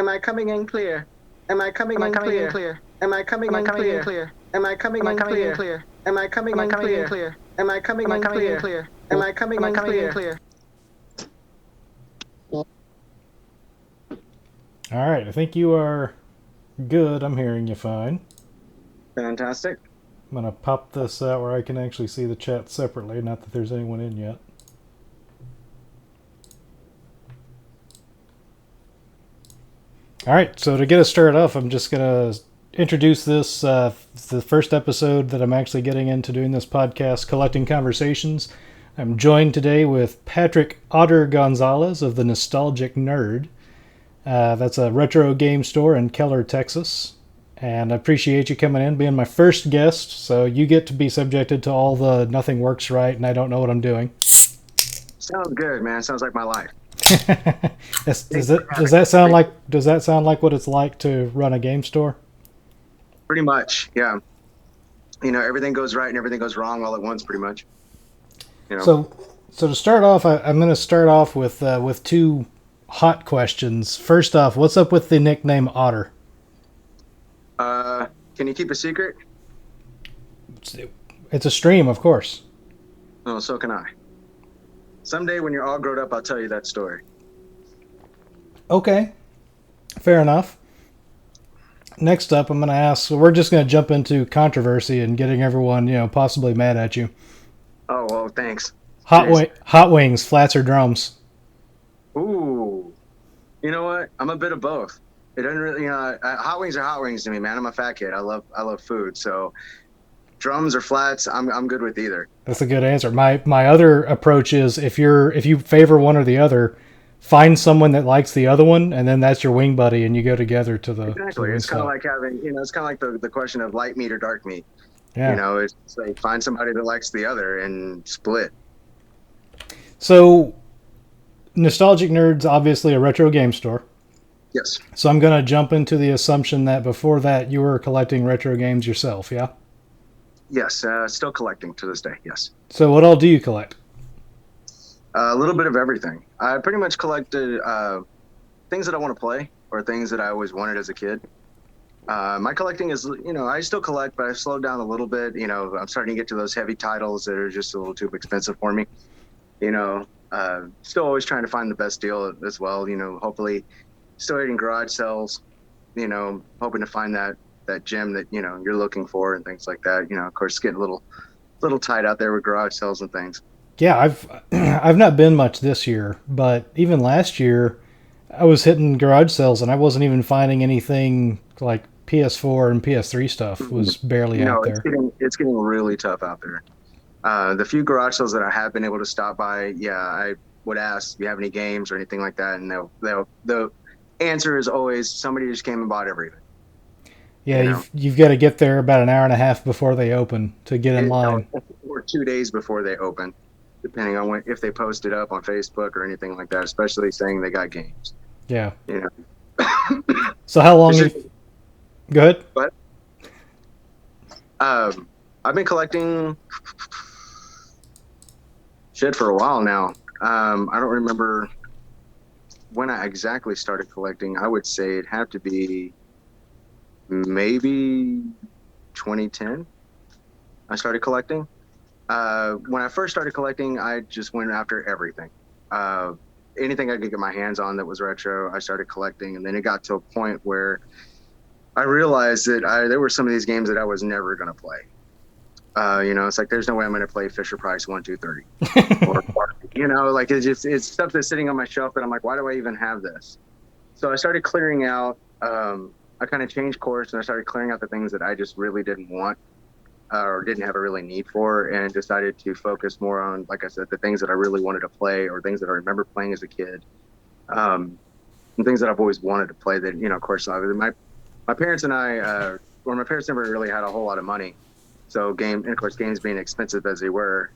Am I coming in clear? Am I coming in clear? Am I coming in clear? Am I coming in clear? Am I coming in clear? Am I coming in clear? Am I coming in clear? All right, I think you are good. I'm hearing you fine. Fantastic. I'm going to pop this out where I can actually see the chat separately, not that there's anyone in yet. All right, so to get us started off, I'm just going to introduce this. It's the first episode that I'm actually getting into doing this podcast, Collecting Conversations. I'm joined today with Patrick Otter Gonzales of the Nostalgic Nerd. That's a retro game store in Keller, Texas. And I appreciate you coming in, being my first guest. So you get to be subjected to all the nothing works right and I don't know what I'm doing. Sounds good, man. Sounds like my life. does that sound like what it's like to run a game store? Pretty much, yeah. You know, everything goes right and everything goes wrong all at once, pretty much. You know. So to start off, I'm going to start off with two hot questions. First off, what's up with the nickname Otter? Can you keep a secret? It's a stream, of course. Oh, so can I. Someday when you're all grown up, I'll tell you that story. Okay, fair enough. Next up, I'm going to ask. So we're just going to jump into controversy and getting everyone, possibly mad at you. Oh well, thanks. Hot wings, flats or drums? Ooh, you know what? I'm a bit of both. It doesn't really, hot wings are hot wings to me, man. I'm a fat kid. I love food. So drums or flats, I'm good with either. That's a good answer. My other approach is if you favor one or the other, find someone that likes the other one, and then that's your wing buddy, and you go together to the. Exactly. To the it's kind of like having, it's kind of like the question of light meat or dark meat. Yeah. It's like find somebody that likes the other and split. So, Nostalgic Nerd's obviously a retro game store. Yes. So I'm going to jump into the assumption that before that you were collecting retro games yourself, yeah? Yes, still collecting to this day, yes. So what all do you collect? A little bit of everything. I pretty much collected things that I want to play or things that I always wanted as a kid. My collecting is, I still collect, but I've slowed down a little bit. I'm starting to get to those heavy titles that are just a little too expensive for me. Still always trying to find the best deal as well. Hopefully still hitting garage sales, hoping to find that gem that, you're looking for and things like that. Of course, getting a little tight out there with garage sales and things. Yeah, I've not been much this year, but even last year I was hitting garage sales and I wasn't even finding anything like PS4 and PS3 stuff was barely out there. It's getting really tough out there. The few garage sales that I have been able to stop by, I would ask, do you have any games or anything like that? And the answer is always somebody just came and bought everything. Yeah, you've got to get there about an hour and a half before they open to get in line. Or 2 days before they open, depending on if they post it up on Facebook or anything like that, especially saying they got games. Yeah. So how long Go ahead. But I've been collecting shit for a while now. I don't remember when I exactly started collecting. I would say it'd have to be maybe 2010. I started collecting. When I first started collecting, I just went after everything. Anything I could get my hands on that was retro, I started collecting. And then it got to a point where I realized that there were some of these games that I was never going to play. It's like, there's no way I'm going to play Fisher Price 1, 2, 3. Like it's stuff that's sitting on my shelf that I'm like, why do I even have this? So I started clearing out, I kind of changed course and I started clearing out the things that I just really didn't want or didn't have a really need for, and decided to focus more on, like I said, the things that I really wanted to play or things that I remember playing as a kid, and things that I've always wanted to play that, of course, my parents and I, my parents never really had a whole lot of money. So and of course, games being expensive as they were,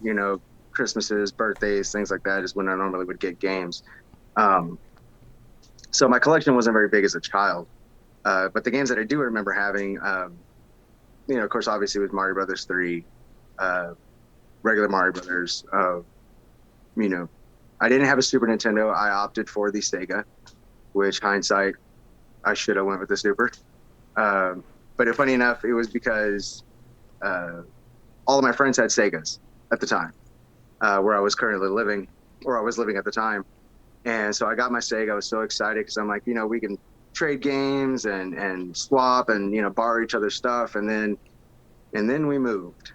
Christmases, birthdays, things like that is when I normally would get games. So my collection wasn't very big as a child. But the games that I do remember having, of course, obviously with Mario Brothers 3, regular Mario Brothers. I didn't have a Super Nintendo. I opted for the Sega, which hindsight, I should have went with the Super. But funny enough, it was because all of my friends had Segas at the time, where I was currently living, or I was living at the time. And so I got my Sega. I was so excited because I'm like, we can trade games and swap and, borrow each other's stuff. And then we moved.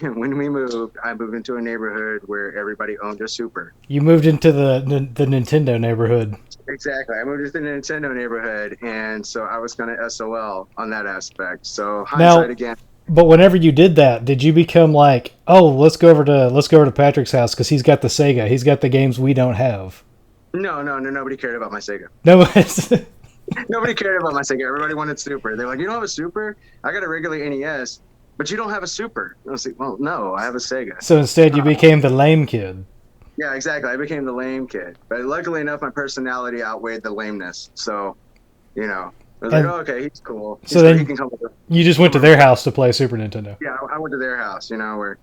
And when we moved, I moved into a neighborhood where everybody owned a Super. You moved into the Nintendo neighborhood. Exactly. I moved into the Nintendo neighborhood, and so I was kind of SOL on that aspect. So hindsight again. But whenever you did that, did you become like, oh, let's go over to Patrick's house because he's got the Sega, he's got the games we don't have? No. Nobody cared about my Sega. No, Nobody cared about my Sega. Everybody wanted Super. They're like, you don't have a Super? I got a regular NES, but you don't have a Super. I was like, well, no, I have a Sega. So instead, you became the lame kid. Yeah, exactly. I became the lame kid. But luckily enough, my personality outweighed the lameness. So, I was like, oh, okay, he's cool. So then he can come over. You just went to their house to play Super Nintendo. Yeah, I went to their house, where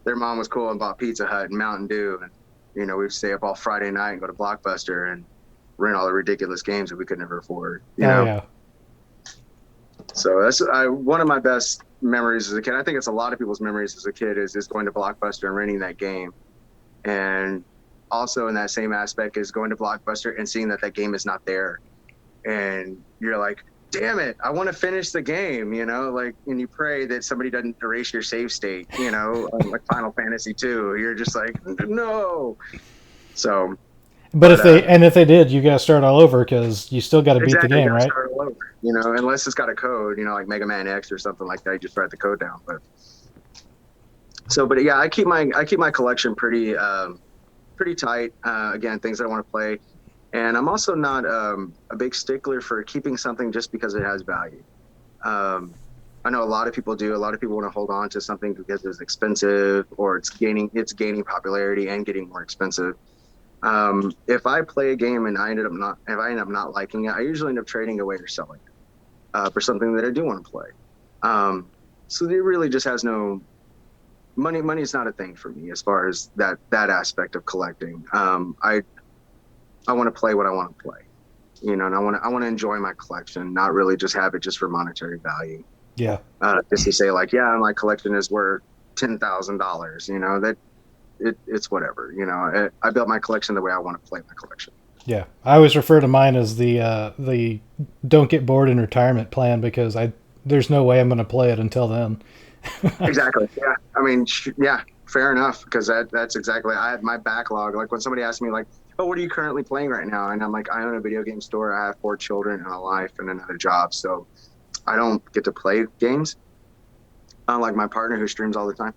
their mom was cool and bought Pizza Hut and Mountain Dew. And, we'd stay up all Friday night and go to Blockbuster and rent all the ridiculous games that we could never afford. You know? Yeah. So that's one of my best memories as a kid. I think it's a lot of people's memories as a kid is going to Blockbuster and renting that game. And also in that same aspect is going to Blockbuster and seeing that game is not there. And you're like, damn it, I want to finish the game, and you pray that somebody doesn't erase your save state, like Final Fantasy 2. You're just like, no. So. But if they did, you got to start all over because you still got to beat the game, right? Start all over, unless it's got a code, like Mega Man X or something like that. You just write the code down. But yeah, I keep my collection pretty tight. Again, things that I want to play, and I'm also not a big stickler for keeping something just because it has value. I know a lot of people do. A lot of people want to hold on to something because it's expensive or it's gaining popularity and getting more expensive. If I play a game and I end up not liking it, I usually end up trading away or selling it for something that I do want to play. So it really just has no money. Money is not a thing for me as far as that aspect of collecting. I want to play what I want to play, and I want to enjoy my collection, not really just have it just for monetary value. Yeah. Just to say like, yeah, my collection is worth $10,000. That. It's whatever, I built my collection the way I want to play my collection. Yeah, I always refer to mine as the don't get bored in retirement plan because there's no way I'm going to play it until then. Exactly. Yeah. I mean, yeah, fair enough. Because that's exactly, I have my backlog. Like when somebody asks me like, oh, what are you currently playing right now? And I'm like, I own a video game store. I have 4 children and a life and another job. So I don't get to play games. Unlike my partner who streams all the time.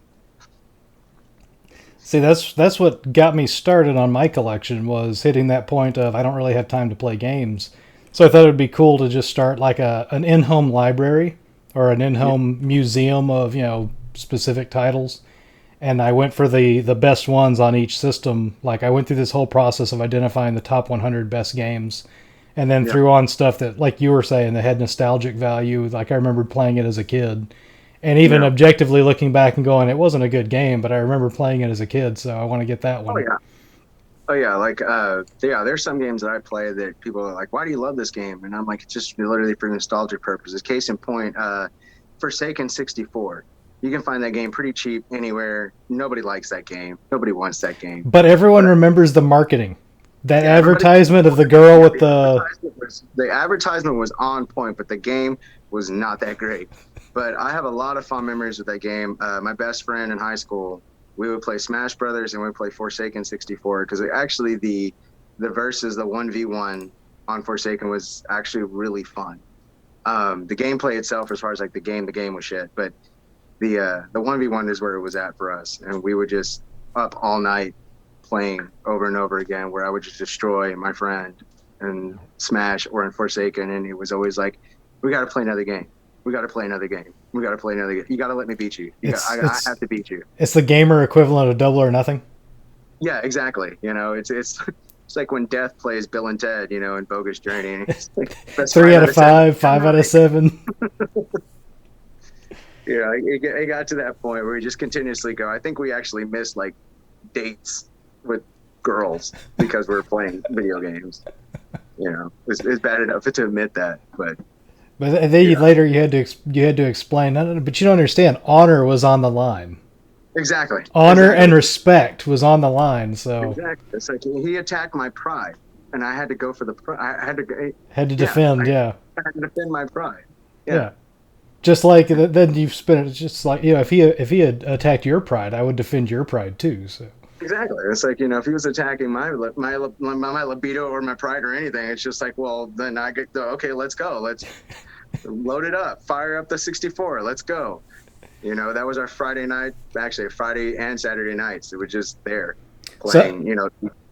See, that's what got me started on my collection was hitting that point of I don't really have time to play games. So I thought it would be cool to just start like an in-home library or an in-home museum of, specific titles. And I went for the best ones on each system. Like I went through this whole process of identifying the top 100 best games and then threw on stuff that, like you were saying, that had nostalgic value. Like I remembered playing it as a kid. And even objectively looking back and going, it wasn't a good game, but I remember playing it as a kid, so I want to get that one. Oh yeah. Like, there's some games that I play that people are like, why do you love this game? And I'm like, it's just literally for nostalgic purposes. Case in point, Forsaken 64. You can find that game pretty cheap anywhere. Nobody likes that game. Nobody wants that game. But everyone remembers the marketing. That advertisement of the girl with the advertisement was on point, but the game was not that great. But I have a lot of fond memories with that game. My best friend in high school, we would play Smash Brothers and we would play Forsaken 64 because actually the versus the 1v1 on Forsaken was actually really fun. The gameplay itself, as far as like the game was shit, but the 1v1 is where it was at for us, and we would just up all night playing over and over again, where I would just destroy my friend in Smash or in Forsaken, and it was always like, we got to play another game. We got to play another game. We got to play another game. You got to let me beat you. I have to beat you. It's the gamer equivalent of Double or Nothing. Yeah, exactly. It's like when Death plays Bill and Ted, in Bogus Journey. And it's like 3 out of 5, 5 out of 7. Yeah, it got to that point where we just continuously go. I think we actually missed like dates with girls because we were playing video games. It's bad enough to admit that, but But then yeah, later you had to explain. But you don't understand. Honor was on the line. exactly, Honor exactly, and respect was on the line. So exactly. It's like he attacked my pride, and I had to go for the pride. I had to, had to yeah, defend. Yeah, I had to defend my pride. Yeah, yeah. Just like then you've spent it. Just like if he had attacked your pride, I would defend your pride too. So exactly. It's like if he was attacking my libido or my pride or anything, it's just like, well, then I get the okay. Let's go. Let's load it up. Fire up the 64. Let's go. That was our Friday night, actually Friday and Saturday nights. It was just there so playing,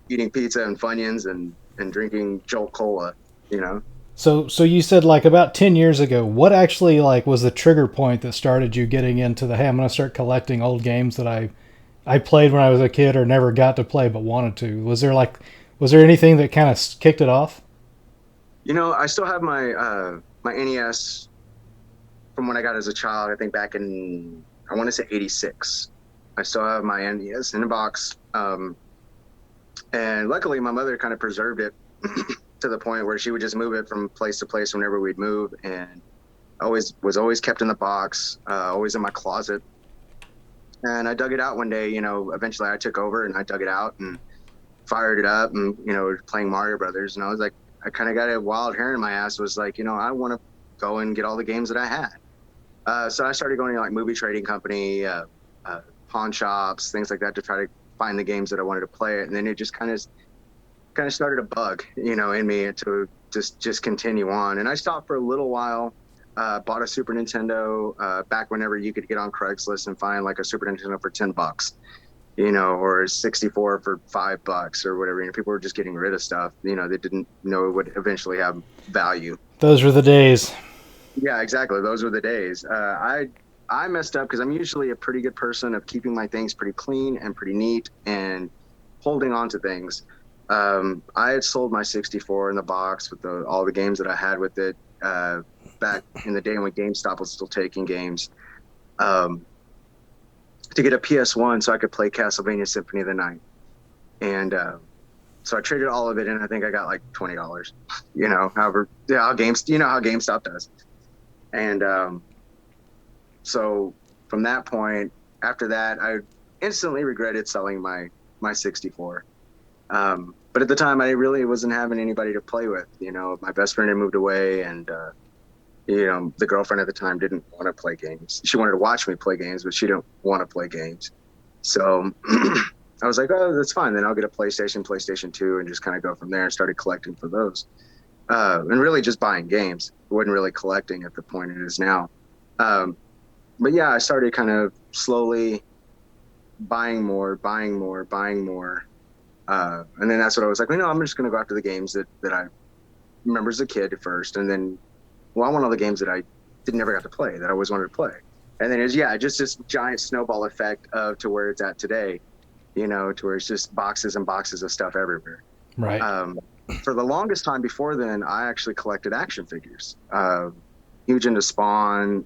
eating pizza and Funyuns and drinking Jolt Cola, you know. so you said like about 10 years ago. What actually like was the trigger point that started you getting into the hey, I'm going to start collecting old games that I played when I was a kid or never got to play but wanted to? Was there anything that kind of kicked it off? I still have my NES from when I got as a child, I think back in I want to say 86. I still have my NES in a box. And luckily my mother kind of preserved it to the point where she would just move it from place to place whenever we'd move, and always kept in the box, always in my closet. And I dug it out one day, eventually I took over and I dug it out and fired it up and, playing Mario Brothers. And I was like, I kind of got a wild hair in my ass, was like, I want to go and get all the games that I had. So I started going to like movie trading company, pawn shops, things like that to try to find the games that I wanted to play. And then it just kind of started a bug, in me to just continue on. And I stopped for a little while. Bought a Super Nintendo back whenever you could get on Craigslist and find like a Super Nintendo for $10, or a 64 for $5 or whatever. People were just getting rid of stuff, they didn't know it would eventually have value. Those were the days. Yeah, exactly. Those were the days. I messed up because I'm usually a pretty good person of keeping my things pretty clean and pretty neat and holding on to things. I had sold my 64 in the box with all the games that I had with it back in the day when GameStop was still taking games, um, to get a PS1 so I could play Castlevania Symphony of the Night. And so I traded all of it in. I think I got like $20. However, yeah, how GameStop does. And so from that point, after that, I instantly regretted selling my 64. But at the time, I really wasn't having anybody to play with. My best friend had moved away, and the girlfriend at the time didn't want to play games. She wanted to watch me play games, but she didn't want to play games. So I was like, oh, that's fine. Then I'll get a PlayStation 2, and just kind of go from there. And started collecting for those, and really just buying games. I wasn't really collecting at the point it is now. But yeah, I started kind of slowly buying more. And then that's what I was like, I'm just going to go after the games that I remember as a kid first. And then, I want all the games that I never got to play, that I always wanted to play. And then just this giant snowball effect to where it's at today, to where it's just boxes and boxes of stuff everywhere. Right. For the longest time before then, I actually collected action figures. Huge into Spawn,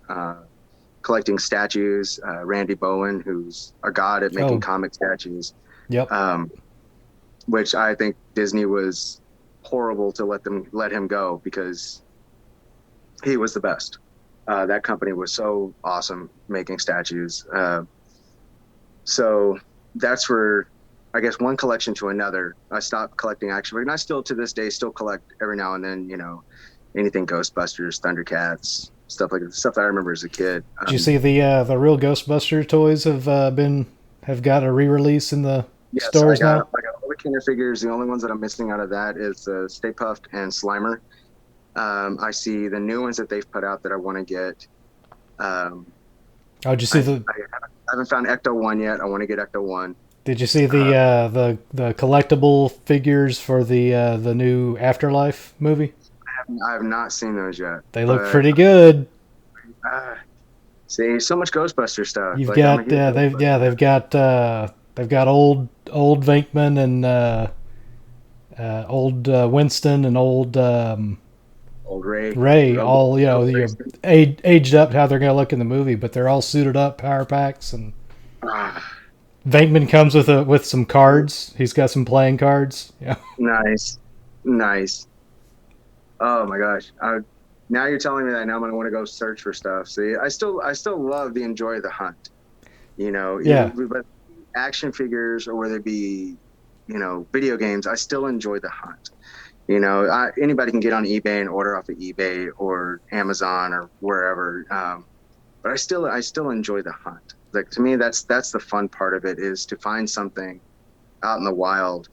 collecting statues. Randy Bowen, who's a god at making comic statues. Yep. Which I think Disney was horrible to let him go, because he was the best. That company was so awesome making statues. So that's where, I guess, one collection to another, I stopped collecting action figures. And I still, to this day, still collect every now and then, anything Ghostbusters, Thundercats, stuff like that, stuff that I remember as a kid. Did you see the real Ghostbuster toys have got a re-release in the stores now? I got all the Kinder figures. The only ones that I'm missing out of that is Stay Puft and Slimer. I see the new ones that they've put out that I want to get. Did you see I haven't found Ecto 1 yet. I want to get Ecto 1. Did you see the collectible figures for the new Afterlife movie? I have not seen those yet. They look pretty good. See, so much Ghostbuster stuff. You've got they've got old Venkman and old Winston and old Ray, all aged up how they're going to look in the movie, but they're all suited up, power packs, and Venkman comes with some cards. He's got some playing cards. Yeah, nice. Oh my gosh. Now you're telling me that now I'm gonna want to go search for stuff. See, I still love the enjoy the hunt. Yeah. Even but action figures or whether it be, video games, I still enjoy the hunt. Anybody can get on eBay and order off of eBay or Amazon or wherever. But I still enjoy the hunt. Like to me, that's the fun part of it is to find something out in the wild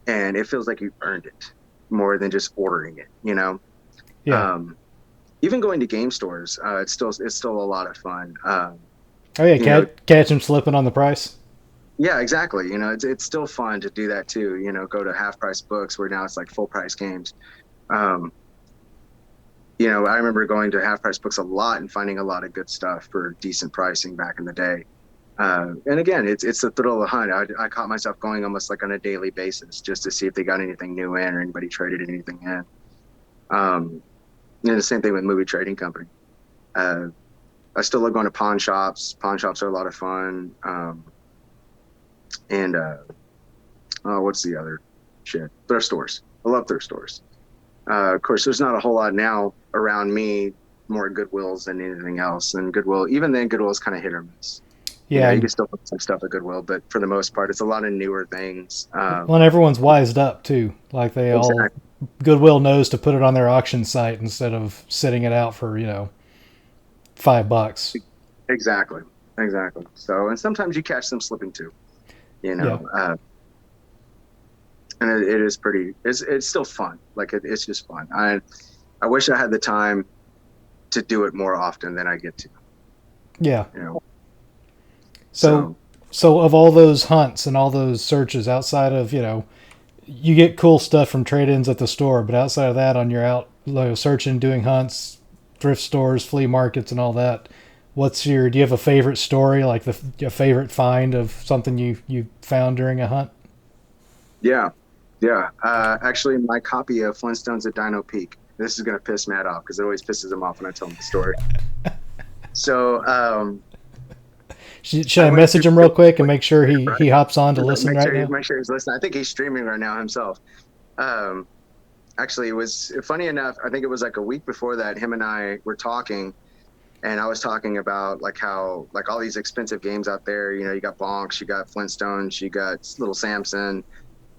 and it feels like you earned it more than just ordering it. Yeah. Um, Even going to game stores, it's still a lot of fun. Oh yeah, You know, catch him slipping on the price. yeah, exactly. It's still fun to do that too. Go to half price books where now it's like full price games. Um, I remember going to half price books a lot and finding a lot of good stuff for decent pricing back in the day. And again, it's the thrill of the hunt. I caught myself going almost like on a daily basis just to see if they got anything new in or anybody traded anything in. Um, the same thing with movie trading company. Uh, I still love going to pawn shops. Pawn shops are a lot of fun. And oh, what's the other shit? Thrift stores. I love thrift stores. Of course, there's not a whole lot now around me, more Goodwills than anything else. And Goodwill, even then, Goodwill is kind of hit or miss. Yeah, You and can still put some stuff at Goodwill, but for the most part, it's a lot of newer things. well, and everyone's wised up too. Like they all Exactly, Goodwill knows to put it on their auction site instead of sitting it out for $5. exactly, exactly. So, and sometimes you catch them slipping too. You Yeah, know, uh, and it is pretty. It's still fun. Like it's just fun. I wish I had the time to do it more often than I get to. yeah. You know, So so so of all those hunts and all those searches outside of you get cool stuff from trade-ins at the store, but outside of that, on your out searching, doing hunts, thrift stores, flea markets, and all that, do you have a favorite story, like a favorite find of something you found during a hunt? yeah, yeah. Actually, my copy of Flintstones at Dino Peak. This is gonna piss Matt off because it always pisses him off when I tell him the story. So Should I I went message to him real quick and make sure he hops on to listen make right sure now? make sure he's listening. I think he's streaming right now himself. Um, Actually, it was funny enough. I think it was like a week before that. Him and I were talking, and I was talking about like how like all these expensive games out there. You got Bonks, you got Flintstones, you got Little Samson,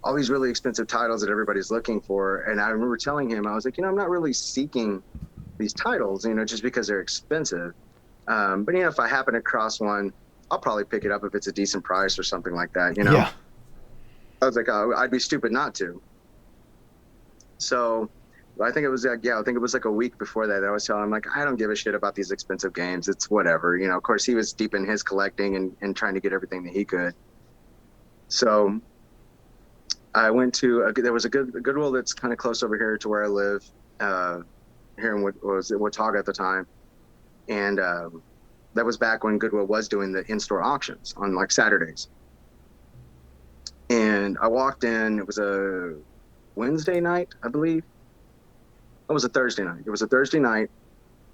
all these really expensive titles that everybody's looking for. And I remember telling him, I was like, I'm not really seeking these titles, just because they're expensive. But if I happen across one, I'll probably pick it up if it's a decent price or something like that. Yeah, I was like, oh, I'd be stupid not to. So I think it was like, yeah, I think it was like a week before that. I was telling him like, I don't give a shit about these expensive games. It's whatever. Of course he was deep in his collecting and trying to get everything that he could. So I went to there was a Goodwill that's kind of close over here to where I live, uh, here in what was it Watauga at the time, and that was back when Goodwill was doing the in-store auctions on like Saturdays. And I walked in. It was a Wednesday night, I believe. It was a Thursday night. It was a Thursday night.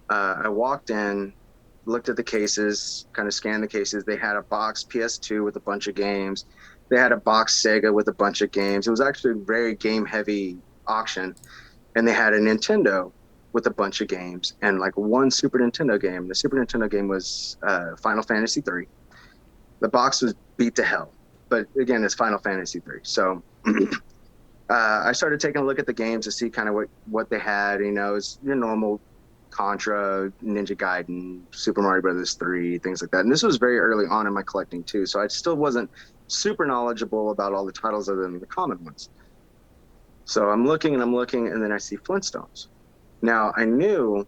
I walked in, looked at the cases, kind of scanned the cases. They had a box PS2 with a bunch of games. They had a box Sega with a bunch of games. It was actually a very game heavy auction. And they had a Nintendo with a bunch of games and like one Super Nintendo game. The Super Nintendo game was Final Fantasy 3. The box was beat to hell. But again, it's Final Fantasy 3. So I started taking a look at the games to see kind of what they had. It's your normal Contra, Ninja Gaiden, Super Mario Brothers 3, things like that. And this was very early on in my collecting too, so I still wasn't super knowledgeable about all the titles other than the common ones. So I'm looking and I'm looking, and then I see Flintstones. Now I knew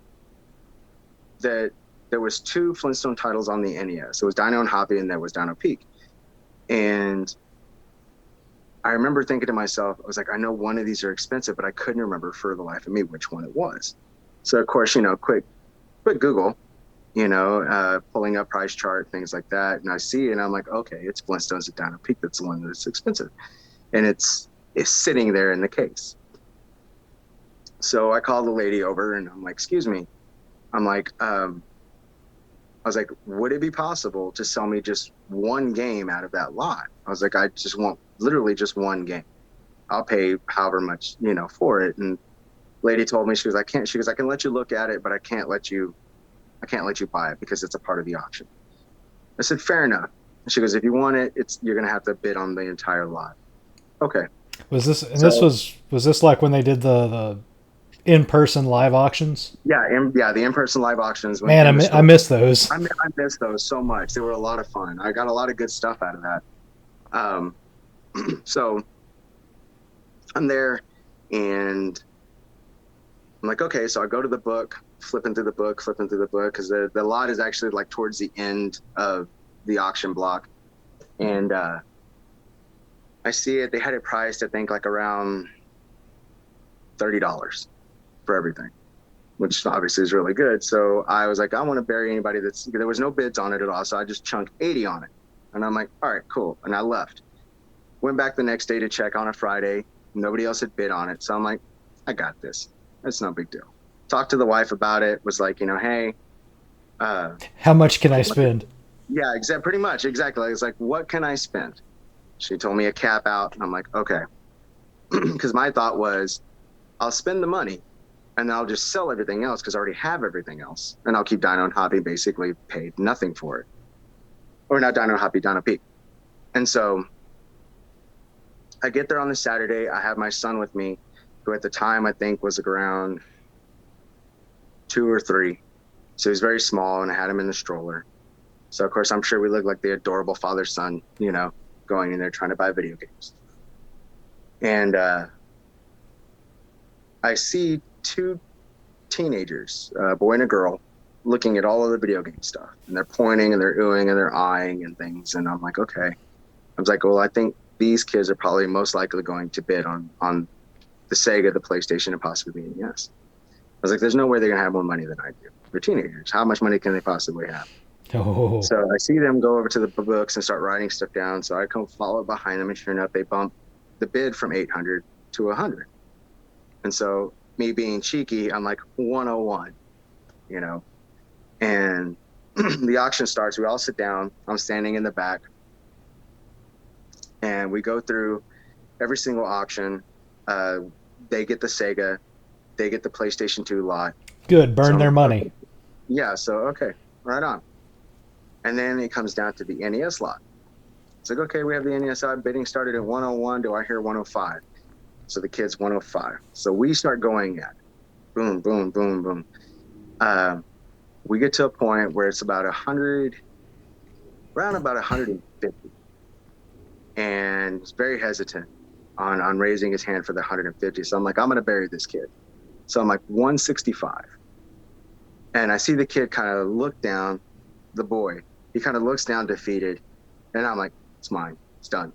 that there was two Flintstone titles on the NES. It was Dino and Hoppy, and there was Dino Peak. And I remember thinking to myself, I was like, I know one of these are expensive, but I couldn't remember for the life of me which one it was. So of course, quick Google, pulling up price chart, things like that. And I see it and I'm like, okay, it's Flintstones at Dino Peak. That's the one that's expensive. And it's sitting there in the case. So I called the lady over and I'm like, excuse me. I'm like, I was like, would it be possible to sell me just one game out of that lot? I was like, I just want literally just one game. I'll pay however much, for it. And Lady told me, she goes, I can let you look at it, but I can't let you buy it because it's a part of the auction. I said, fair enough. She goes, if you want it, you're going to have to bid on the entire lot. Okay. Was this and this So was this like when they did the in person live auctions? yeah, the in-person live auctions Man, in the I store. miss those. I miss those so much. They were a lot of fun. I got a lot of good stuff out of that. Um, so I'm there and I'm like, okay, so I go to the book, flipping through the book, because the lot is actually like towards the end of the auction block. And I see it. They had it priced, I think, like around $30 for everything, which obviously is really good. So I was like, I want to bury anybody there was no bids on it at all. So I just chunked 80 on it. And I'm like, all right, cool. And I left. Went back the next day to check on a Friday. Nobody else had bid on it. So I'm like, I got this. It's no big deal. Talked to the wife about it. Was like, hey, how much can I spend? Yeah, pretty much. Exactly. I was like, what can I spend? She told me a cap out. And I'm like, okay. Because my thought was, I'll spend the money and then I'll just sell everything else because I already have everything else. And I'll keep Dino and Hoppy basically paid nothing for it. Or not Dino and Hoppy, Dino Peak. And so I get there on the Saturday. I have my son with me, who at the time I think was around 2 or 3. So he's very small, and I had him in the stroller. So of course, I'm sure we look like the adorable father-son, going in there trying to buy video games. And I see 2 teenagers, a boy and a girl, looking at all of the video game stuff. And they're pointing and they're oohing and they're eyeing and things. And I'm like, okay. I was like, well, I think these kids are probably most likely going to bid on the Sega, the PlayStation, and possibly the NES. I was like, there's no way they're going to have more money than I do. They're teenagers. How much money can they possibly have? Oh. So I see them go over to the books and start writing stuff down. So I come follow behind them, and sure enough, they bump the bid from 800 to 100. And so me being cheeky, I'm like 101, and the auction starts. We all sit down. I'm standing in the back, and we go through every single auction. They get the Sega, they get the PlayStation 2 lot. Good, burn their money. Okay. Yeah, so okay, right on. And then it comes down to the NES lot. It's like, okay, we have the NES lot. Bidding started at 101. Do I hear 105? So the kid's 105. So we start going at it. Boom, boom, boom, boom. We get to a point where it's about 100, around about 150. And he's very hesitant on raising his hand for the 150. So I'm like, I'm going to bury this kid. So I'm like 165. And I see the kid kind of look down, the boy. He kind of looks down defeated. And I'm like, it's mine. It's done.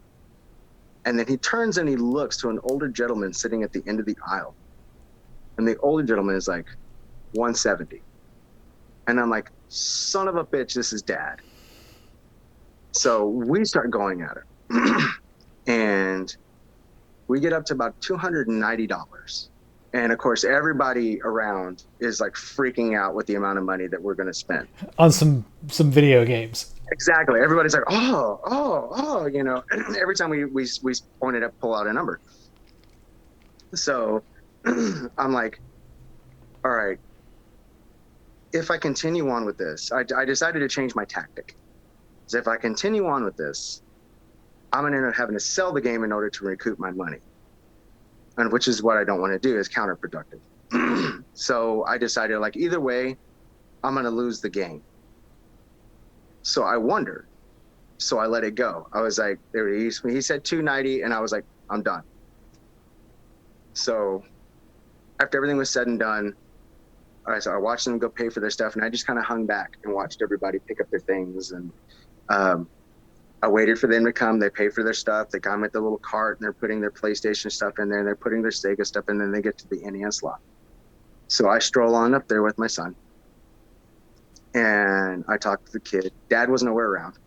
And then he turns and he looks to an older gentleman sitting at the end of the aisle. And the older gentleman is like 170. And I'm like, son of a bitch, this is dad. So we start going at it. And we get up to about $290. And of course, everybody around is like freaking out with the amount of money that we're going to spend on some video games. Exactly. Everybody's like, oh, every time we point it up, pull out a number. So I'm like, all right, if I continue on with this, I decided to change my tactic. So if I continue on with this, I'm going to end up having to sell the game in order to recoup my money. And which is what I don't want to do, is counterproductive. So I decided, like, either way, I'm going to lose the game. So I wondered. So I let it go. I was like, he said 290, and I was like, I'm done. So after everything was said and done, so I watched them go pay for their stuff, and I just kind of hung back and watched everybody pick up their things. And I waited for them to come. They pay for their stuff. They come with the little cart, and they're putting their PlayStation stuff in there, and they're putting their Sega stuff in, and then they get to the NES lot. So I stroll on up there with my son, and I talked to the kid. Dad was nowhere around.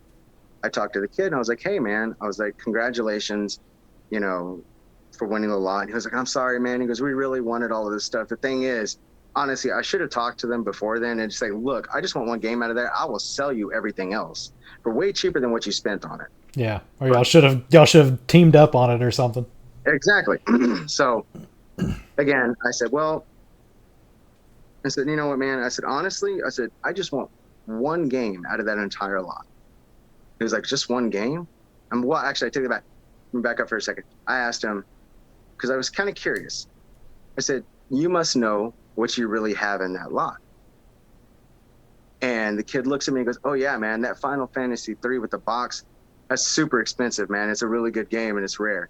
I talked to the kid, and I was like, hey, man. I was like, congratulations, for winning the lot. And he was like, I'm sorry, man. He goes, we really wanted all of this stuff. The thing is, honestly, I should have talked to them before then and just say, look, I just want one game out of there. I will sell you everything else for way cheaper than what you spent on it. Yeah. Or y'all should have teamed up on it or something. Exactly. So again, I said, well, I said, you know what, man? I said, honestly, I said, I just want one game out of that entire lot. He was like, just one game? Well, actually, I take it back. Let me back up for a second. I asked him, because I was kind of curious. I said, you must know what you really have in that lot. And the kid looks at me and goes, oh, yeah, man, that Final Fantasy 3 with the box, that's super expensive, man. It's a really good game and it's rare.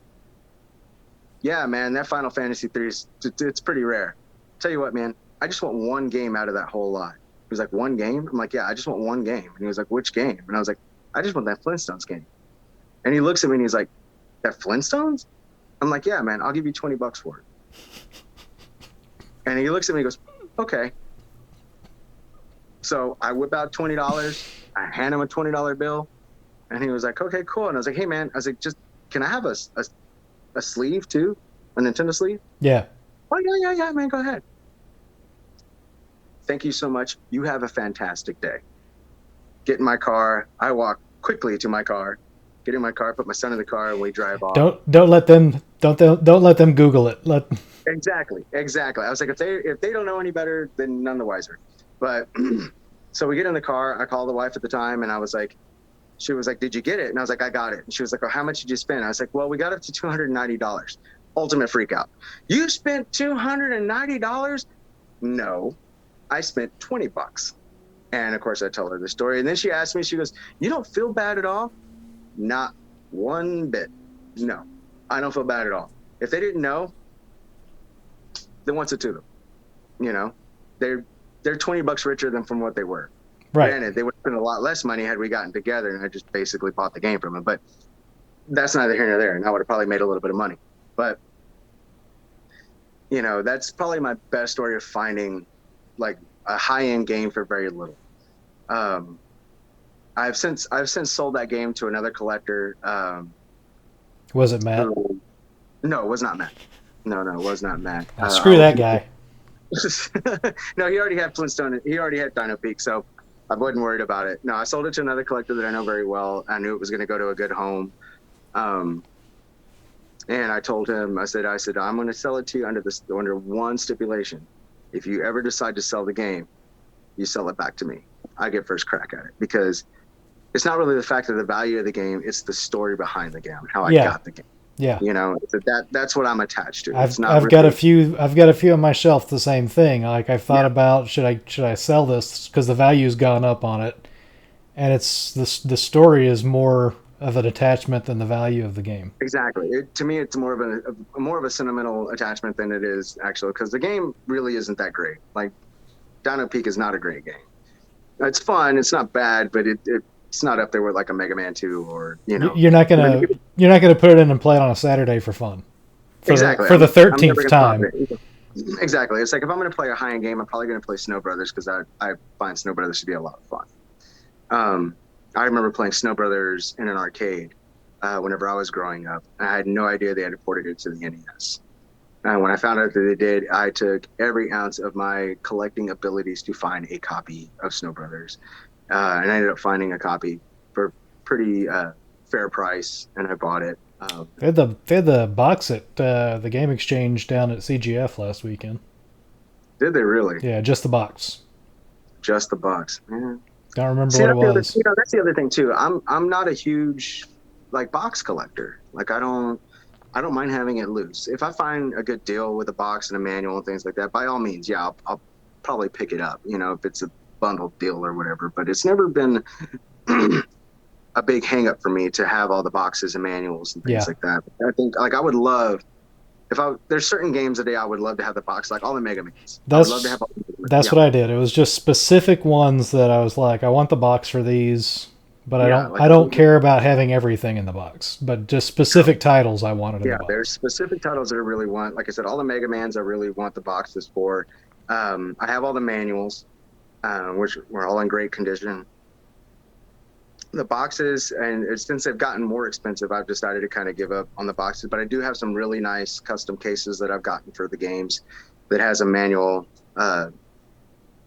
Yeah, man, that Final Fantasy 3 it's pretty rare. Tell you what, man, I just want one game out of that whole lot. He was like, one game? I'm like, yeah, I just want one game. And he was like, which game? And I was like, I just want that Flintstones game. And he looks at me and he's like, that Flintstones? I'm like, yeah, man, I'll give you $20 for it. And he looks at me and goes, okay. So I whip out $20. I hand him a $20 bill. And he was like, okay, cool. And I was like, hey, man, I was like, just, can I have a sleeve too? A Nintendo sleeve? Yeah. Oh, yeah, man, go ahead. Thank you so much. You have a fantastic day. Get in my car. I walk quickly to my car. Get in my car, put my son in the car, and we drive off. Don't let them Google it. Exactly. I was like, if they don't know any better, then none the wiser. But so we get in the car. I called the wife at the time, and she was like, did you get it? And I was like, I got it. And she was like, well, how much did you spend? I was like, well, we got up to $290. Ultimate freak out. You spent $290? No, I spent $20. And of course, I tell her the story. And then she asked me, she goes, you don't feel bad at all? Not one bit. No, I don't feel bad at all. If they didn't know, then what's it to them? You know, they're $20 richer than from what they were. Right. Granted, they would have spent a lot less money had we gotten together and I just basically bought the game from them. But that's neither here nor there. And I would have probably made a little bit of money. But, you know, that's probably my best story of finding like a high-end game for very little. I've since sold that game to another collector. Was it Matt? No, it was not Matt. No, it was not Matt. Screw that guy. No, he already had Flintstone. He already had Dino Peak, so I wasn't worried about it. No, I sold it to another collector that I know very well. I knew it was going to go to a good home. And I told him, I said, I'm going to sell it to you under one stipulation. If you ever decide to sell the game, you sell it back to me. I get first crack at it because it's not really the fact of the value of the game. It's the story behind the game, how I got the game. Yeah. You know, that's what I'm attached to. I've got a few on my shelf, the same thing. Like I've thought about, should I sell this because the value's gone up on it. And it's the story is more of an attachment than the value of the game. Exactly. To me, it's more of a sentimental attachment than it is actual, because the game really isn't that great. Like Dino Peak is not a great game. It's fun. It's not bad, but it's not up there with like a Mega Man 2 or, you know. You're not gonna put it in and play it on a Saturday for fun. For the 13th time. Exactly. It's like if I'm going to play a high-end game, I'm probably going to play Snow Brothers because I find Snow Brothers to be a lot of fun. I remember playing Snow Brothers in an arcade whenever I was growing up. I had no idea they had ported it to the NES. And when I found out that they did, I took every ounce of my collecting abilities to find a copy of Snow Brothers. And I ended up finding a copy for pretty fair price, and I bought it. They had the box at the Game Exchange down at CGF last weekend. Did they really? Yeah, just the box. Just the box. Yeah. Don't remember what it was. That's the other thing too. I'm not a huge like box collector. Like I don't mind having it loose. If I find a good deal with a box and a manual and things like that, by all means, yeah, I'll probably pick it up. You know, if it's a bundled deal or whatever. But it's never been a big hang up for me to have all the boxes and manuals and things like that. I think like I would love there's certain games today I would love to have the box, like all the Mega Mans. That's what I did. It was just specific ones that I was like, I want the box for these, but I don't care about having everything in the box. But just specific titles I wanted in the box. Yeah, there's specific titles that I really want. Like I said, all the Mega Mans I really want the boxes for. I have all the manuals, which were all in great condition. The boxes, and since they've gotten more expensive, I've decided to kind of give up on the boxes, but I do have some really nice custom cases that I've gotten for the games that has a manual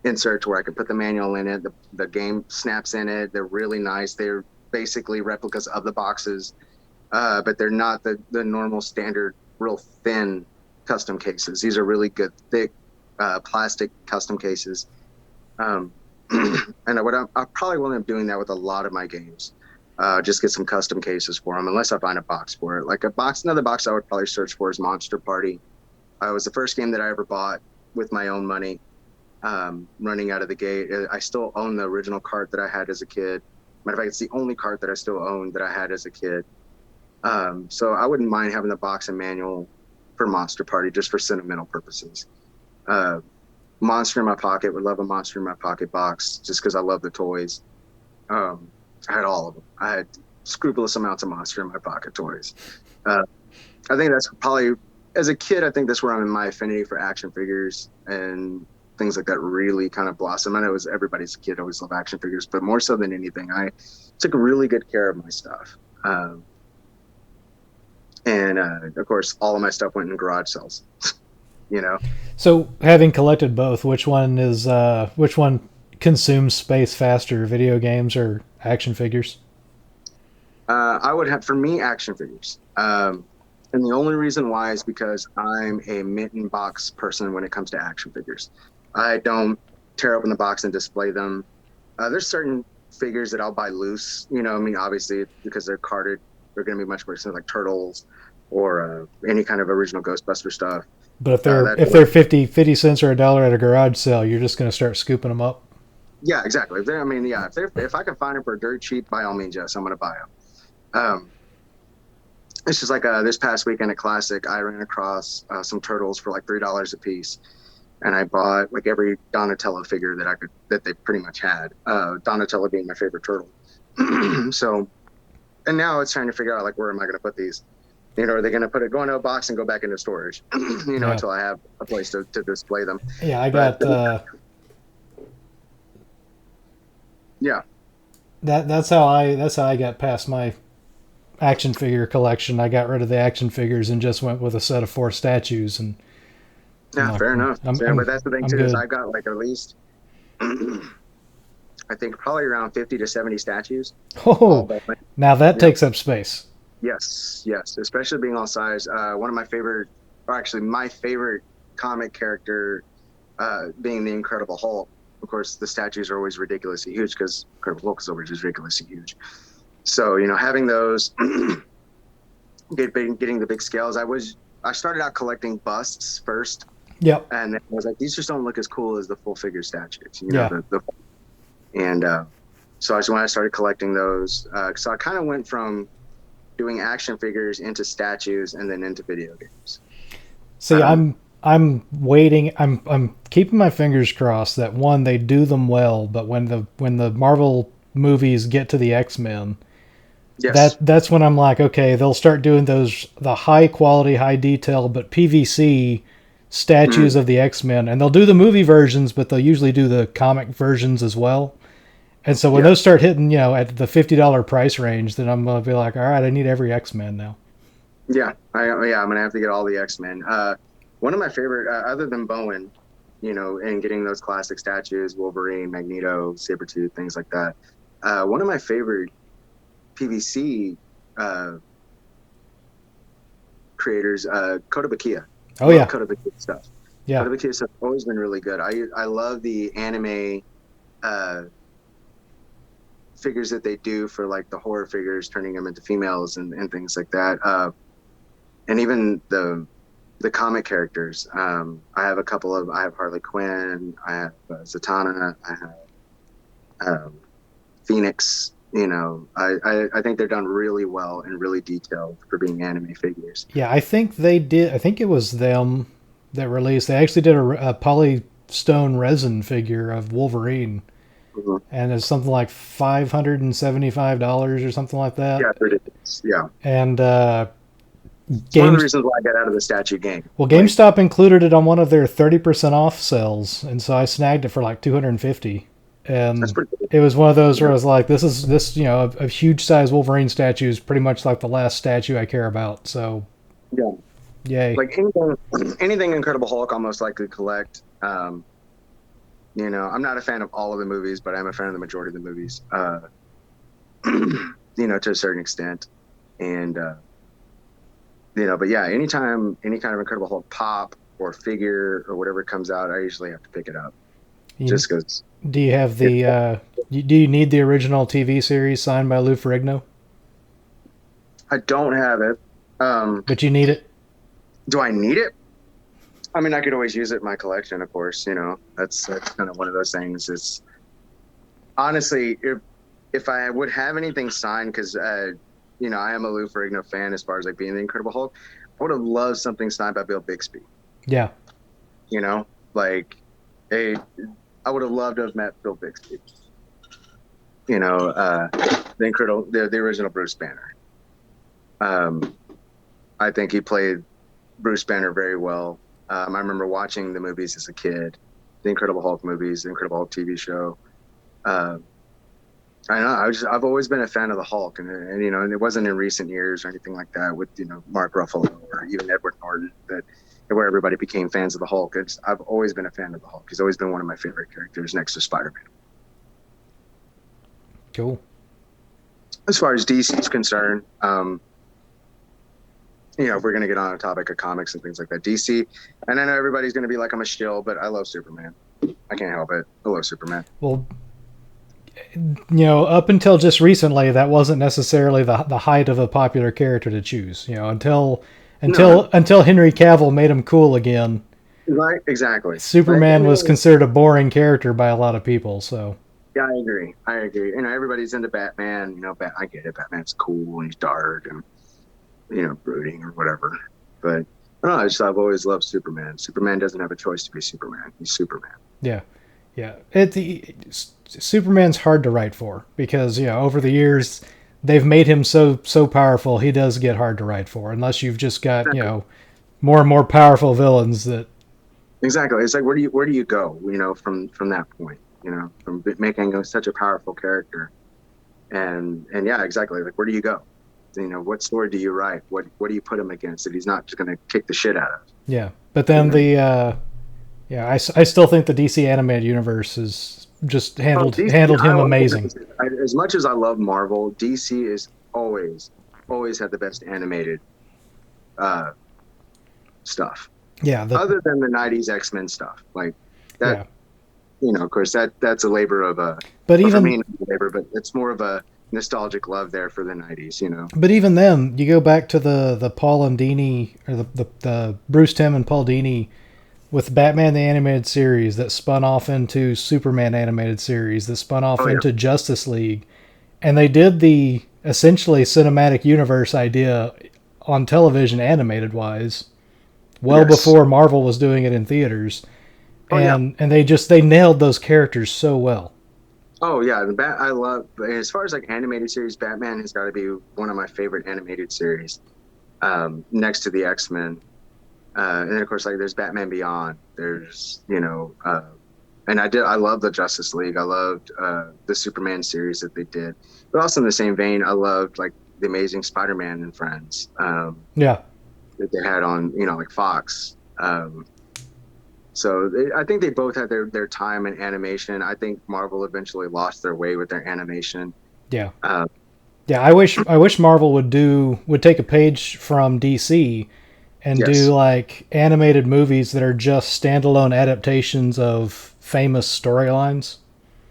insert to where I can put the manual in it. The game snaps in it. They're really nice. They're basically replicas of the boxes, but they're not the normal standard real thin custom cases. These are really good thick plastic custom cases. Um, and I probably will end up doing that with a lot of my games. Just get some custom cases for them, unless I find a box for it. Like another box I would probably search for is Monster Party. It was the first game that I ever bought with my own money. Running out of the gate, I still own the original cart that I had as a kid. Matter of fact, it's the only cart that I still own that I had as a kid. So I wouldn't mind having the box and manual for Monster Party just for sentimental purposes. Monster in My Pocket, would love a Monster in My Pocket box just because I love the toys. I had all of them. I had scrupulous amounts of Monster in My Pocket toys. I think that's probably, as a kid, I think that's where I'm in my affinity for action figures and things like that really kind of blossom. I know it was everybody's kid always loved action figures, but more so than anything, I took really good care of my stuff. And of course, all of my stuff went in garage sales. You know. So, having collected both, which one consumes space faster, video games or action figures? I would have, for me, action figures. And the only reason why is because I'm a mint and box person when it comes to action figures. I don't tear open the box and display them. There's certain figures that I'll buy loose. You know, I mean, obviously, because they're carded, they're going to be much more expensive, like Turtles or any kind of original Ghostbuster stuff. But if they're 50 cents or $1 at a garage sale, you're just going to start scooping them up. Yeah, exactly. If I can find them for dirt cheap, by all means, yes, I'm going to buy them. It's just like this past weekend at Classic, I ran across some Turtles for like $3 a piece, and I bought like every Donatello figure that they pretty much had. Donatello being my favorite turtle. So, and now it's trying to figure out like where am I going to put these. You know, are they going to go into a box and go back into storage? Until I have a place to display them. Yeah, I got. Yeah. That's how I got past my action figure collection. I got rid of the action figures and just went with a set of 4 statues. And yeah, fair enough. But that's the thing too, is I've got like at least, I think probably around 50 to 70 statues. Oh, now that takes up space. Yes, especially being all size. One of my favorite, or actually my favorite comic character, being the Incredible Hulk. Of course, the statues are always ridiculously huge because Incredible Hulk is always ridiculously huge. So, having those, getting the big scales. I started out collecting busts first. Yep. And then I was like, these just don't look as cool as the full figure statues. So when I started collecting those, so I kind of went from doing action figures into statues and then into video games. See, I'm waiting. I'm keeping my fingers crossed that one, they do them well, but when the Marvel movies get to the X-Men, yes, that's when I'm like, okay, they'll start doing the high quality, high detail, but PVC statues of the X-Men, and they'll do the movie versions, but they'll usually do the comic versions as well. And so when those start hitting, at the $50 price range, then I'm gonna be like, all right, I need every X-Men now. Yeah, I'm gonna have to get all the X-Men. One of my favorite, other than Bowen, and getting those classic statues, Wolverine, Magneto, Sabretooth, things like that. One of my favorite PVC creators, Kotobukiya. Oh yeah, Kotobukiya stuff. Yeah, Kotobukiya stuff has always been really good. I love the anime figures that they do for like the horror figures, turning them into females and things like that. And even the comic characters. I have I have Harley Quinn, I have Zatanna, I have Phoenix. I think they're done really well and really detailed for being anime figures. Yeah, I think they did. I think it was them that released. They actually did a polystone resin figure of Wolverine. Mm-hmm. And it's something like $575 or something like that. Yeah, it's ridiculous. Yeah. And it's one of the reasons why I got out of the statue game. Well, GameStop included it on one of their 30% off sales, and so I snagged it for like $250. And it was one of those where I was like, this a huge size Wolverine statue is pretty much like the last statue I care about. So yeah, yay. Like anything Incredible Hulk, I'll most likely collect. I'm not a fan of all of the movies, but I'm a fan of the majority of the movies. To a certain extent, and but yeah, anytime any kind of Incredible Hulk pop or figure or whatever comes out, I usually have to pick it up You, just because. do you have the? Do you need the original TV series signed by Lou Ferrigno? I don't have it. But you need it. Do I need it? I mean, I could always use it in my collection, of course. That's kind of one of those things. It's honestly, if I would have anything signed, because I am a Lou Ferrigno fan as far as like being the Incredible Hulk. I would have loved something signed by Bill Bixby. Yeah. Like I would have loved to have met Bill Bixby. The original Bruce Banner. I think he played Bruce Banner very well. I remember watching the movies as a kid, the Incredible Hulk movies, the Incredible Hulk TV show. I know I've always been a fan of the Hulk, and it wasn't in recent years or anything like that with Mark Ruffalo or even Edward Norton where everybody became fans of the Hulk. I've always been a fan of the Hulk. He's always been one of my favorite characters next to Spider-Man. Cool. As far as DC is concerned, if we're going to get on a topic of comics and things like that, DC, and I know everybody's going to be like, I'm a shill, but I love Superman. I can't help it. I love Superman. Well, up until just recently, that wasn't necessarily the height of a popular character to choose. Until Henry Cavill made him cool again. Right, exactly. Superman was considered a boring character by a lot of people. So. Yeah, I agree. Everybody's into Batman. I get it. Batman's cool and he's dark and brooding or whatever. But I don't know. I've always loved Superman. Superman doesn't have a choice to be Superman. He's Superman. Yeah. Superman's hard to write for because over the years they've made him so powerful. He does get hard to write for unless you've just got more and more powerful villains that. Exactly. It's like where do you go? From that point. From making him such a powerful character, and yeah, exactly. Like where do you go? What story do you write? What do you put him against that he's not just going to kick the shit out of? Yeah, but then I still think the DC animated universe is just handled him amazing. As much as I love Marvel, DC is always had the best animated stuff. Yeah. Other than the '90s X-Men stuff, like that. Yeah. Of course, that's a labor of a. But it's more of a nostalgic love there for the '90s. But even then, you go back to the Paul and Dini or the Bruce Timm and Paul Dini with Batman the Animated Series that spun off into Superman Animated Series that spun off into Justice League, and they did the essentially cinematic universe idea on television animated wise, before Marvel was doing it in theaters. And they nailed those characters so well. Oh yeah, I love, as far as like animated series, Batman has got to be one of my favorite animated series, next to the X-Men, and then of course like there's Batman Beyond. There's and I love the Justice League. I loved the Superman series that they did, but also in the same vein, I loved like the Amazing Spider-Man and Friends. That they had on like Fox. So I think they both had their time in animation. I think Marvel eventually lost their way with their animation. Yeah. I wish Marvel would take a page from DC and do like animated movies that are just standalone adaptations of famous storylines.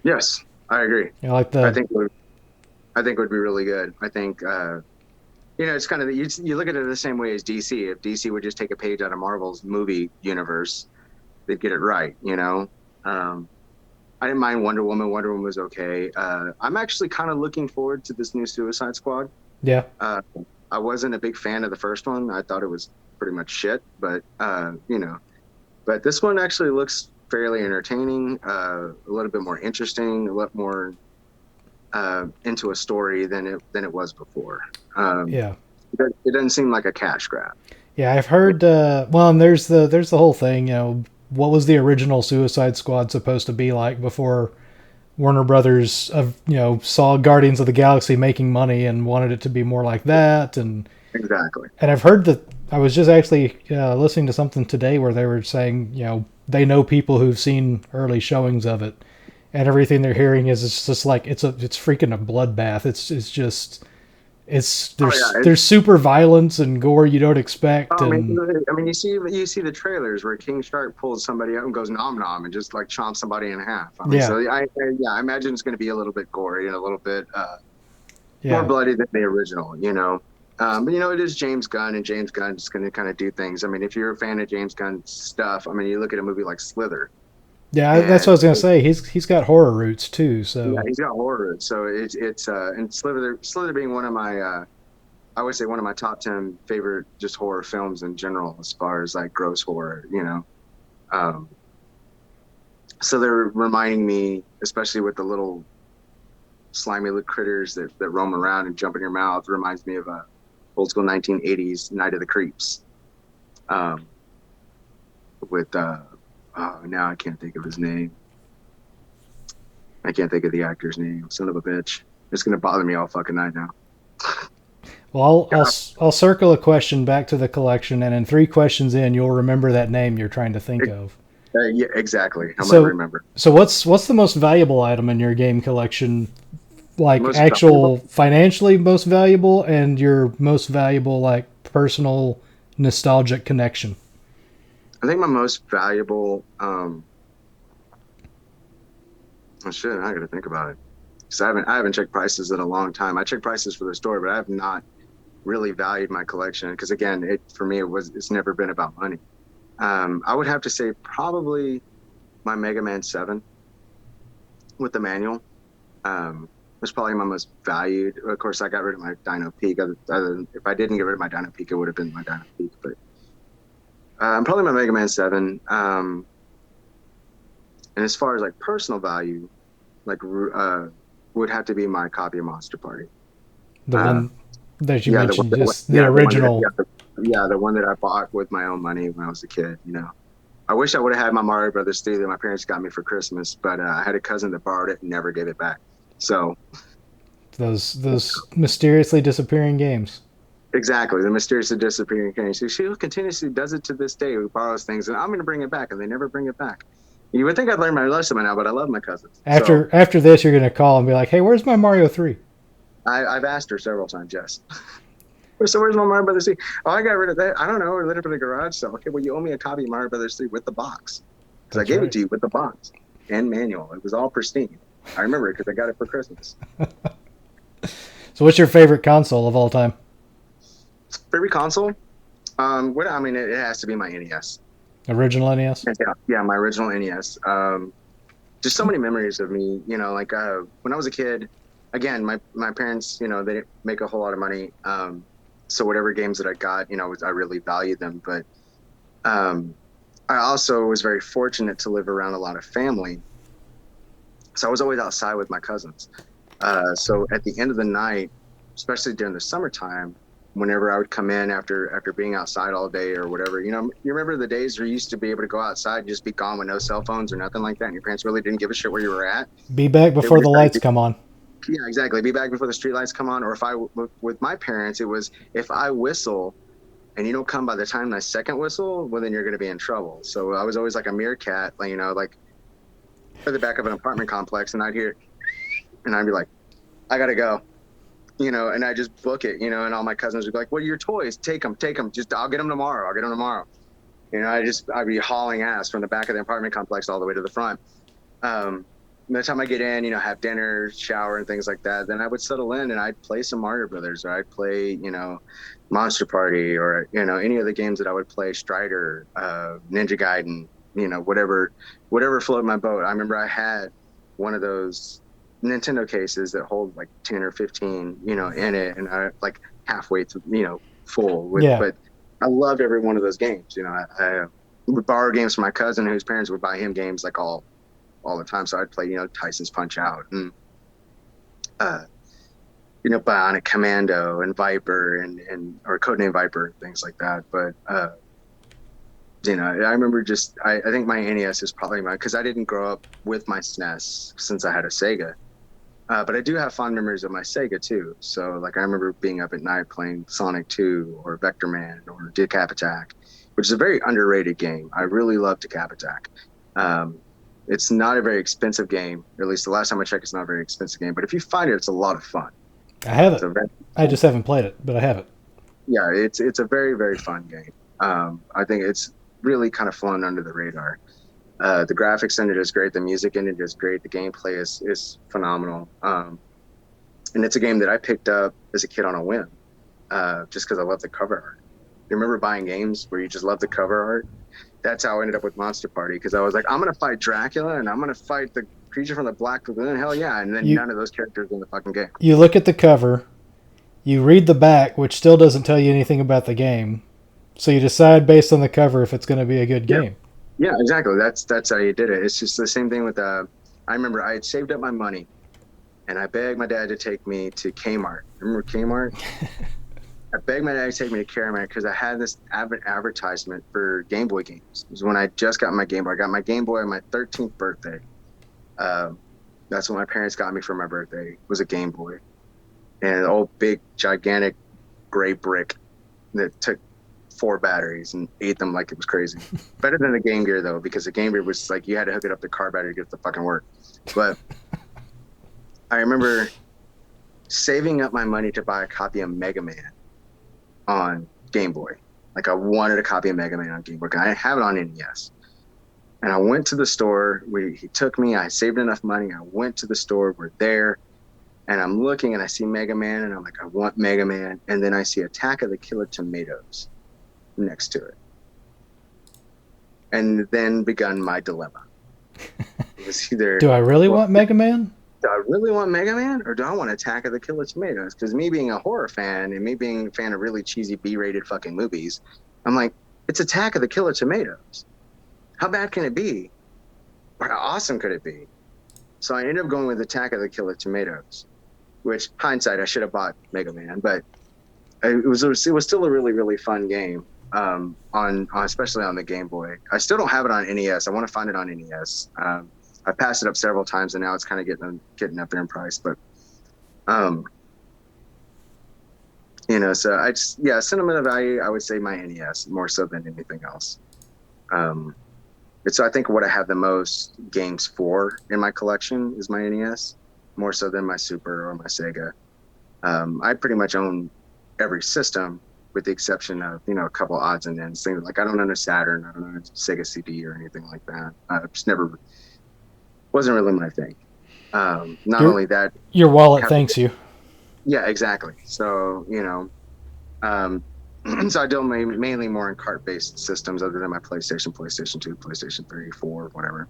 Yes, I agree. I think it would be really good. I think it's kind of you look at it the same way as DC. If DC would just take a page out of Marvel's movie universe, they'd get it right. I didn't mind Wonder Woman. Wonder Woman was okay. I'm actually kind of looking forward to this new Suicide Squad. Yeah. I wasn't a big fan of the first one. I thought it was pretty much shit, but but this one actually looks fairly entertaining, a little bit more interesting, a lot more into a story than it was before. It doesn't seem like a cash grab. Yeah, I've heard. And there's the whole thing. What was the original Suicide Squad supposed to be like before Warner Brothers saw Guardians of the Galaxy making money and wanted it to be more like that? And exactly. And I've heard that. I was just actually listening to something today where they were saying they know people who've seen early showings of it, and everything they're hearing is it's just like it's freaking a bloodbath. It's Oh yeah, there's super violence and gore you don't expect, oh man, and I mean, you see the trailers where King Shark pulls somebody out and goes nom nom and just like chomps somebody in half. I mean, yeah, so yeah, I imagine it's going to be a little bit gory and a little bit more yeah. bloody than the original, you know. But you know, it is James Gunn, and James Gunn's going to kind of do things. I mean, if you're a fan of James Gunn's stuff, I mean, you look at a movie like Slither, Yeah, that's what I and was gonna say. He's got horror roots too. yeah, So he's got horror. So it's and Slither being one of my I would say one of my top 10 favorite just horror films in general, as far as like gross horror, you know. Um, so they're reminding me, especially with the little slimy little critters that roam around and jump in your mouth, reminds me of a old school 1980s Night of the Creeps. Um, with oh, now I can't think of his name. I can't think of the actor's name. Son of a bitch. It's gonna bother me all fucking night now. well, God, I'll circle a question back to the collection, and in 3 questions in, you'll remember that name you're trying to think of. yeah, exactly. I'm gonna So remember. so what's the most valuable item in your game collection? Like Most valuable. actual financially most valuable, and your most valuable like personal nostalgic connection. I think my most valuable. Oh shit, I gotta think about it. Because I haven't checked prices in a long time. I check prices for the store, but I have not really valued my collection. Because again, it for me it's never been about money. I would have to say probably my Mega Man 7 with the manual. Was probably my most valued. Of course, I got rid of my Dino Peak. If I didn't get rid of my Dino Peak, it would have been my Dino Peak. But probably my Mega Man 7. And as far as like personal value, like would have to be my copy of Monster Party. The Uh, one that you yeah, mentioned, just the yeah, the one that original. the one that I bought with my own money when I was a kid. You know, I wish I would have had my Mario Brothers 3 that my parents got me for Christmas, but I had a cousin that borrowed it and never gave it back. So Those mysteriously disappearing games. exactly, the mysterious disappearing king. She continuously does it to this day. Who borrows things, and I'm going to bring it back, and they never bring it back. You would think I'd learn my lesson by now, but I love my cousins. So After this, you're gonna call and be like, "Hey, where's my Mario 3?" I've asked her several times. Yes. So where's my Mario Brothers 3? Oh, I got rid of that. I don't know. I lit up in the garage sale. Okay, well, you owe me a copy of Mario Brothers 3 with the box because I That's gave it right. to you with the box and manual. It was all pristine. I remember it because I got it for Christmas. So, what's your favorite console of all time? Favorite console? What I mean, it has to be my NES. Original NES. Yeah, my original NES. Just so many memories of me. You know, like when I was a kid. Again, my parents, you know, they didn't make a whole lot of money. So whatever games that I got, you know, I really valued them. But um, I also was very fortunate to live around a lot of family. So I was always outside with my cousins. So at the end of the night, especially during the summertime, whenever I would come in after being outside all day or whatever, you know, you remember the days where you used to be able to go outside and just be gone with no cell phones or nothing like that, and your parents really didn't give a shit where you were at. Be back They were before the just like, lights come on. yeah, exactly. Be back before the street lights come on. Or if with my parents, it was if I whistle and you don't come by the time my second whistle, well, then you're going to be in trouble. So I was always like a meerkat, like, you know, like at the back of an apartment complex, and I'd hear, and I'd be like, I gotta go, you know, and I just book it, you know, and all my cousins would be like, "What are your toys? Take them, take them. Just I'll get them tomorrow. I'll get them tomorrow." You know, I'd be hauling ass from the back of the apartment complex all the way to the front. By the time I get in, you know, have dinner, shower, and things like that, then I would settle in and I'd play some Mario Brothers, or I'd play, you know, Monster Party, or you know, any of the games that I would play, Strider, Ninja Gaiden, you know, whatever floated my boat. I remember I had one of those Nintendo cases that hold like 10 or 15, you know, in it, and I like halfway through, you know, full with, Yeah, but I loved every one of those games. You know, I would borrow games from my cousin whose parents would buy him games like all the time. So I'd play, you know, Tyson's Punch Out and, uh, you know, Bionic Commando and Viper and or Codename Viper, things like that. But, you know, I remember I think my NES is probably because I didn't grow up with my SNES since I had a Sega. But I do have fond memories of my Sega too. So like I remember being up at night playing Sonic 2 or Vector Man or Decap Attack, which is a very underrated game. I really love Decap Attack. Um, it's not a very expensive game, or at least the last time I checked, it's not a very expensive game. But if you find it, it's a lot of fun. I have It's it. a very, I just haven't played it, but I have it. yeah, it's a very very fun game. I think it's really kind of flown under the radar. The graphics in it is great. The music in it is great. The gameplay is phenomenal. And it's a game that I picked up as a kid on a whim, just because I love the cover art. You remember buying games where you just love the cover art? That's how I ended up with Monster Party, because I was like, I'm gonna fight Dracula and I'm gonna fight the creature from the Black Lagoon. Hell yeah! And then You none of those characters in the fucking game. you look at the cover, you read the back, which still doesn't tell you anything about the game. So you decide based on the cover if it's going to be a good Yeah, game. yeah, exactly. That's how you did it. It's just the same thing with I remember I had saved up my money and I begged my dad to take me to Kmart. Remember Kmart? I begged my dad to take me to Kmart because I had this advertisement for Game Boy games. It was when I just got my Game Boy. I got my Game Boy on my 13th birthday. Um, that's what my parents got me for my birthday. Was a Game Boy and an old big gigantic gray brick that took 4 batteries and ate them like it was crazy. Better than the Game Gear though, because the Game Gear was like you had to hook it up to car battery to get it to fucking work. But I remember saving up my money to buy a copy of Mega Man on Game Boy. Like I wanted a copy of Mega Man on Game Boy. I didn't have it on NES. And I went to the store. He took me. I saved enough money. I went to the store. We're there. And I'm looking and I see Mega Man and I'm like, I want Mega Man. And then I see Attack of the Killer Tomatoes next to it. And then begun my dilemma. It was either, Do I really well, want Mega Man? do I really want Mega Man or do I want Attack of the Killer Tomatoes? Because me being a horror fan and me being a fan of really cheesy B-rated fucking movies, I'm like, it's Attack of the Killer Tomatoes. How bad can it be? Or how awesome could it be? So I ended up going with Attack of the Killer Tomatoes, which hindsight I should have bought Mega Man, but it was still a really really fun game. On especially on the Game Boy. I still don't have it on NES. I want to find it on NES. I passed it up several times, and now it's kind of getting up there in price. But um, so I just sentimental value. I would say my NES more so than anything else. Um, it's I think what I have the most games for in my collection is my NES, more so than my Super or my Sega. I pretty much own every system with the exception of a couple odds and ends. Things like I don't own a Saturn, I don't own a Sega CD or anything like that. Just never wasn't really my thing. Not Your only that, your wallet thanks you. yeah, exactly. So um, so I deal mainly more in cart-based systems, other than my PlayStation, PlayStation 2, PlayStation 3, 4, whatever.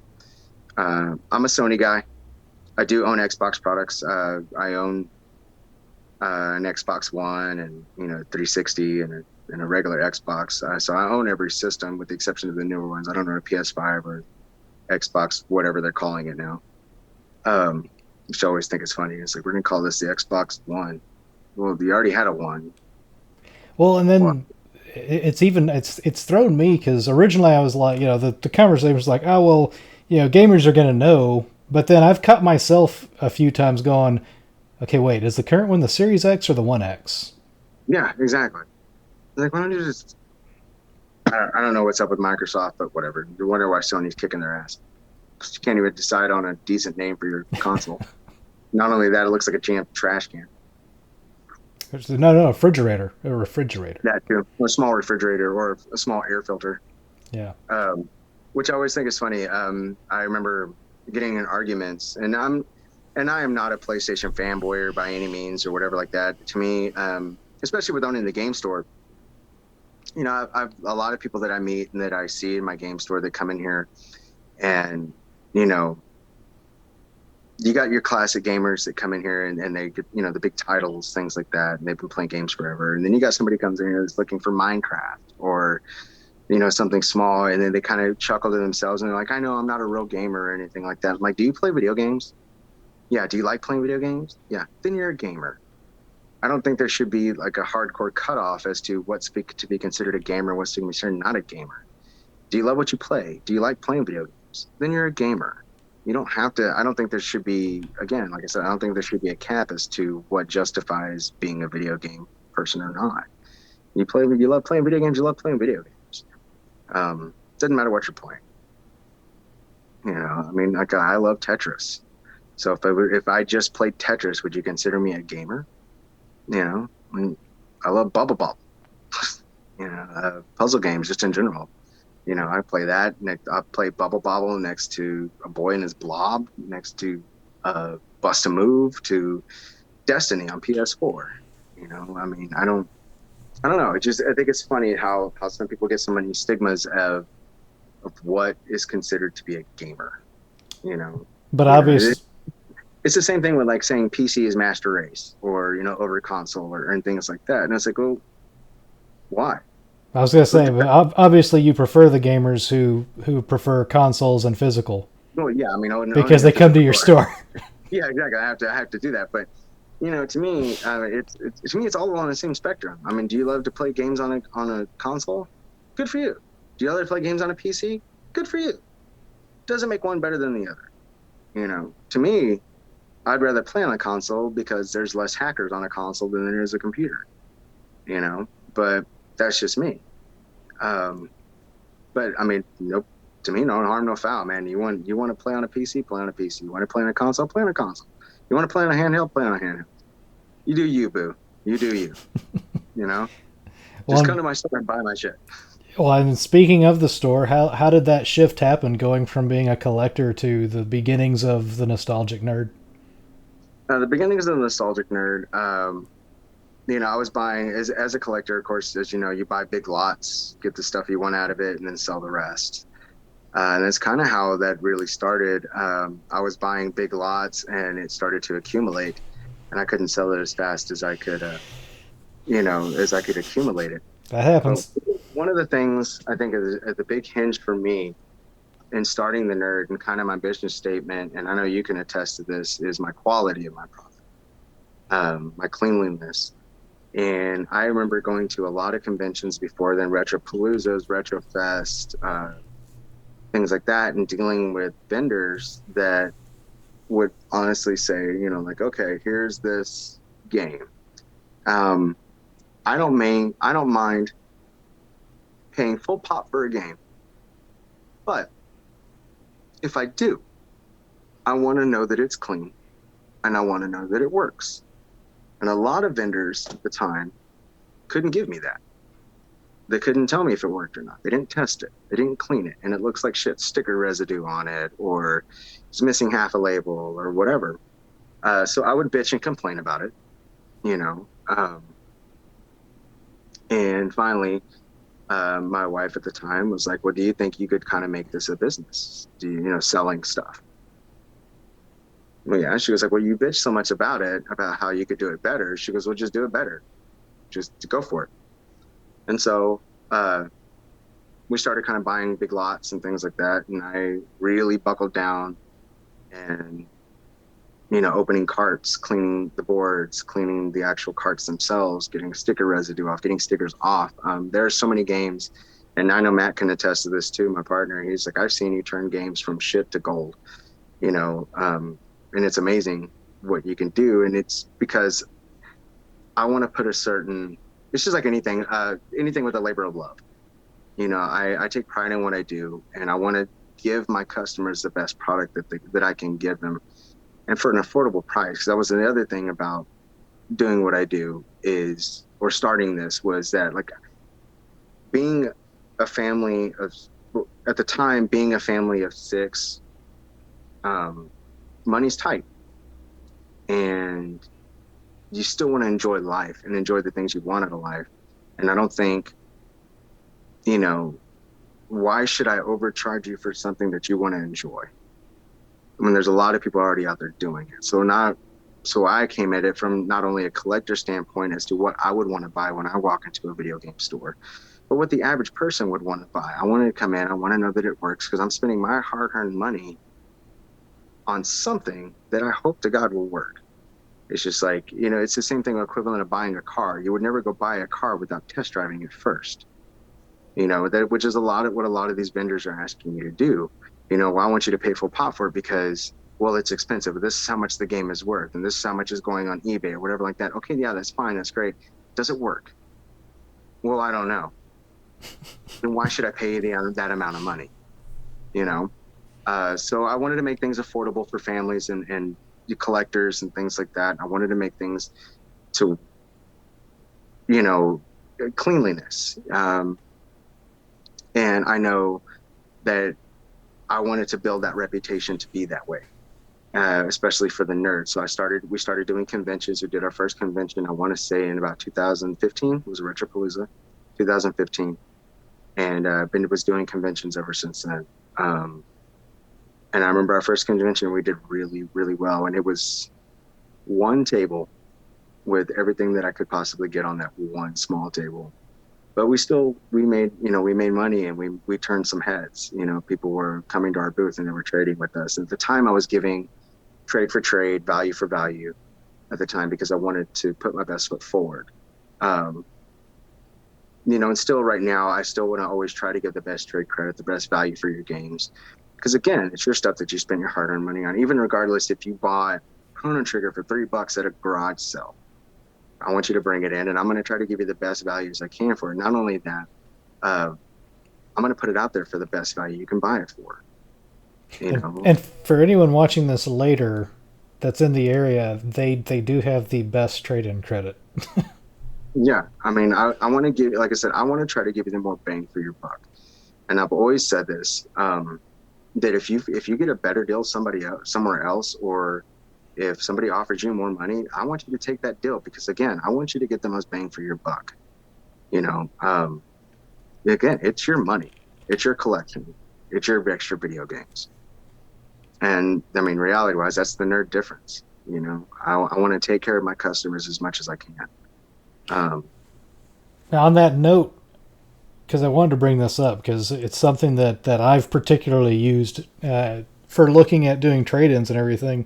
I'm a Sony guy. I do own Xbox products. I own an Xbox One and 360 and a regular Xbox. So I own every system with the exception of the newer ones. I don't own a PS5 or Xbox, whatever they're calling it now. Which I always think is funny. It's like we're gonna call this the Xbox One. Well, you already had a one. Well, and Well, then it's thrown me because originally I was like, the conversation was like, oh well, gamers are gonna know, but then I've caught myself a few times going, okay, wait, is the current one the Series X or the One X? yeah, exactly. Like, why don't you just? I don't know what's up with Microsoft, but whatever. You wonder why Sony's kicking their ass. You can't even decide on a decent name for your console. Not only that, it looks like a jammed trash can. No, a refrigerator. That too, or a small refrigerator, or a small air filter. Yeah. Which I always think is funny. I remember getting in arguments, and I am not a PlayStation fanboy or by any means or whatever like that. To me, especially with owning the game store, I've a lot of people that I meet and that I see in my game store that come in here, and you got your classic gamers that come in here and they get the big titles, things like that, and they've been playing games forever. And then you got somebody comes in here that's looking for Minecraft or something small, and then they kind of chuckle to themselves and they're like, I know I'm not a real gamer or anything like that. I'm like, do you play video games? Yeah. Do you like playing video games? Yeah. Then you're a gamer. I don't think there should be like a hardcore cutoff as to what's to be considered a gamer and what's to be considered not a gamer. Do you love what you play? Do you like playing video games? Then you're a gamer. You don't have to. I don't think there should be, again, like I said, I don't think there should be a cap as to what justifies being a video game person or not. You love playing video games, you love playing video games. Doesn't matter what you're playing. I mean, like I love Tetris. So if I just played Tetris, would you consider me a gamer? You know, I love Bubble Bobble. Puzzle games just in general. I play that. I play Bubble Bobble next to A Boy and His Blob, next to Bust a Move, to Destiny on PS4. I don't know. I think it's funny how some people get so many stigmas of what is considered to be a gamer. You know, But you know, it, obvious, it's the same thing with like saying PC is master race or over console and things like that. And it's like, well, why? I was gonna Well, say, but obviously you prefer the gamers who prefer consoles and physical yeah, I mean, because owning a they come to physical your store. store. Yeah, exactly. I have to do that. But to me, to me, it's all on the same spectrum. I mean, do you love to play games on a console? Good for you. Do you love to play games on a PC? Good for you. Doesn't make one better than the other. To me, I'd rather play on a console because there's less hackers on a console than there is a computer. But that's just me. Um, but I mean, nope. To me, no harm, no foul, man. You want to play on a PC, play on a PC. You want to play on a console, play on a console. You want to play on a handheld, play on a handheld. You do you, boo. You do you. You know, just come Well, to my store and buy my shit. well, and speaking of the store, how did that shift happen, going from being a collector to the beginnings of the nostalgic nerd? The beginnings of the nostalgic nerd. I was buying as a collector, of course, as you know, you buy big lots, get the stuff you want out of it, and then sell the rest. And that's kind of how that really started. I was buying big lots, and it started to accumulate, and I couldn't sell it as fast as I could, as I could accumulate it. That But happens. one of the things I think is the big hinge for me in starting the nerd and kind of my business statement, and I know you can attest to this, is my quality of my product, my cleanliness. And I remember going to a lot of conventions before then, Retropaloozas, Retrofest, things like that, and dealing with vendors that would honestly say, like, okay, here's this game. Um, I don't mind paying full pop for a game, but if I do, I want to know that it's clean and I want to know that it works. And a lot of vendors at the time couldn't give me that. They couldn't tell me if it worked or not. They didn't test it. They didn't clean it. And it looks like shit sticker residue on it, or it's missing half a label or whatever. So I would bitch and complain about it, you know. And finally, my wife at the time was like, well, do you think you could kind of make this a business? Selling stuff? Well, yeah. She was like, well, you bitch so much about it, about how you could do it better. She goes, well, just do it better. Just go for it. And so we started kind of buying big lots and things like that. And I really buckled down and, opening carts, cleaning the boards, cleaning the actual carts themselves, getting sticker residue off, getting stickers off. There are so many games, and I know Matt can attest to this too, my partner. He's like, I've seen you turn games from shit to gold, and it's amazing what you can do. And it's because I want to put it's just like anything with a labor of love. I take pride in what I do, and I want to give my customers the best product that I can give them, and for an affordable price. Because that was the other thing about doing what I do or starting this, was that, like, being a family of, at the time, being a family of six, money's tight, and you still want to enjoy life and enjoy the things you want out of life. And I don't think, you know, why should I overcharge you for something that you want to enjoy when there's a lot of people already out there doing it? So I came at it from not only a collector standpoint as to what I would want to buy when I walk into a video game store, but what the average person would want to buy. I wanted to come in, I want to know that it works, because I'm spending my hard-earned money on something that I hope to God will work. It's just like, it's the same thing equivalent of buying a car. You would never go buy a car without test driving it first. Which is what a lot of these vendors are asking you to do. Well, I want you to pay full pot for it because, well, it's expensive, but this is how much the game is worth, and this is how much is going on eBay or whatever like that. Okay, yeah, that's fine, that's great. Does it work? Well, I don't know. Then why should I pay that amount of money? So I wanted to make things affordable for families and collectors and things like that. I wanted to make things to you know, cleanliness. And I know that I wanted to build that reputation to be that way, especially for the nerds. So we started doing conventions. We did our first convention, I want to say in about 2015. It was Retropalooza, 2015. And Ben was doing conventions ever since then. Um, and I remember our first convention, we did really, really well. And it was one table with everything that I could possibly get on that one small table. But we made, we made money, and we turned some heads. People were coming to our booth and they were trading with us. And at the time I was giving trade for trade, value for value at the time, because I wanted to put my best foot forward. Um, and still right now, I still want to always try to give the best trade credit, the best value for your games. Because again, it's your stuff that you spend your hard-earned money on. Even regardless if you bought Chrono Trigger for $3 at a garage sale, I want you to bring it in, and I'm going to try to give you the best values I can for it. Not only that, I'm going to put it out there for the best value you can buy it for. And for anyone watching this later that's in the area, they do have the best trade-in credit. Yeah, I mean, I want to give, like I said, I want to try to give you the more bang for your buck. And I've always said this, that if you get a better deal somewhere else, or if somebody offers you more money, I want you to take that deal, because again, I want you to get the most bang for your buck. Again, it's your money, it's your collection, it's your extra video games. And I mean, reality wise, that's the nerd difference. I want to take care of my customers as much as I can. Now, on that note, because I wanted to bring this up because it's something that I've particularly used for looking at doing trade-ins and everything.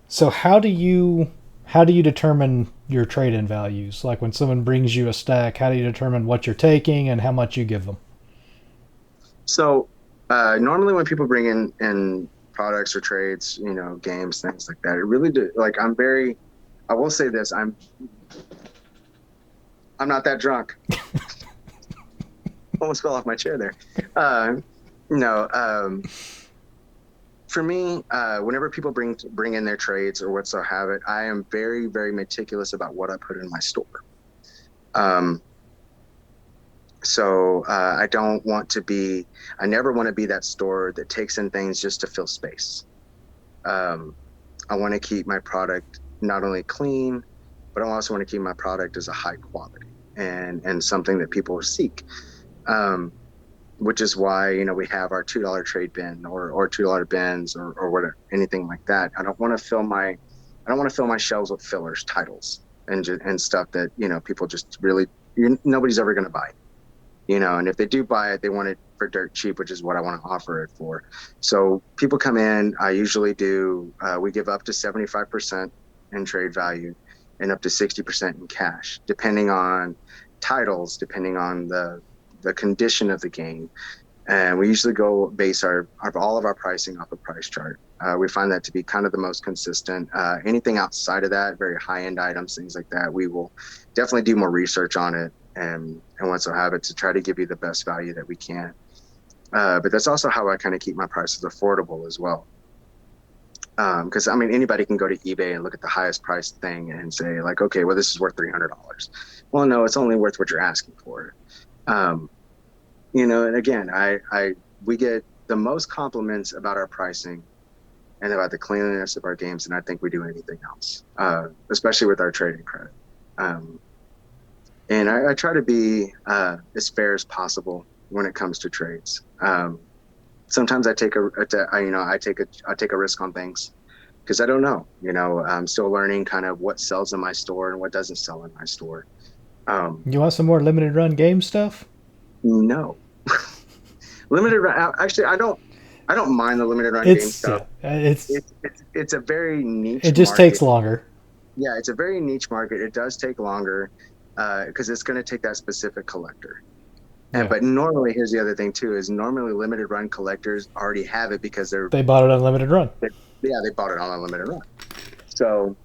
So how do you determine your trade-in values? Like when someone brings you a stack, how do you determine what you're taking and how much you give them? So normally when people bring in products or trades, games, things like that, it really like I will say this, I'm not that drunk. Almost fell off my chair there. No, for me, whenever people bring in their trades or whatsoever, I am very, very meticulous about what I put in my store. So I never want to be that store that takes in things just to fill space. I want to keep my product not only clean, but I also want to keep my product as a high quality and something that people seek. Which is why, we have our $2 trade bin or $2 bins or whatever, anything like that. I don't want to fill my shelves with fillers, titles, and stuff that, people just really, nobody's ever going to buy. And if they do buy it, they want it for dirt cheap, which is what I want to offer it for. So people come in, I usually we give up to 75% in trade value and up to 60% in cash, depending on titles, depending on the condition of the game. And we usually base all of our pricing off a price chart. We find that to be kind of the most consistent. Anything outside of that, very high-end items, things like that, we will definitely do more research on it and once I have it to try to give you the best value that we can. But that's also how I kind of keep my prices affordable as well. Because I mean, anybody can go to eBay and look at the highest priced thing and say like, okay, well, this is worth $300. Well, no, it's only worth what you're asking for. And again, we get the most compliments about our pricing and about the cleanliness of our games than I think we do anything else, especially with our trading credit. And I try to be as fair as possible when it comes to trades. Sometimes I take a risk on things because I don't know. I'm still learning kind of what sells in my store and what doesn't sell in my store. You want some more limited run game stuff? No. Limited run. Actually, I don't mind the limited run game stuff. Yeah, it's a very niche. It just takes longer. Yeah, it's a very niche market. It does take longer because it's going to take that specific collector. Yeah. But normally, here's the other thing too: is normally limited run collectors already have it because they bought it on limited run. They bought it on a limited run. So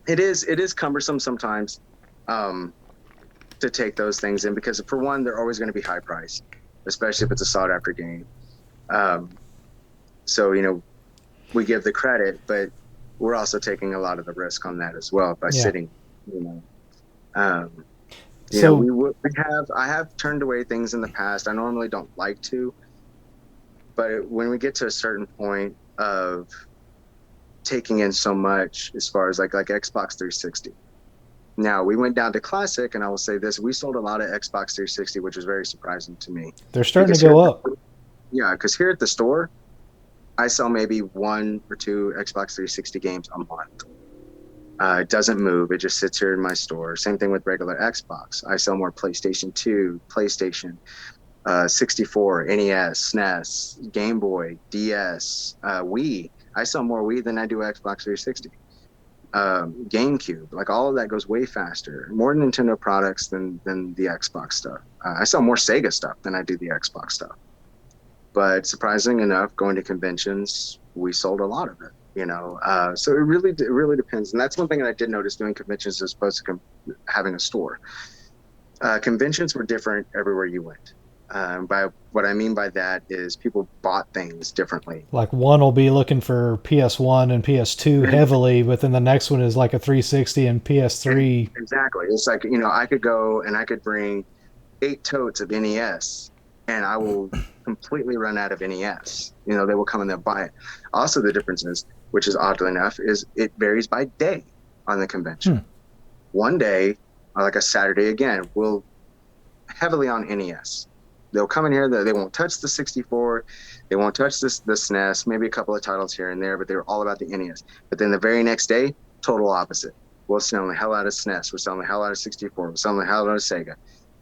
it is cumbersome sometimes to take those things in because for one, they're always going to be high priced, especially if it's a sought after game. So we give the credit, but we're also taking a lot of the risk on that as well by sitting. Yeah, So I have turned away things in the past. I normally don't like to, but when we get to a certain point of taking in so much as far as like Xbox 360. Now we went down to classic, and I will say this: we sold a lot of Xbox 360, which was very surprising to me they're starting to because here, go up. yeah, because here at the store, I sell maybe one or two Xbox 360 games a month. It doesn't move; it just sits here in my store. Same thing with regular Xbox. I sell more PlayStation 2, PlayStation 64, NES, SNES, Game Boy, DS, Wii. I sell more Wii than I do Xbox 360. GameCube, like all of that goes way faster. More Nintendo products than the Xbox stuff. I sell more Sega stuff than I do the Xbox stuff. But surprising enough, going to conventions, we sold a lot of it. So it really depends, and that's one thing that I did notice doing conventions as opposed to having a store. Conventions were different everywhere you went. By what I mean by that is people bought things differently. Like one will be looking for PS1 and PS2 heavily, but then the next one is like a 360 and PS3. Exactly. It's like, I could go and I could bring 8 totes of NES and I will completely run out of NES. They will come and they'll buy it. Also, the difference is, which is oddly enough, is it varies by day on the convention. One day, like a Saturday again, will heavily on NES. They'll come in here, they won't touch the 64, they won't touch the SNES, maybe a couple of titles here and there, but they're all about the NES. But then the very next day, total opposite. We're selling the hell out of SNES, we're selling the hell out of 64, we're selling the hell out of Sega.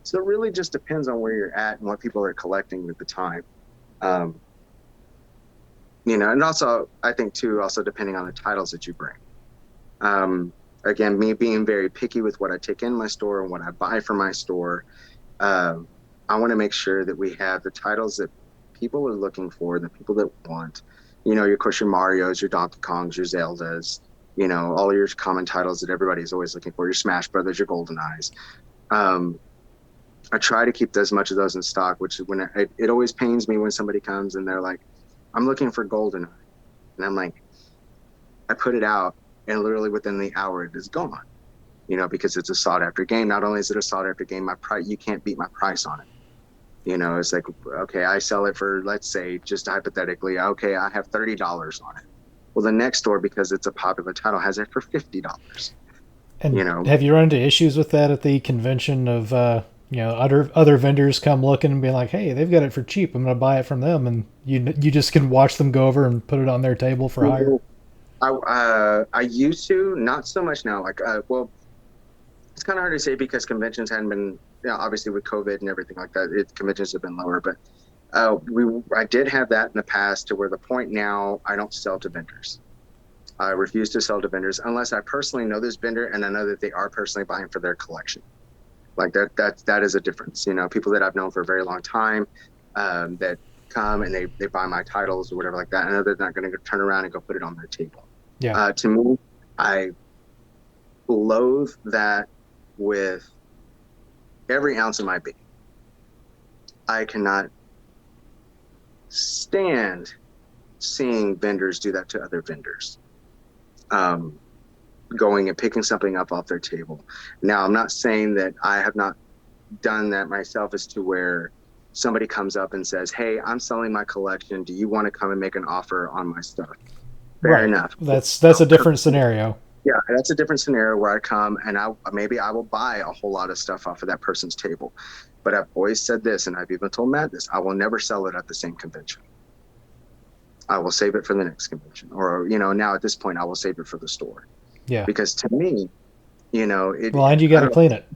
So it really just depends on where you're at and what people are collecting at the time. And also, I think too, also depending on the titles that you bring. Again, me being very picky with what I take in my store and what I buy from my store, I want to make sure that we have the titles that people are looking for, the people that want. Of course, your Marios, your Donkey Kongs, your Zeldas, all your common titles that everybody's always looking for, your Smash Brothers, your GoldenEyes. I try to keep as much of those in stock, which is when it always pains me when somebody comes and they're like, I'm looking for GoldenEye. And I'm like, I put it out and literally within the hour it is gone, because it's a sought after game. Not only is it a sought after game, you can't beat my price on it. It's like, okay, I sell it for, let's say, just hypothetically, okay, I have $30 on it. Well, the next store, because it's a popular title, has it for $50. And have you run into issues with that at the convention of, other vendors come looking and be like, hey, they've got it for cheap, I'm going to buy it from them, and you just can watch them go over and put it on their table for hire? I used to, not so much now. It's kind of hard to say because conventions hadn't been, obviously with COVID and everything like that, conventions have been lower. But I did have that in the past to where the point now I don't sell to vendors. I refuse to sell to vendors unless I personally know this vendor and I know that they are personally buying for their collection. Like that is a difference. People that I've known for a very long time that come and they buy my titles or whatever like that. I know they're not going to turn around and go put it on their table. Yeah. To me, I loathe that with every ounce of my being. I cannot stand seeing vendors do that to other vendors. Going and picking something up off their table. Now, I'm not saying that I have not done that myself as to where somebody comes up and says, hey, I'm selling my collection. Do you want to come and make an offer on my stuff? Fair enough. That's a different scenario. Yeah, that's a different scenario where I come and I will buy a whole lot of stuff off of that person's table. But I've always said this, and I've even told Matt this, I will never sell it at the same convention. I will save it for the next convention. Or, now at this point, I will save it for the store. Yeah. Because to me, and you got to clean it.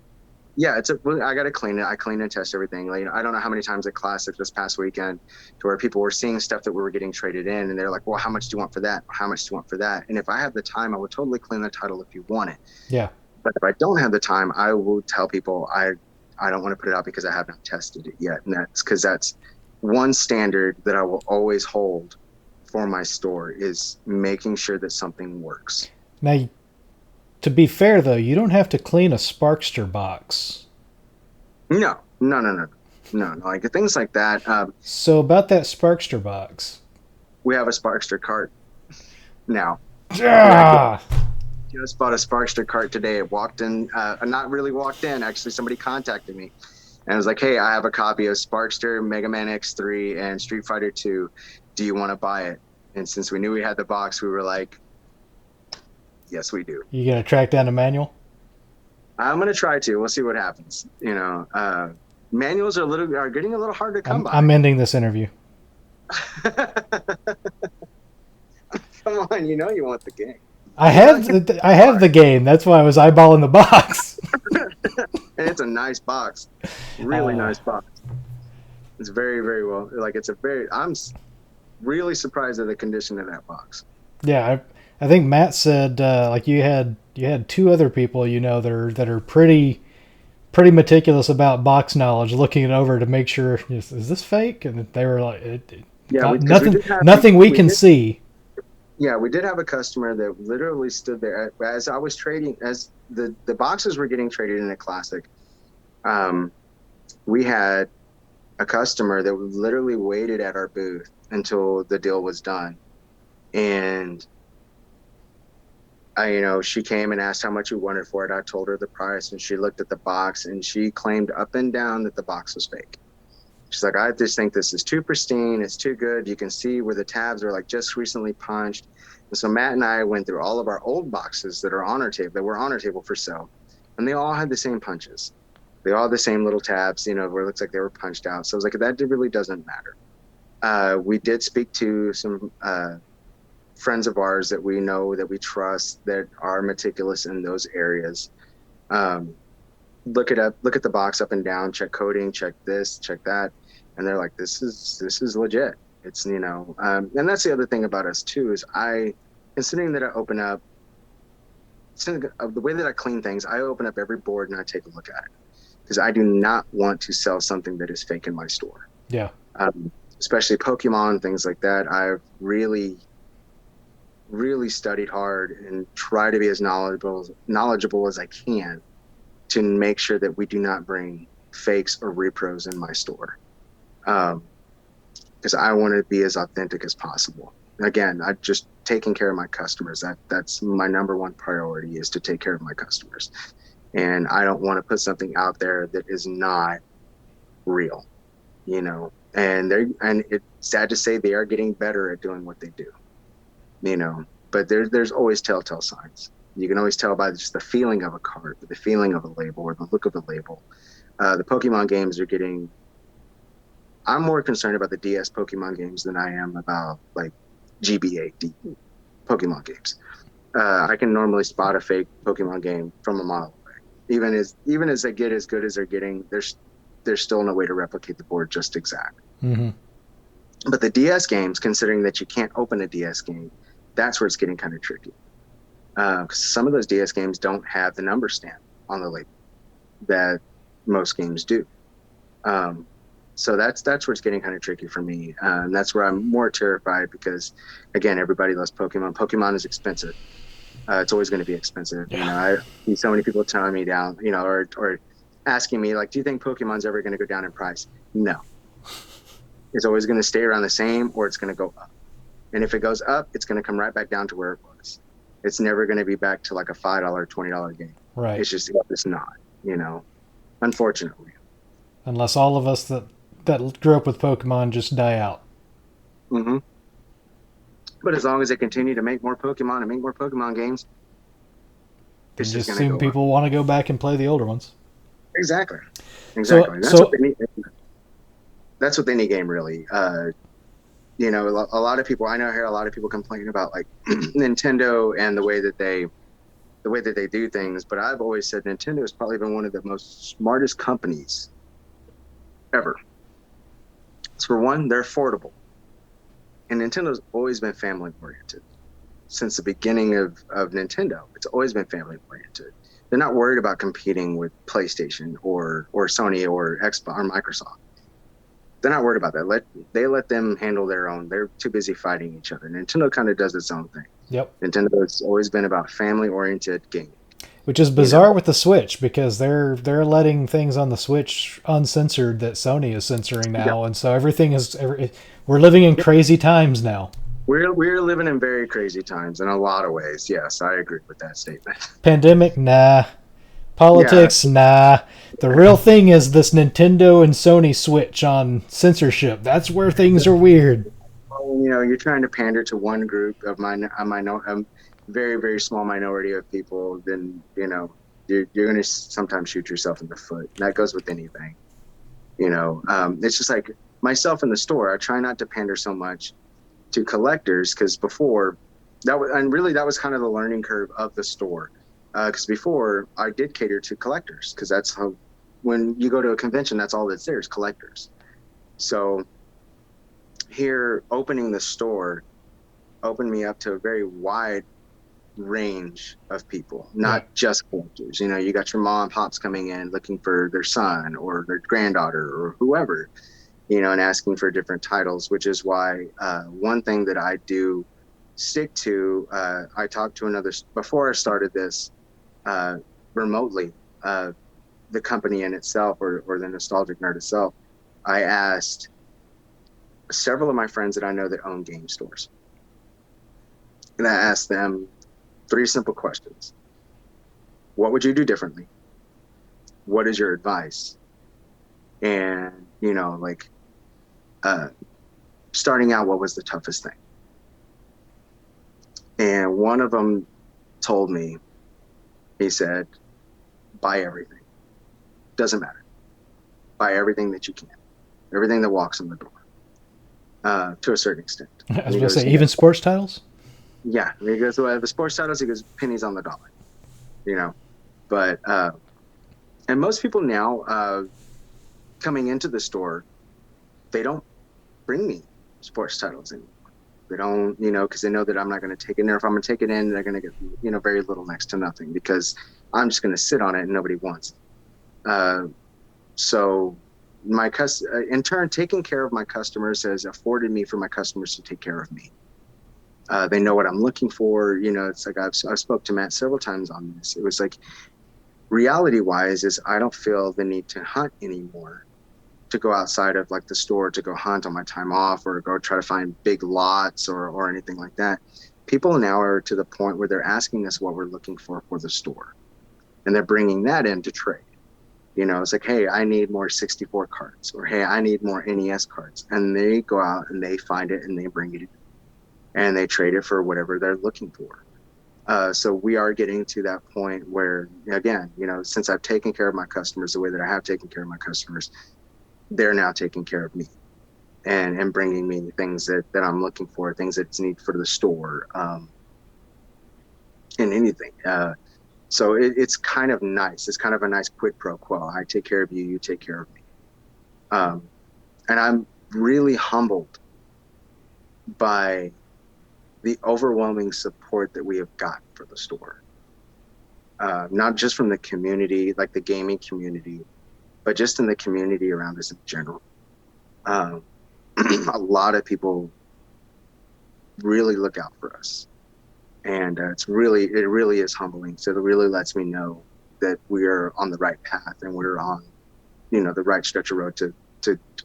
Yeah, I got to clean it. I clean and test everything. I don't know how many times at Classic this past weekend to where people were seeing stuff that we were getting traded in and they're like, well, how much do you want for that? How much do you want for that? And if I have the time, I would totally clean the title if you want it. Yeah. But if I don't have the time, I will tell people I don't want to put it out because I have not tested it yet. And that's because that's one standard that I will always hold for my store is making sure that something works. Now, to be fair, though, you don't have to clean a Sparkster box. No. Like things like that. So about that Sparkster box. We have a Sparkster cart now. Ah! just bought a Sparkster cart today. It walked in, not really walked in. Actually, somebody contacted me and was like, "Hey, I have a copy of Sparkster, Mega Man X3, and Street Fighter 2. Do you want to buy it?" And since we knew we had the box, we were like, "Yes, we do." You gonna track down a manual? I'm gonna try to. We'll see what happens. Manuals are getting a little hard to come by. I'm ending this interview. Come on, you want the game. I have the game. That's why I was eyeballing the box. And it's a nice box, really nice box. It's very, very well. Like I'm really surprised at the condition of that box. Yeah, I think Matt said like you had 2 other people that are pretty meticulous about box knowledge, looking it over to make sure is this fake, and they were like, nothing we can see. Yeah, we did have a customer that literally stood there as I was trading, as the boxes were getting traded in a Classic. We had a customer that literally waited at our booth until the deal was done, and she came and asked how much we wanted for it. I told her the price, and she looked at the box, and she claimed up and down that the box was fake. She's like, "I just think this is too pristine. It's too good. You can see where the tabs are like just recently punched." And so Matt and I went through all of our old boxes that were on our table for sale, and they all had the same punches. They all had the same little tabs, where it looks like they were punched out. So I was like, that really doesn't matter. We did speak to some friends of ours that we know, that we trust, that are meticulous in those areas. Look at the box up and down, check coding, check this, check that. And they're like, this is legit. It's, and that's the other thing about us too, is considering that I open up, the way that I clean things, I open up every board and I take a look at it, because I do not want to sell something that is fake in my store. Yeah. Especially Pokemon, things like that. I've really, really studied hard and try to be as knowledgeable as I can to make sure that we do not bring fakes or repros in my store. Because I want to be as authentic as possible. Again, I just taking care of my customers. That's my number one priority, is to take care of my customers. And I don't want to put something out there that is not real, and it's sad to say they are getting better at doing what they do, but there's always telltale signs. You can always tell by just the feeling of a card, the feeling of a label, or the look of a label. The Pokemon games are getting, I'm more concerned about the DS Pokemon games than I am about like GBA Pokemon games. I can normally spot a fake Pokemon game from a mile away. Even as they get as good as they're getting, there's still no way to replicate the board just exact. Mm-hmm. But the DS games, considering that you can't open a DS game, that's where it's getting kind of tricky. Because some of those DS games don't have the number stamp on the label that most games do. So that's where it's getting kind of tricky for me. And that's where I'm more terrified, because, again, everybody loves Pokemon. Pokemon is expensive. It's always going to be expensive. Yeah. I see so many people telling me down, or asking me, like, do you think Pokemon's ever going to go down in price? No. It's always going to stay around the same, or it's going to go up. And if it goes up, it's going to come right back down to where it was. It's never going to be back to like a $5 or $20 game. Right. It's not, unfortunately. Unless all of us that grew up with Pokemon just die out. Mm-hmm. But as long as they continue to make more Pokemon and make more Pokemon games, it's just assume people want to go back and play the older ones. Exactly. That's what they need game, really. A lot of people, I hear a lot of people complain about like Nintendo and the way that they do things, but I've always said Nintendo has probably been one of the most smartest companies ever. So for one, they're affordable. And Nintendo's always been family oriented. Since the beginning of Nintendo, it's always been family oriented. They're not worried about competing with PlayStation or Sony or Xbox or Microsoft. They're not worried about that. They let them handle their own. They're too busy fighting each other. Nintendo kind of does its own thing. Yep. Nintendo has always been about family-oriented gaming. Which is bizarre with the Switch, because they're letting things on the Switch uncensored that Sony is censoring now, and so everything is. We're living in crazy times now. We're living in very crazy times in a lot of ways. Yes, I agree with that statement. Pandemic, nah. Yeah, Politics, nah. The real thing is this Nintendo and Sony switch on censorship. That's where things are weird. well, you're trying to pander to one group of a very very small minority of people. Then you're going to sometimes shoot yourself in the foot. And that goes with anything. It's just like myself in the store. I try not to pander so much to collectors because before that was, and really that was kind of the learning curve of the store. Because before I did cater to collectors because that's how when you go to a convention, that's all that's there is collectors. So here opening the store opened me up to a very wide range of people, Yeah. not just collectors. You got your mom and pops coming in looking for their son or their granddaughter or whoever, and asking for different titles, which is why one thing that I do stick to, I talked to before I started this uh, remotely, the company in itself or the Nostalgic Nerd itself, I asked several of my friends that I know that own game stores. And I asked them three simple questions. What would you do differently? What is your advice? And, like uh, starting out, what was the toughest thing? And one of them told me, he said, buy everything. Doesn't matter. Buy everything that you can, everything that walks in the door, to a certain extent. I was And he going to goes, say, even sports titles? yeah. And he goes, well, the sports titles, he goes, pennies on the dollar, you know. But, and most people now coming into the store, they don't bring me sports titles anymore. They don't, because they know that I'm not going to take it in there. If I'm going to take it in, they're going to get, very little next to nothing because I'm just going to sit on it and nobody wants it. So in turn, taking care of my customers has afforded me for my customers to take care of me. They know what I'm looking for. It's like I've spoke to Matt several times on this. It was like reality wise is I don't feel the need to hunt anymore to go outside of like the store to go hunt on my time off or go try to find big lots or anything like that. People now are to the point where they're asking us what we're looking for the store, and they're bringing that in to trade. It's like, hey, I need more 64 cards, or hey, I need more NES cards, and they go out and they find it and they bring it in and they trade it for whatever they're looking for. So we are getting to that point where, again, since I've taken care of my customers the way that I have taken care of my customers, they're now taking care of me and bringing me things that I'm looking for, things that's need for the store, and anything. So it's kind of nice. It's kind of a nice quid pro quo. I take care of you, you take care of me. And I'm really humbled by the overwhelming support that we have gotten for the store. Not just from the community, like the gaming community, but just in the community around us in general. Um, a lot of people really look out for us, and it really is humbling. So it really lets me know that we're on the right path and we're on, the right stretch of road to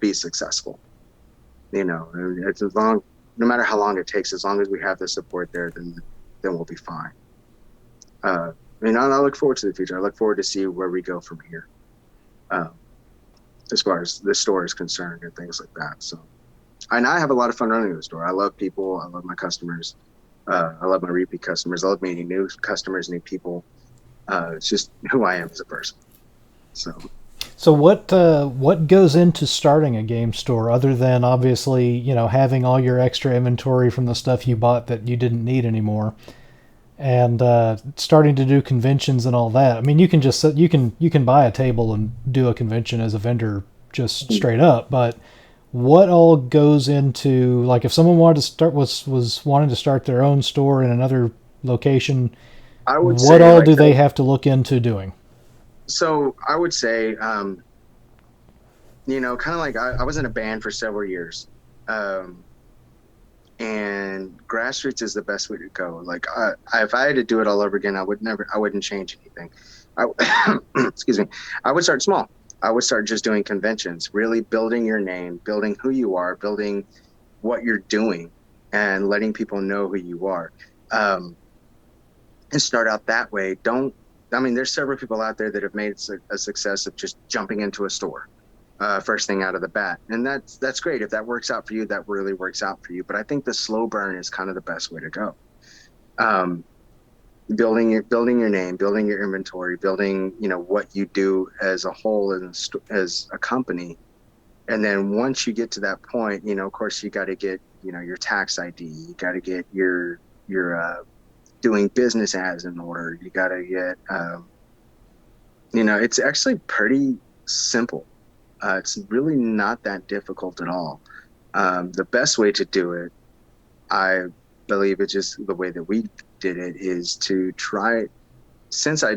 be successful. And it's no matter how long it takes, as long as we have the support there, then we'll be fine. I look forward to the future. I look forward to see where we go from here, as far as the store is concerned and things like that. So, and I have a lot of fun running the store. I love people. I love my customers. I love my repeat customers. I love meeting new customers, new people. It's just who I am as a person. So, So what goes into starting a game store other than obviously having all your extra inventory from the stuff you bought that you didn't need anymore, and starting to do conventions and all that? I mean, you can buy a table and do a convention as a vendor just straight up, but what all goes into, like, if someone wanted to start was wanting to start their own store in another location, I would what say all like do they have to look into doing? so I would say kind of like I was in a band for several years. Um, and grassroots is the best way to go. Like if I had to do it all over again, I wouldn't change anything. Excuse me. I would start small. I would start just doing conventions, really building your name, building who you are, building what you're doing. and letting people know who you are. Um, and start out that way. I mean, there's several people out there that have made a success of just jumping into a store first thing out of the bat. And that's great. If that works out for you, that really works out for you. But I think the slow burn is kind of the best way to go. Um, building your name, building your inventory, building, what you do as a whole as a company. And then once you get to that point, of course you got to get, your tax ID, you got to get your doing business as in order. You got to get, it's actually pretty simple. It's really not that difficult at all. The best way to do it, I believe it's just the way that we did it, is to try, since I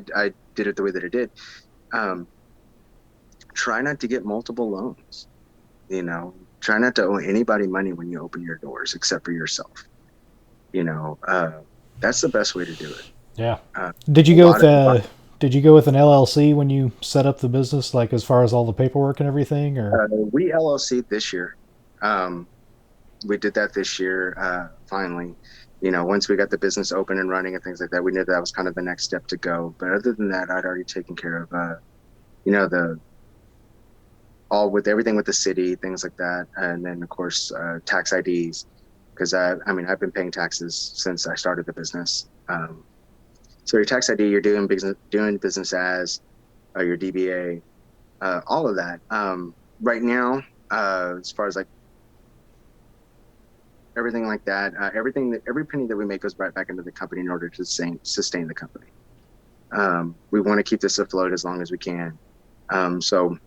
did it the way that I did, um, try not to get multiple loans, try not to owe anybody money when you open your doors except for yourself. You know, uh, that's the best way to do it. Yeah. Uh, Did you a go lot with of did you go with an LLC when you set up the business, like as far as all the paperwork and everything, or? we LLC this year. Um, we did that this year, finally. Once we got the business open and running and things like that, we knew that was kind of the next step to go. But other than that, I'd already taken care of, the all with everything with the city, things like that, and then of course tax IDs, because I mean I've been paying taxes since I started the business. So your tax ID, you're doing business as your DBA, all of that. Right now, as far as like everything like that, every penny that we make goes right back into the company in order to sustain the company. We want to keep this afloat as long as we can. So,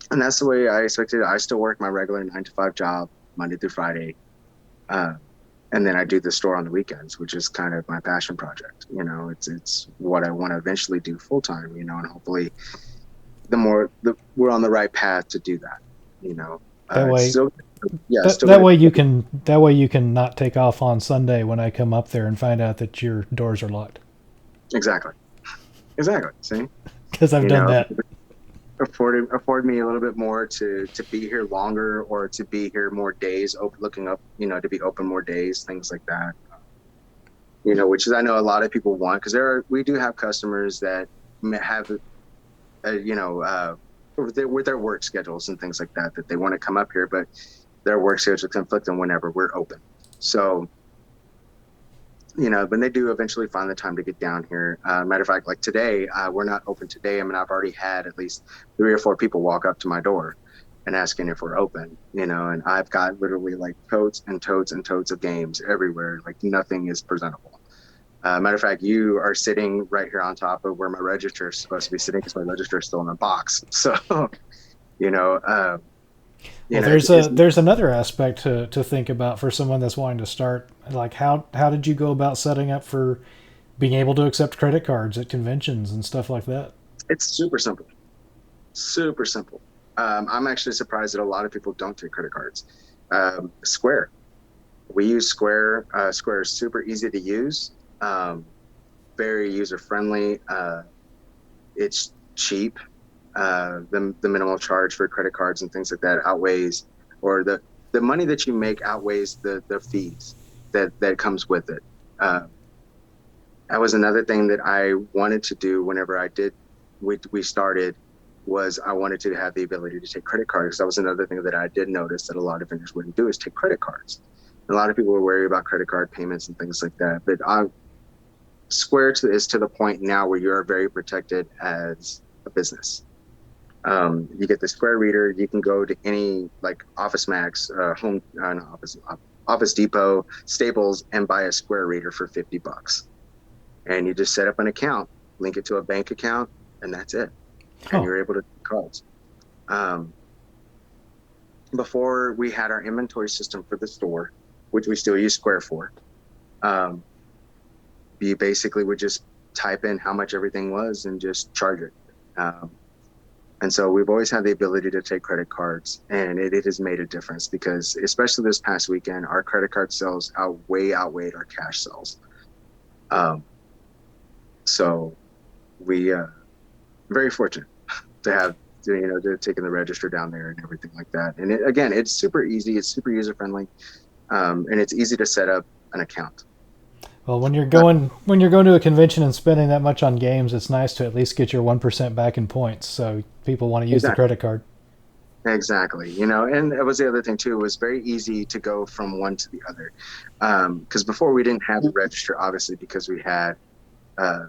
and that's the way I expected it. I still work my regular 9 to 5 job Monday through Friday. Uh, and then I do the store on the weekends, which is kind of my passion project. It's what I want to eventually do full time, and hopefully we're on the right path to do that, That it's way, still, yeah, that still that gonna, way you can not take off on Sunday when I come up there and find out that your doors are locked. exactly, exactly. See, Because I've you done know, that. afford me a little bit more to be here longer, or to be here more days, looking up, to be open more days, things like that. Which is, I know a lot of people want, because we do have customers that have, uh, you know, uh, with their work schedules and things like that, that they want to come up here, but their work schedules conflict on whenever we're open. So, when they do eventually find the time to get down here. Matter of fact, like today, we're not open today. I mean, I've already had at least 3 or 4 people walk up to my door and asking if we're open, and I've got literally like totes and totes and totes of games everywhere. Like nothing is presentable. Matter of fact, you are sitting right here on top of where my register is supposed to be sitting, because my register is still in a box. So, you know, uh, Well, it's there's another aspect to think about for someone that's wanting to start. Like how did you go about setting up for being able to accept credit cards at conventions and stuff like that? it's super simple, super simple. I'm actually surprised that a lot of people don't take credit cards. Square, we use Square. Square is super easy to use, very user friendly. It's cheap. The minimal charge for credit cards and things like that outweighs, or the money that you make outweighs the fees that comes with it. Uh, that was another thing that I wanted to do whenever we started, was I wanted to have the ability to take credit cards. That was another thing that I did notice that a lot of vendors wouldn't do, is take credit cards. And a lot of people were worried about credit card payments and things like that. But is to the point now where you're very protected as a business. You get the Square reader. You can go to any like Office Max, not Office Depot, Staples, and buy a Square reader for $50. And you just set up an account, link it to a bank account, and that's it. And Oh, you're able to take cards. Um, Before we had our inventory system for the store, which we still use Square for, um, you basically would just type in how much everything was and just charge it. Um, And so we've always had the ability to take credit cards, and it has made a difference, because especially this past weekend, our credit card sales outweighed our cash sales. Um, so we very fortunate to have to taking the register down there and everything like that. And again, it's super easy. It's super user friendly. And it's easy to set up an account. Well, when you're going to a convention and spending that much on games, it's nice to at least get your 1% back in points. So people want to use the Exactly. credit card. Exactly. And that was the other thing too. It was very easy to go from one to the other. Because before we didn't have the register, obviously, because uh,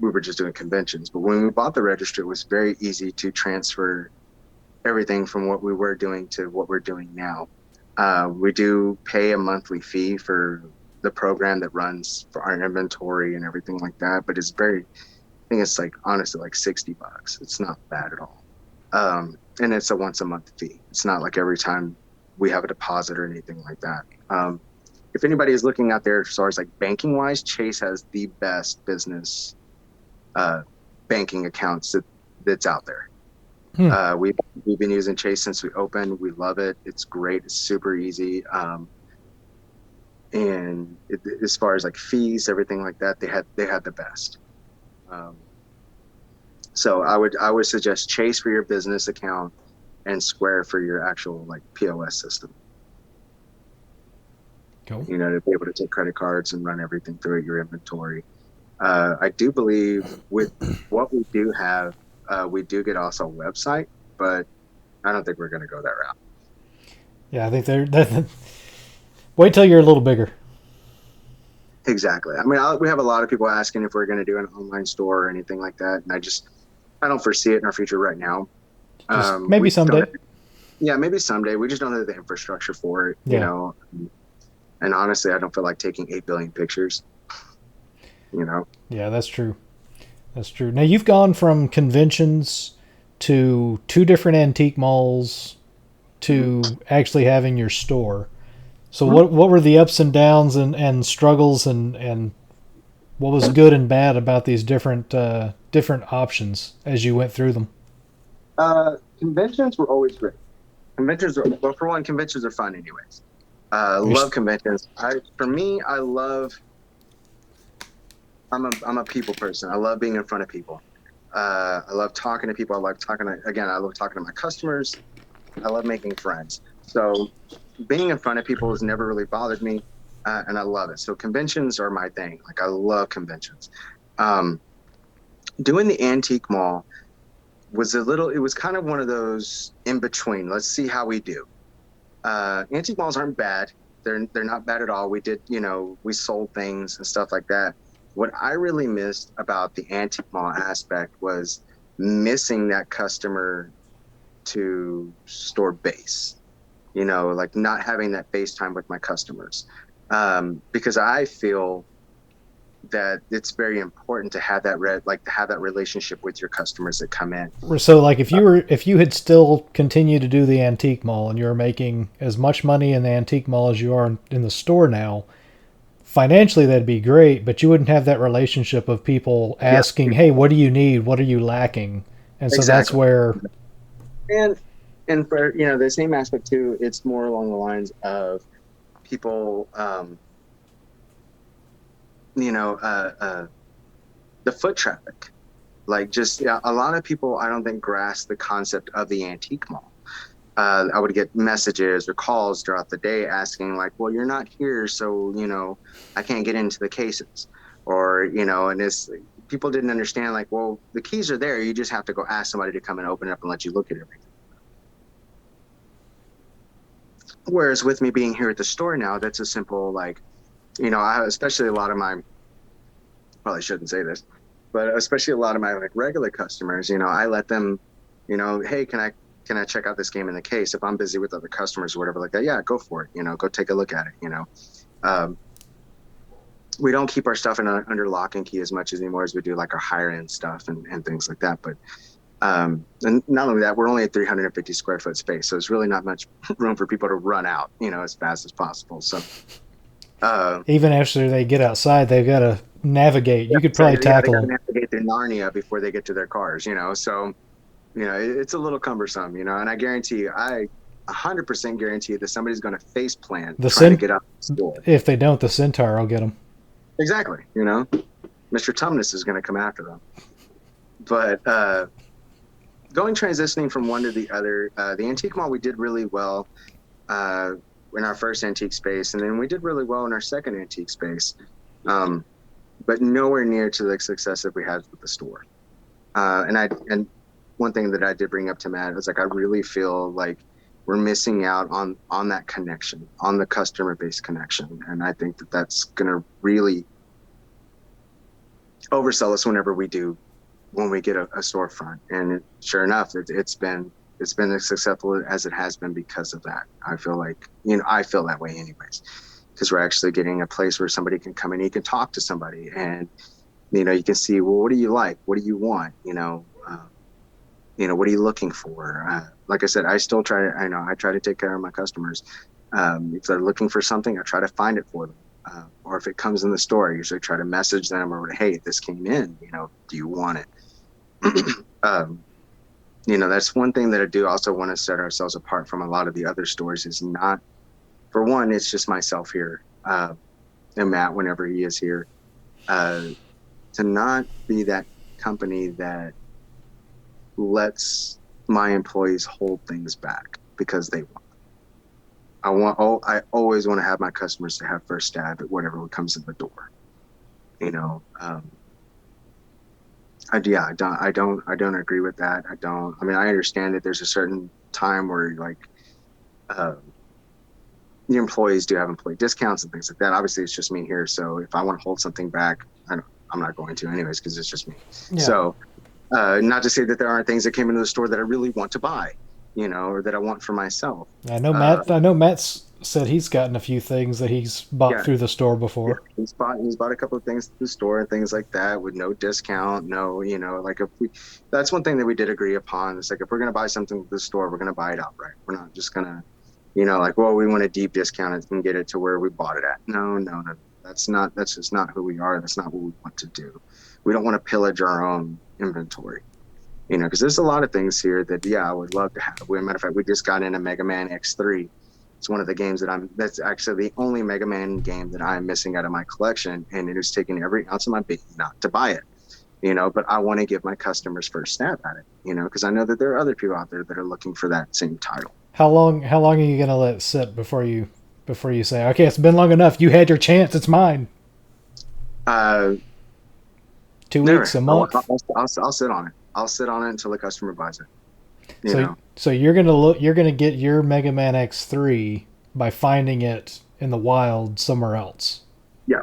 we were just doing conventions. But when we bought the register, it was very easy to transfer everything from what we were doing to what we're doing now. We do pay a monthly fee for the program that runs for our inventory and everything like that. But I think it's like honestly like $60. It's not bad at all. And it's a once a month fee. It's not like every time we have a deposit or anything like that. If anybody is looking out there as far as like banking wise, Chase has the best business uh, banking accounts that's out there. Hmm. We've been using Chase since we opened. We love it. It's great. It's super easy. As far as like fees, everything like that, they had the best. Um, so I would suggest Chase for your business account and Square for your actual like POS system. Cool. To be able to take credit cards and run everything through your inventory. I do believe with what we do have, we do get also a website, but I don't think we're going to go that route. Yeah, I think wait till you're a little bigger. Exactly. I mean, we have a lot of people asking if we're going to do an online store or anything like that, and I don't foresee it in our future right now. Just maybe We just don't someday. have, yeah, maybe someday. We just don't have the infrastructure for it, Yeah. And honestly, I don't feel like taking 8 billion pictures. You know. Yeah, that's true. That's true. Now you've gone from conventions to two different antique malls to actually having your store. So Mhm. what were the ups and downs and struggles and what was good and bad about these different options as you went through them? Conventions were always great. Well, for one, conventions are fun, anyways. Love There's, conventions. For me, I'm a people person. I love being in front of people. I love talking to people. I love talking to my customers. I love making friends. So being in front of people has never really bothered me, and I love it. So conventions are my thing. Like I love conventions. Um, Doing the antique mall it was kind of one of those in between. Let's see how we do. Antique malls aren't bad. They're not bad at all. We sold things and stuff like that. What I really missed about the antique mall aspect was missing that customer to store base. Like not having that face time with my customers. Because I feel that it's very important to have to have that relationship with your customers that come in. so like if you had still continued to do the antique mall and you were making as much money in the antique mall as you are in the store now, financially that'd be great, but you wouldn't have that relationship of people Yeah, asking, "Hey, what do you need? What are you lacking?" And so that's exactly. where And for the same aspect too, it's more along the lines of people, you know, uh, uh, the foot traffic. Like just yeah, a lot of people, I don't think grasp the concept of the antique mall. I would get messages or calls throughout the day asking like, "Well, you're not here, so I can't get into the cases," or and it's people didn't understand like, well, the keys are there. You just have to go ask somebody to come and open it up and let you look at everything. Whereas with me being here at the store now, that's a simple like, especially a lot of my probably shouldn't say this, but especially a lot of my like regular customers, I let them, hey, can I check out this game in the case if I'm busy with other customers or whatever like that? Yeah, go for it. Go take a look at it. Um, we don't keep our stuff under lock and key as much as anymore as we do like our higher end stuff and things like that. But and not only that, we're only at 350 square foot space, so it's really not much room for people to run out, as fast as possible. So even after they get outside, they've got to navigate. You could so probably yeah, they tackle got to them. navigate through Narnia before they get to their cars. So it's a little cumbersome. And I guarantee you, I 100% guarantee that somebody's going to face plant The trying to cent- get out the store. if they don't, the centaur will get them. Exactly. Mr. Tumnus is going to come after them. But transitioning from one to the other, the antique mall we did really well. in our first antique space, and then we did really well in our second antique space, but nowhere near to the success that we had with the store. And one thing that I did bring up to Matt was like, I really feel like we're missing out on that connection, on the customer base connection, and I think that that's going to really oversell us when we get a storefront. And sure enough, it's been as successful as it has been because of that. I feel like, I feel that way anyways, because we're actually getting a place where somebody can come in, you can talk to somebody, and you can see, well, what do you like? What do you want? What are you looking for? Like I said, I try to take care of my customers. If they're looking for something, I try to find it for them. Or if it comes in the store, I usually try to message them or, hey, this came in, do you want it? That's one thing that I do also want to set ourselves apart from a lot of the other stores is not, for one, it's just myself here, and Matt, whenever he is here, to not be that company that lets my employees hold things back because they want. I always want to have my customers to have first stab at whatever comes in the door. I don't agree with that. I mean, I understand that there's a certain time where the employees do have employee discounts and things like that. Obviously, it's just me here. So if I want to hold something back, I'm not going to anyways, because it's just me. Yeah. So not to say that there aren't things that came into the store that I really want to buy, or that I want for myself. I know Matt's said he's gotten a few things that he's bought through the store before. Yeah, he's bought a couple of things through the store and things like that with no discount. That's one thing that we did agree upon. It's like, if we're going to buy something at the store, we're going to buy it outright. We're not just going to, we want a deep discount and get it to where we bought it at. No. That's just not who we are. That's not what we want to do. We don't want to pillage our own inventory, because there's a lot of things here that, I would love to have. As a matter of fact, we just got in a Mega Man X3. It's one of the games that's actually the only Mega Man game that I'm missing out of my collection. And it is taking every ounce of my being not to buy it, but I want to give my customers first stab at it, because I know that there are other people out there that are looking for that same title. How long are you going to let it sit before you say, okay, it's been long enough. You had your chance. It's mine. 2 weeks, a month. I'll sit on it. I'll sit on it until the customer buys it. So you're gonna get your Mega Man X3 by finding it in the wild somewhere else. Yeah.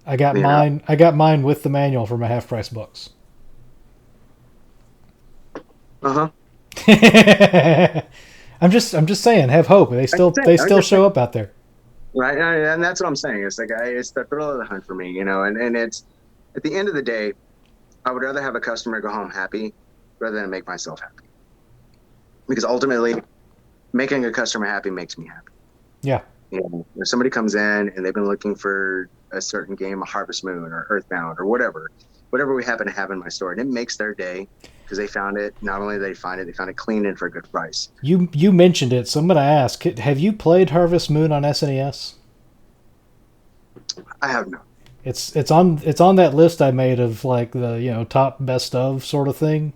I got mine. I got mine with the manual for my half price books. I'm just saying, have hope. They still show up out there. Right, and that's what I'm saying. It's like it's the thrill of the hunt for me, and it's at the end of the day, I would rather have a customer go home happy rather than make myself happy. Because ultimately, making a customer happy makes me happy. Yeah. If somebody comes in and they've been looking for a certain game, a Harvest Moon or Earthbound or whatever we happen to have in my store, and it makes their day because they found it. Not only did they found it clean and for a good price. You mentioned it, so I'm going to ask: have you played Harvest Moon on SNES? I have not. It's on that list I made of the top best of sort of thing.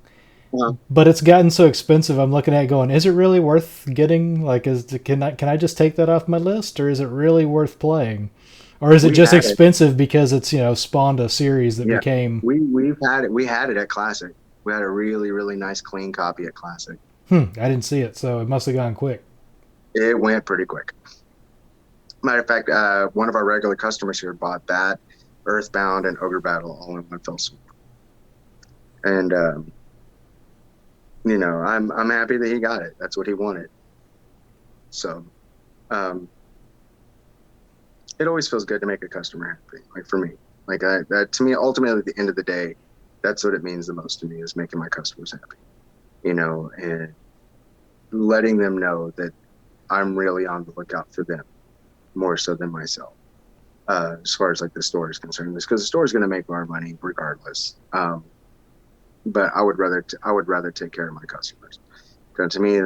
But it's gotten so expensive. I'm looking at it going, is it really worth getting? Can I just take that off my list, or is it really worth playing, or is it just expensive because it's spawned a series that became? We've had it. We had it at Classic. We had a really, really nice clean copy at Classic. I didn't see it, so it must have gone quick. It went pretty quick. Matter of fact, one of our regular customers here bought that, Earthbound, and Ogre Battle all in one fell swoop. And I'm happy that he got it. That's what he wanted. So, it always feels good to make a customer happy. Like for me, that to me, ultimately, at the end of the day, that's what it means the most to me, is making my customers happy. And letting them know that I'm really on the lookout for them more so than myself. As far as the store is concerned, because the store is going to make more money regardless. But I would rather take care of my customers. Because to me,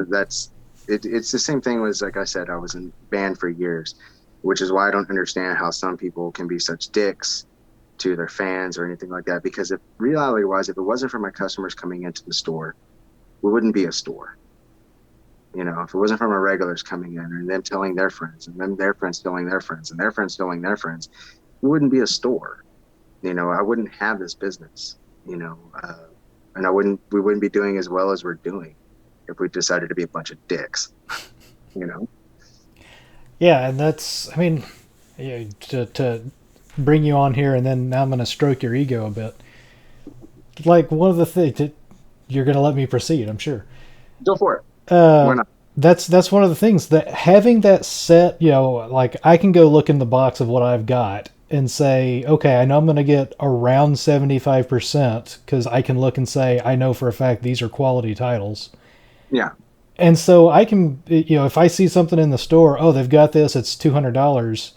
it's the same thing as, like I said, I was in band for years, which is why I don't understand how some people can be such dicks to their fans or anything like that. Because if reality-wise, if it wasn't for my customers coming into the store, we wouldn't be a store. If it wasn't from our regulars coming in and them telling their friends and then their friends telling their friends and their friends telling their friends, it wouldn't be a store. I wouldn't have this business, and we wouldn't be doing as well as we're doing if we decided to be a bunch of dicks, you know? Yeah, and that's, I mean, yeah, to bring you on here, and then now I'm going to stroke your ego a bit. Like, one of the things that you're going to let me proceed, I'm sure. Go for it. Why Uh, not? that's one of the things that having that set, like I can go look in the box of what I've got and say, okay, I know I'm going to get around 75% because I can look and say, I know for a fact these are quality titles. Yeah. And so I can, if I see something in the store, oh, they've got this, it's $200.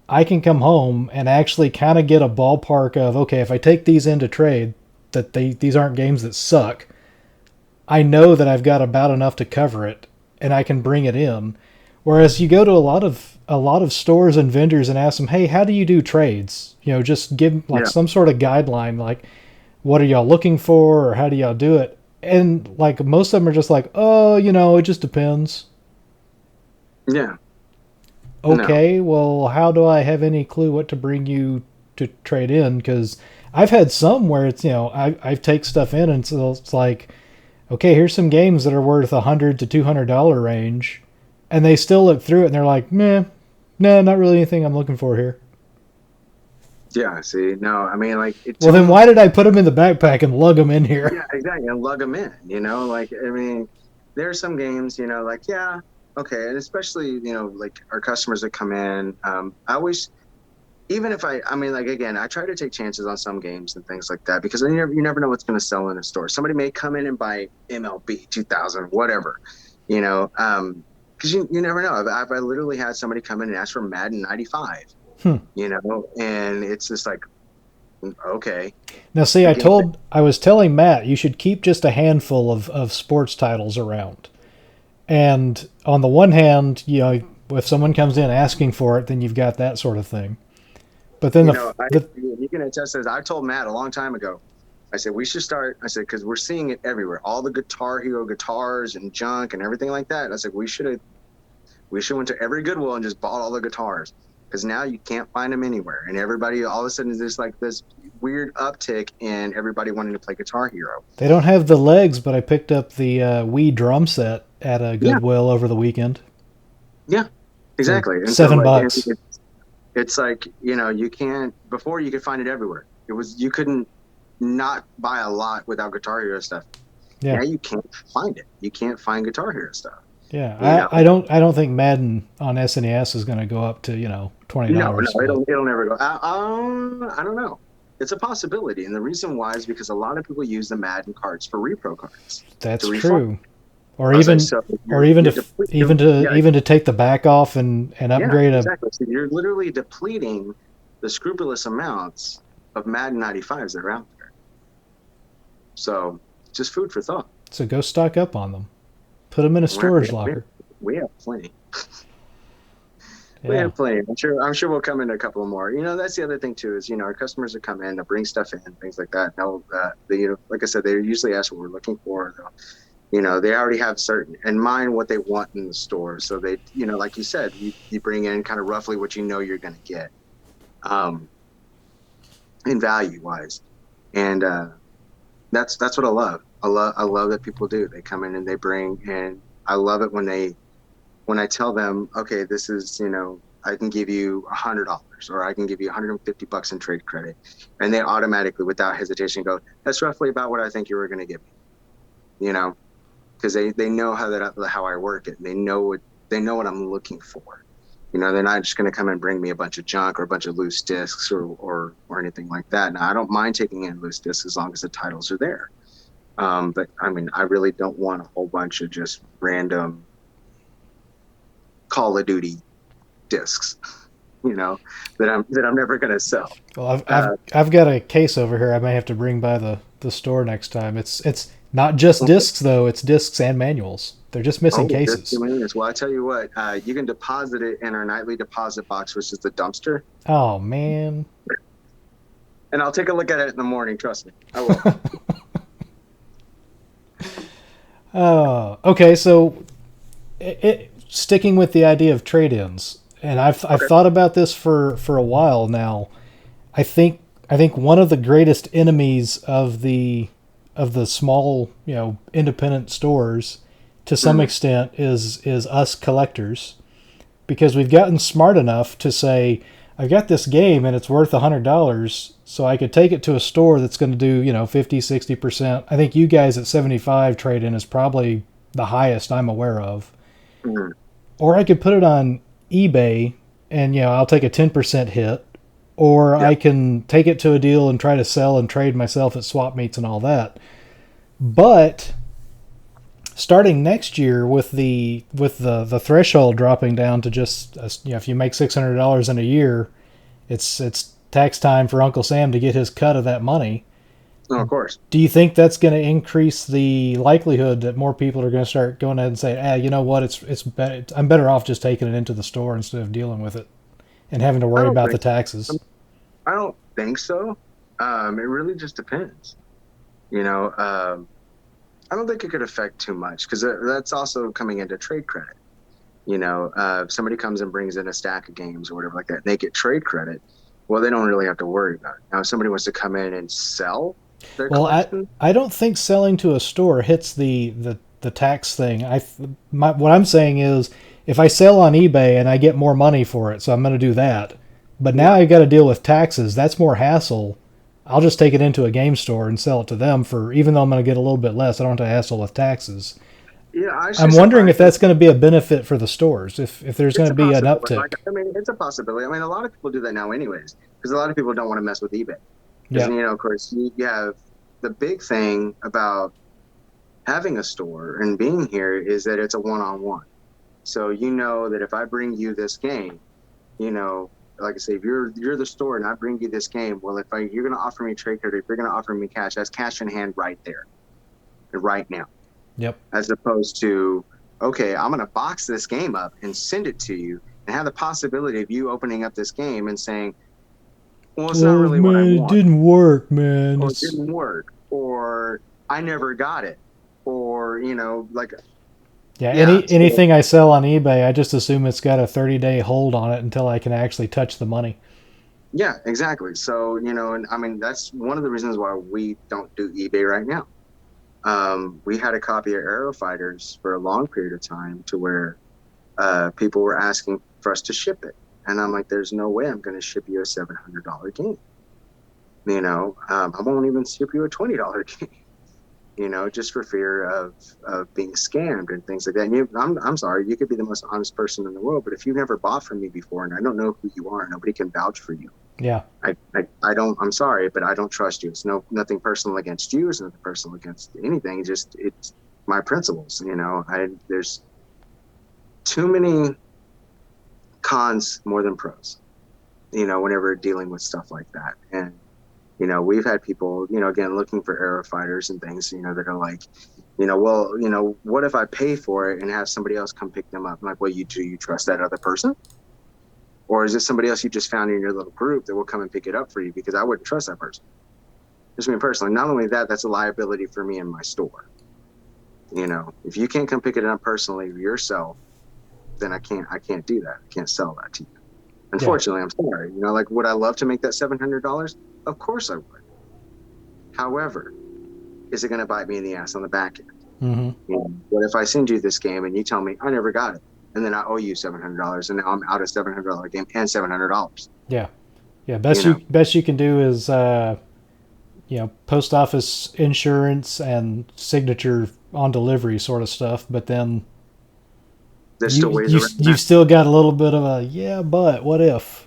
I can come home and actually kind of get a ballpark of, okay, if I take these into trade, that these aren't games that suck. I know that I've got about enough to cover it, and I can bring it in. Whereas you go to a lot of stores and vendors and ask them, hey, how do you do trades? Just give like Yeah. some sort of guideline, like what are y'all looking for, or how do y'all do it? And like most of them are just like, oh, it just depends. Yeah. No. Okay, well, how do I have any clue what to bring you to trade in? Because I've had some where it's, I take stuff in and so it's like, okay, here's some games that are worth $100 to $200 range, and they still look through it and they're like, meh, no, not really anything I'm looking for here. Yeah. See, no, I mean, like, Well, to then me, why did I put them in the backpack and lug them in here? yeah, exactly. And lug them in, like, I mean, there are some games, like, yeah, okay. And especially, like our customers that come in, I always, even if I mean, like, again, I try to take chances on some games and things like that because you never know what's going to sell in a store. Somebody may come in and buy MLB 2000, whatever, because you never know. I literally had somebody come in and ask for Madden 95, Hmm. and it's just like, okay, Now, see, the game, I was telling Matt you should keep just a handful of sports titles around. And on the one hand, if someone comes in asking for it, then you've got that sort of thing. But then the you can attest to this. I told Matt a long time ago. I said we should start. I said because we're seeing it everywhere, all the Guitar Hero guitars and junk and everything like that. And I said we should went to every Goodwill and just bought all the guitars because now you can't find them anywhere. And everybody all of a sudden there's like this weird uptick in everybody wanting to play Guitar Hero. They don't have the legs, but I picked up the Wii drum set at a Yeah, Goodwill over the weekend yeah, for exactly. And so like $7. it's like you can't before you could find it everywhere. You couldn't not buy a lot without Guitar Hero stuff. Yeah, Now you can't find it. You can't find Guitar Hero stuff. yeah. You know, I don't think Madden on SNES is going to go up to no, $20. no, But it'll never go. I don't know. It's a possibility, and the reason why is because a lot of people use the Madden cards for repro cards to that's refund. true. Or I was like, even so or even you're to even to yeah, even to take the back off and yeah, upgrade a. exactly. So you're literally depleting the scrupulous amounts of Madden 95s that are out there. So just food for thought. So go stock up on them. Put them in a We're- storage we locker. we have plenty. We Yeah. have plenty. I'm sure we'll come in a couple more. That's the other thing too is our customers that come in to bring stuff in, things like that. Now, they, like I said, they usually ask what we're looking for. They already have certain in mind what they want in the store. So they, like you said, you bring in kind of roughly what you're going to get, um, in value wise, and that's what I love. I love that people do. They come in and they bring, and I love it when I tell them, okay, this is, I can give you $100 or I can give you $150 in trade credit. And they automatically, without hesitation, go, that's roughly about what I think you were going to give me, because they know how I work it. They know what I'm looking for. They're not just going to come and bring me a bunch of junk or a bunch of loose discs or anything like that. Now, I don't mind taking in loose discs as long as the titles are there. But I mean, I really don't want a whole bunch of just random Call of Duty discs, that I'm never going to sell. Well, I've, Uh, I've I've got a case over here. I may have to bring by the store next time. It's not just discs though. It's discs and manuals. They're just missing just cases. doing this. Well, I tell you what, you can deposit it in our nightly deposit box, which is the dumpster, Oh man. and I'll take a look at it in the morning. Trust me, I will. Okay. So sticking with the idea of trade-ins, and I've Okay. thought about this for a while now. I think one of the greatest enemies of the small, independent stores to some Mm, extent is us collectors, because we've gotten smart enough to say, I've got this game and it's worth $100, so I could take it to a store that's going to do, 50, 60%. I think you guys at 75 trade in is probably the highest I'm aware of. mm, Or I could put it on eBay and, I'll take a 10% hit. Or yeah. I can take it to a deal and try to sell and trade myself at swap meets and all that. But starting next year with the threshold dropping down to just, if you make $600 in a year, it's tax time for Uncle Sam to get his cut of that money. No, of course. Do you think that's going to increase the likelihood that more people are going to start going ahead and say, you know what, I'm better off just taking it into the store instead of dealing with it and having to I worry don't about think the taxes? I don't think so. It really just depends. You know, I don't think it could affect too much because that's also coming into trade credit. If somebody comes and brings in a stack of games or whatever like that, and they get trade credit. Well, they don't really have to worry about it. Now, if somebody wants to come in and sell their Well, collection, I don't think selling to a store hits the tax thing. What I'm saying is, if I sell on eBay and I get more money for it, so I'm going to do that. But now yeah, I've got to deal with taxes. That's more hassle. I'll just take it into a game store and sell it to them for, even though I'm going to get a little bit less, I don't have to hassle with taxes. yeah, I actually I'm wondering if surprised me. that's going to be a benefit for the stores, if there's going It's to a be an possibility. uptick. Like, I mean, it's a possibility. I mean, a lot of people do that now, anyways, because a lot of people don't want to mess with eBay. Because Yeah. of course, you have the big thing about having a store and being here is that it's a one-on-one. So you know that if I bring you this game, you know, like I say, if you're the store and I bring you this game, well, if you're going to offer me trade credit, if you're going to offer me cash, that's cash in hand right there, right now, Yep. as opposed to, okay, I'm going to box this game up and send it to you and have the possibility of you opening up this game and saying, well, it's not Oh really what I man, it want, didn't work, man. or it It's didn't work, or I never got it, or, like, Yeah, yeah, so anything I sell on eBay, I just assume it's got a 30-day hold on it until I can actually touch the money. yeah, exactly. So, and I mean, that's one of the reasons why we don't do eBay right now. We had a copy of Aero Fighters for a long period of time to where people were asking for us to ship it. And I'm like, there's no way I'm going to ship you a $700 game. I won't even ship you a $20 game, just for fear of being scammed and things like that. And I'm sorry, you could be the most honest person in the world, but if you've never bought from me before and I don't know who you are, nobody can vouch for you. Yeah, I don't, I'm sorry, but I don't trust you. It's nothing personal against you. It's nothing personal against anything. It's my principles. There's too many cons more than pros, whenever dealing with stuff like that. And, we've had people, again, looking for Aero Fighters and things, that are like, well, what if I pay for it and have somebody else come pick them up? I'm like, well, do you trust that other person? Or is it somebody else you just found in your little group that will come and pick it up for you? Because I wouldn't trust that person. Just me personally. Not only that, that's a liability for me in my store. If you can't come pick it up personally yourself, then I can't do that. I can't sell that to you. yeah. Unfortunately, I'm sorry. Like, would I love to make that $700? Of course I would. However, is it going to bite me in the ass on the back end? hmm What if I send you this game and you tell me I never got it, and then I owe you $700, and now I'm out of $700 game and $700? Yeah, yeah. You know, Best you can do is post office insurance and signature on delivery sort of stuff. But then there's still ways around you've that. still got a little bit of a, yeah, but what if?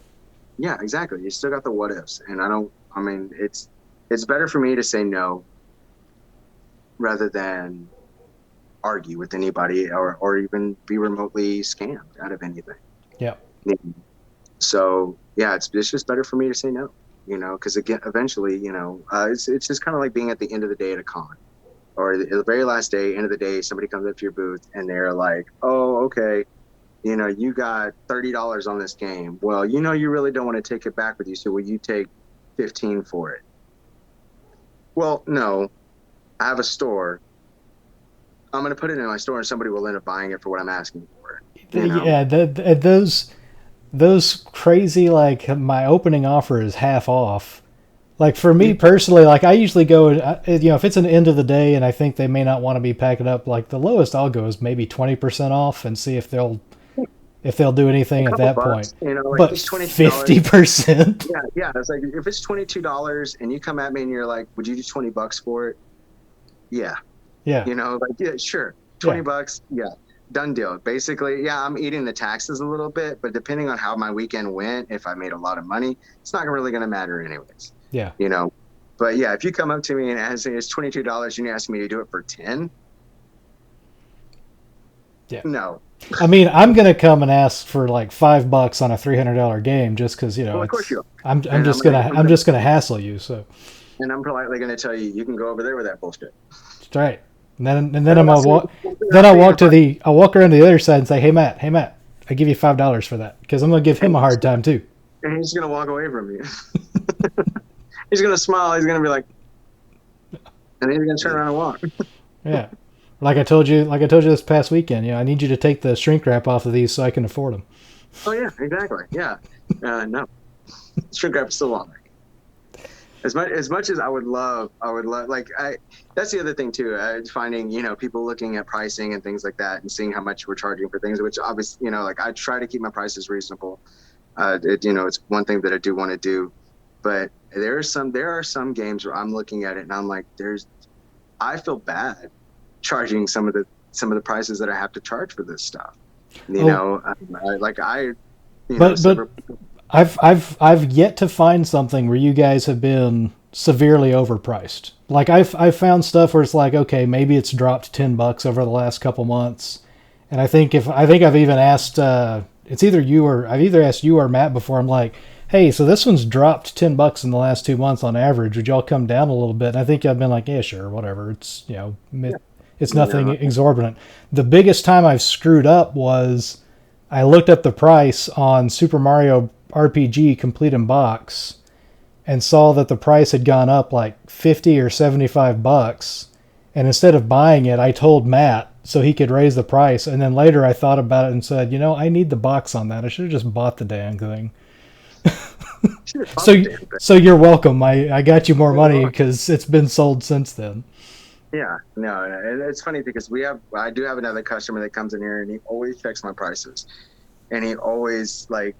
Yeah, exactly. You still got the what ifs, and I don't. I mean, it's better for me to say no rather than argue with anybody or even be remotely scammed out of anything. Yeah, So yeah, it's just better for me to say no. Because again, eventually, it's just kind of like being at the end of the day at a con, or the very last day, end of the day, somebody comes up to your booth and they're like, "Oh, okay, you got $30 on this game. Well, you really don't want to take it back with you, so will you take 15 for it?" Well, no, I have a store. I'm going to put it in my store and somebody will end up buying it for what I'm asking for. You know? Yeah, those crazy, like, my opening offer is half off. Like, for me personally, like, I usually go, if it's an end of the day and I think they may not want to be packing up, like, the lowest I'll go is maybe 20% off and see if they'll do A anything at couple that point. bucks, you know, like if But it's $22. 50%? Yeah, yeah. It's like if it's $22 and you come at me and you're like, "Would you do $20 for it?" Yeah, Yeah, you know, like yeah, sure, yeah, $20. Yeah, done deal. Basically, yeah, I'm eating the taxes a little bit, but depending on how my weekend went, if I made a lot of money, it's not really going to matter anyways. yeah. You know, but yeah, if you come up to me and ask me it's $22 and you ask me to do it for 10, Yeah. no. I mean, I'm gonna come and ask for like $5 on a $300 game just because Well, of course it's. you are, I'm and just gonna I'm just gonna hassle you. So I'm politely going to tell you you can go over there with that bullshit. that's right. And then And I'm gonna walk. Then I'll walk around to the other side and say, hey Matt, I give you $5 for that because I'm gonna give him a hard time too. and he's going to walk away from you. He's going to smile. He's going to be like, and then he's going to turn around and walk. Yeah. Like I told you this past weekend, I need you to take the shrink wrap off of these so I can afford them. Oh yeah, exactly. Yeah. No, shrink wrap is still on there. As much as I would love, like that's the other thing too. Finding, people looking at pricing and things like that and seeing how much we're charging for things, which obviously, like I try to keep my prices reasonable. It's one thing that I do want to do, but there are some games where I'm looking at it and I'm like, I feel bad charging some of the prices that I have to charge for this stuff. You Oh, know, like but I've yet to find something where you guys have been severely overpriced. Like I've found stuff where it's like, okay, maybe it's dropped $10 over the last couple months, and I think I've even asked it's either you or I've either asked you or Matt before. I'm like, hey, so this one's dropped $10 in the last 2 months on average. Would y'all come down a little bit? And I think I've been like, yeah, sure, whatever. It's you nothing know, exorbitant. The biggest time I've screwed up was I looked up the price on Super Mario RPG Complete in Box and saw that the price had gone up like 50 or $75. And instead of buying it, I told Matt so he could raise the price. And then later I thought about it and said, I need the box on that. I should have just bought the dang thing. should have bought So, the damn thing. so you're welcome. I got you more money because it's been sold since then. Yeah, no, it's funny because I do have another customer that comes in here and he always checks my prices, and he always like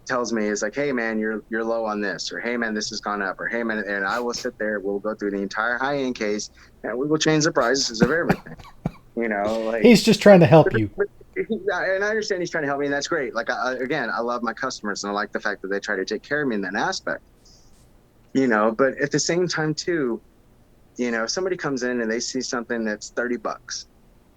tells me, it's like, hey man, you're low on this, or hey man, this has gone up, or hey man, and I will sit there, we'll go through the entire high end case, and we will change the prices of everything. Like He's just trying to help you. and I understand he's trying to help me, and that's great. Like again, I love my customers, and I like the fact that they try to take care of me in that aspect. But at the same time too, if somebody comes in and they see something that's $30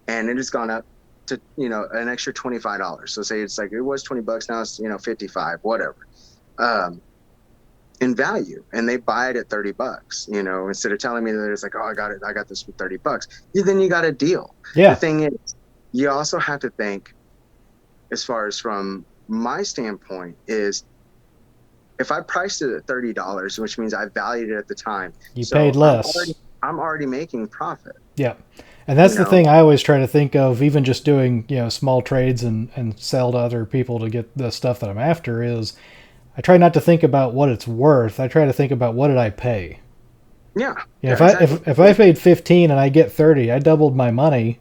and it has gone up to, an extra $25. So say it's like it was $20, now it's, 55, whatever. In value, and they buy it at $30, instead of telling me that it's like, oh, I got this for $30. Then you got a deal. Yeah. The thing is, you also have to think, as far as from my standpoint, is if I priced it at $30, which means I valued it at the time, You so paid less. I'm already making profit. Yeah. And that's You the know, thing I always try to think of, even just doing, small trades and sell to other people to get the stuff that I'm after, is I try not to think about what it's worth. I try to think about what did I pay. yeah, If exactly. if I paid 15 and I get 30, I doubled my money.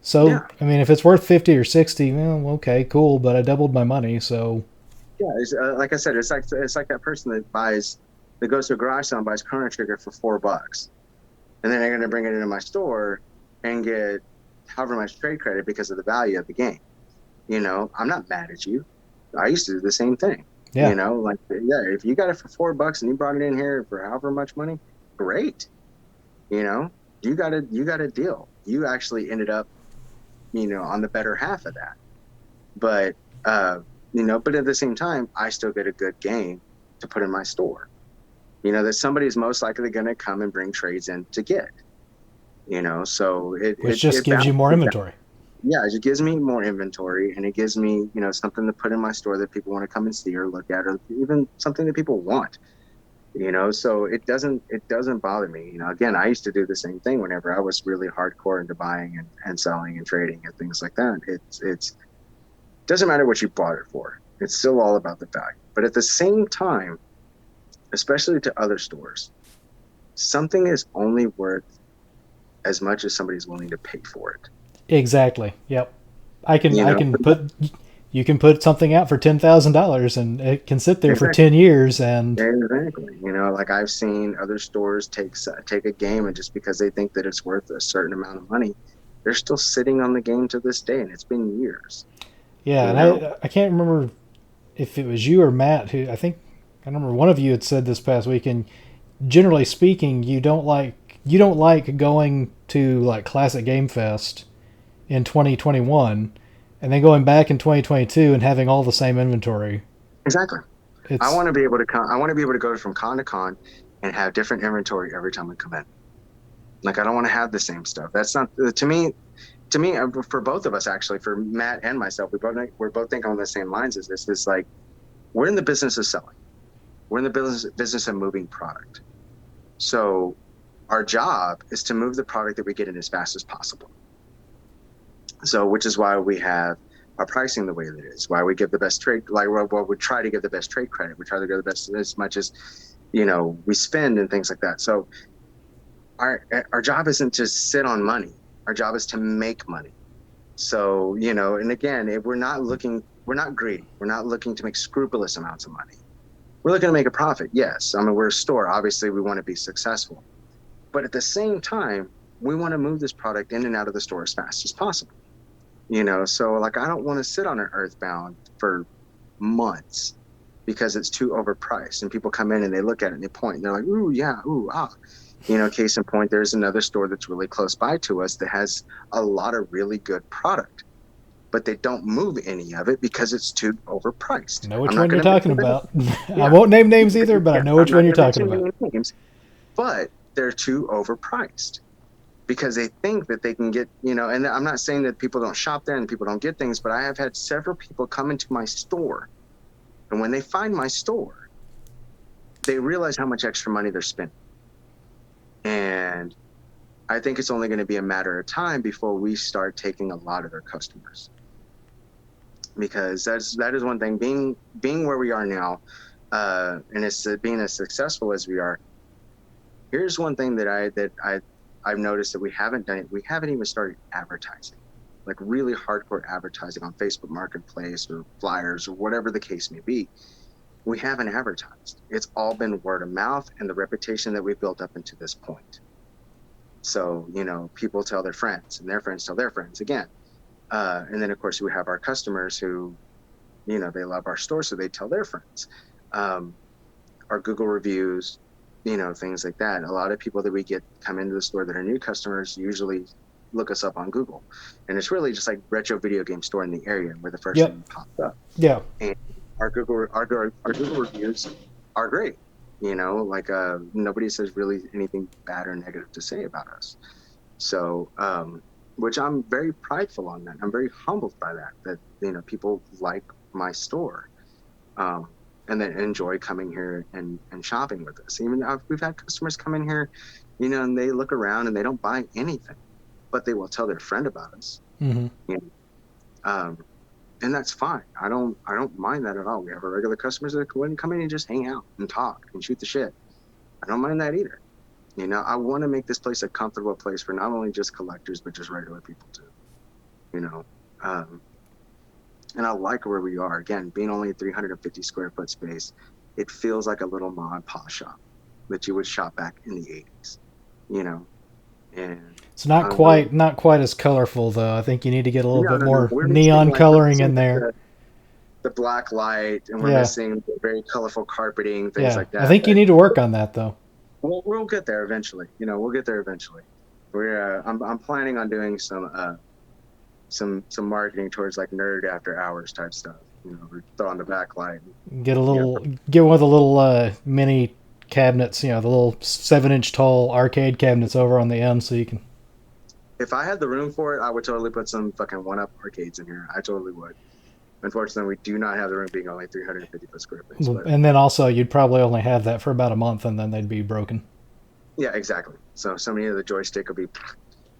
So, Yeah, I mean, if it's worth 50 or 60, well, okay, cool, but I doubled my money, so yeah. Like I said, it's like that person that goes to a garage sale and buys Chrono Trigger for $4, and then they're going to bring it into my store and get however much trade credit because of the value of the game. I'm not mad at you. I used to do the same thing. yeah. Like yeah, if you got it for $4 and you brought it in here for however much money, great. You got a deal. You actually ended up, on the better half of that. But but at the same time, I still get a good game to put in my store. That somebody is most likely going to come and bring trades in to get. So Which just gives you more inventory. yeah, it gives me more inventory, and it gives me, something to put in my store that people want to come and see or look at, or even something that people want. So it doesn't bother me. Again, I used to do the same thing whenever I was really hardcore into buying and selling and trading and things like that. It's doesn't matter what you bought it for. It's still all about the value. But at the same time, especially to other stores, something is only worth as much as somebody's willing to pay for it. Exactly. Yep. I can You I know, can put you can put something out for $10,000 and it can sit there for exactly. 10 years and Exactly. Like I've seen other stores take a game, and just because they think that it's worth a certain amount of money, they're still sitting on the game to this day, and it's been years. yeah, You and know, I can't remember if it was you or Matt who I remember one of you had said this past weekend. Generally speaking, you don't like going to like Classic Game Fest in 2021 and then going back in 2022 and having all the same inventory. exactly. I It's want to be able to I want to be able to go from con to con and have different inventory every time we come in. Like I don't want to have the same stuff. That's not to me. To me, for both of us, actually, for Matt and myself, we're both thinking on the same lines as this. Is like we're in the business of selling. We're in the business of moving product. So our job is to move the product that we get in as fast as possible. So, which is why we have our pricing the way that it is, why we give the best trade, like we try to give the best trade credit. We try to give the best as much as, we spend and things like that. So our job isn't to sit on money. Our job is to make money. So, and again, if we're not greedy. We're not looking to make scrupulous amounts of money. We're looking to make a profit. Yes. I mean, we're a store. Obviously, we want to be successful. But at the same time, we want to move this product in and out of the store as fast as possible. So like I don't want to sit on an Earthbound for months because it's too overpriced. And people come in and they look at it and they point and they're like, ooh, yeah, ooh, ah. Case in point, there's another store that's really close by to us that has a lot of really good product, but they don't move any of it because it's too overpriced. know I'm which not one you're going to talking mention about. that. I Yeah. won't name names either, but I Yeah. know I'm which one not you're going to talking mention about. any names, but they're too overpriced because they think that they can get, and I'm not saying that people don't shop there and people don't get things, but I have had several people come into my store. And when they find my store, they realize how much extra money they're spending. And I think it's only going to be a matter of time before we start taking a lot of their customers. Because that is one thing, being where we are now, and it's being as successful as we are. Here's one thing I've noticed that we haven't done it. We haven't even started advertising, like really hardcore advertising on Facebook Marketplace or flyers or whatever the case may be. We haven't advertised. It's all been word of mouth and the reputation that we've built up into this point. So, people tell their friends and their friends tell their friends again. And then of course we have our customers who, they love our store. So they tell their friends, our Google reviews, things like that. A lot of people that we get come into the store that are new customers usually look us up on Google, and it's really just like retro video game store in the area where the first Yep. thing popped up. Yeah. And our Google reviews are great. Like nobody says really anything bad or negative to say about us. So, which I'm very prideful on that. I'm very humbled by that people like my store. Um, and then enjoy coming here and shopping with us. Even we've had customers come in here, and they look around and they don't buy anything, but they will tell their friend about us. Mm-hmm. You know? And that's fine. I don't mind that at all. We have our regular customers that come in and just hang out and talk and shoot the shit. I don't mind that either. I want to make this place a comfortable place for not only just collectors, but just regular people too. You know, um, and I like where we are. Again, being only a 350 square foot space, it feels like a little mom and pop shop that you would shop back in the 80s. You know, and It's not I'm really quite as colorful though. I think you need to get a little no bit no no. more We're missing neon like we're coloring missing in like there. the black light, and we're Yeah. missing the very colorful carpeting, things Yeah. like I that. think you But need to work on that though. we'll get there eventually. We'll get there eventually. I'm planning on doing some marketing towards like nerd after hours type stuff. We throw on the backlight. Get a You know, little get one of the little mini cabinets, the little 7-inch tall arcade cabinets over on the end so you can if I had the room for it, I would totally put some fucking one-up arcades in here. I totally would. Unfortunately, we do not have the room being only 350 foot square feet. But And then also, you'd probably only have that for about a month, and then they'd be broken. yeah, exactly. So many of the joystick would be,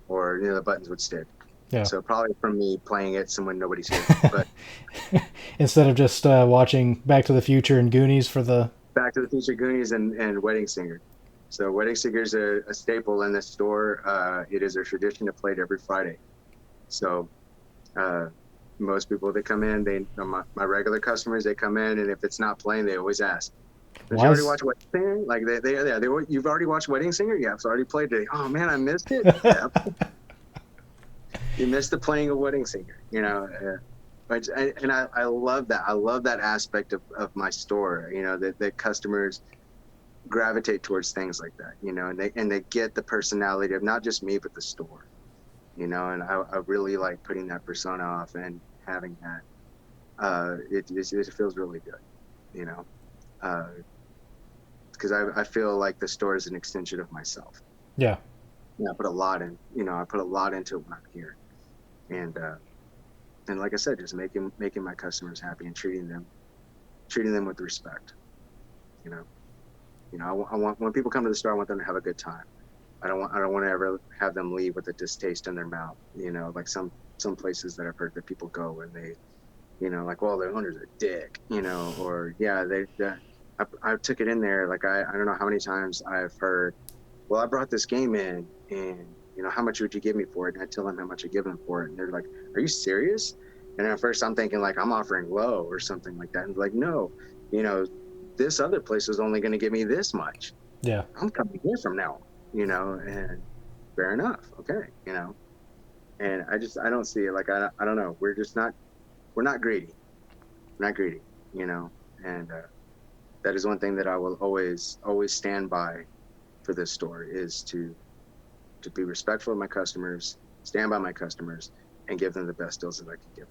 or the buttons would stick. Yeah. So probably from me playing it, someone nobody's here. But Instead of just watching Back to the Future and Goonies for the. Back to the Future, Goonies, and Wedding Singer. So Wedding Singer is a staple in the store. It is a tradition to play it every Friday. So most people that come in, my regular customers, they come in, and if it's not playing, they always ask, "Did you already watch Wedding Singer?" Like you've already watched Wedding Singer? Yeah, it's already played today. Oh man, I missed it. Yeah. You missed the playing of Wedding Singer. I love that. I love that aspect of my store. That customers gravitate towards things like that. And they get the personality of not just me but the store. And I really like putting that persona off and having that. It feels really good. Because I feel like the store is an extension of myself. Yeah. I put a lot in. I put a lot into it when I'm here, and like I said, just making my customers happy and treating them with respect. I want, when people come to the store, I want them to have a good time. I don't want to ever have them leave with a distaste in their mouth. Like some places that I've heard that people go and they, like, well, the owner's a dick, or yeah, I took it in there. Like I don't know how many times I've heard, well, I brought this game in, and how much would you give me for it? And I tell them how much I give them for it, and they're like, are you serious? And at first I'm thinking like I'm offering low or something like that, and like, no, this other place is only going to give me this much. Yeah, I'm coming here from now on, and fair enough, okay, and I don't see it. Like I don't know, we're not greedy, and that is one thing that I will always stand by for this store, is to be respectful of my customers, stand by my customers, and give them the best deals that I can give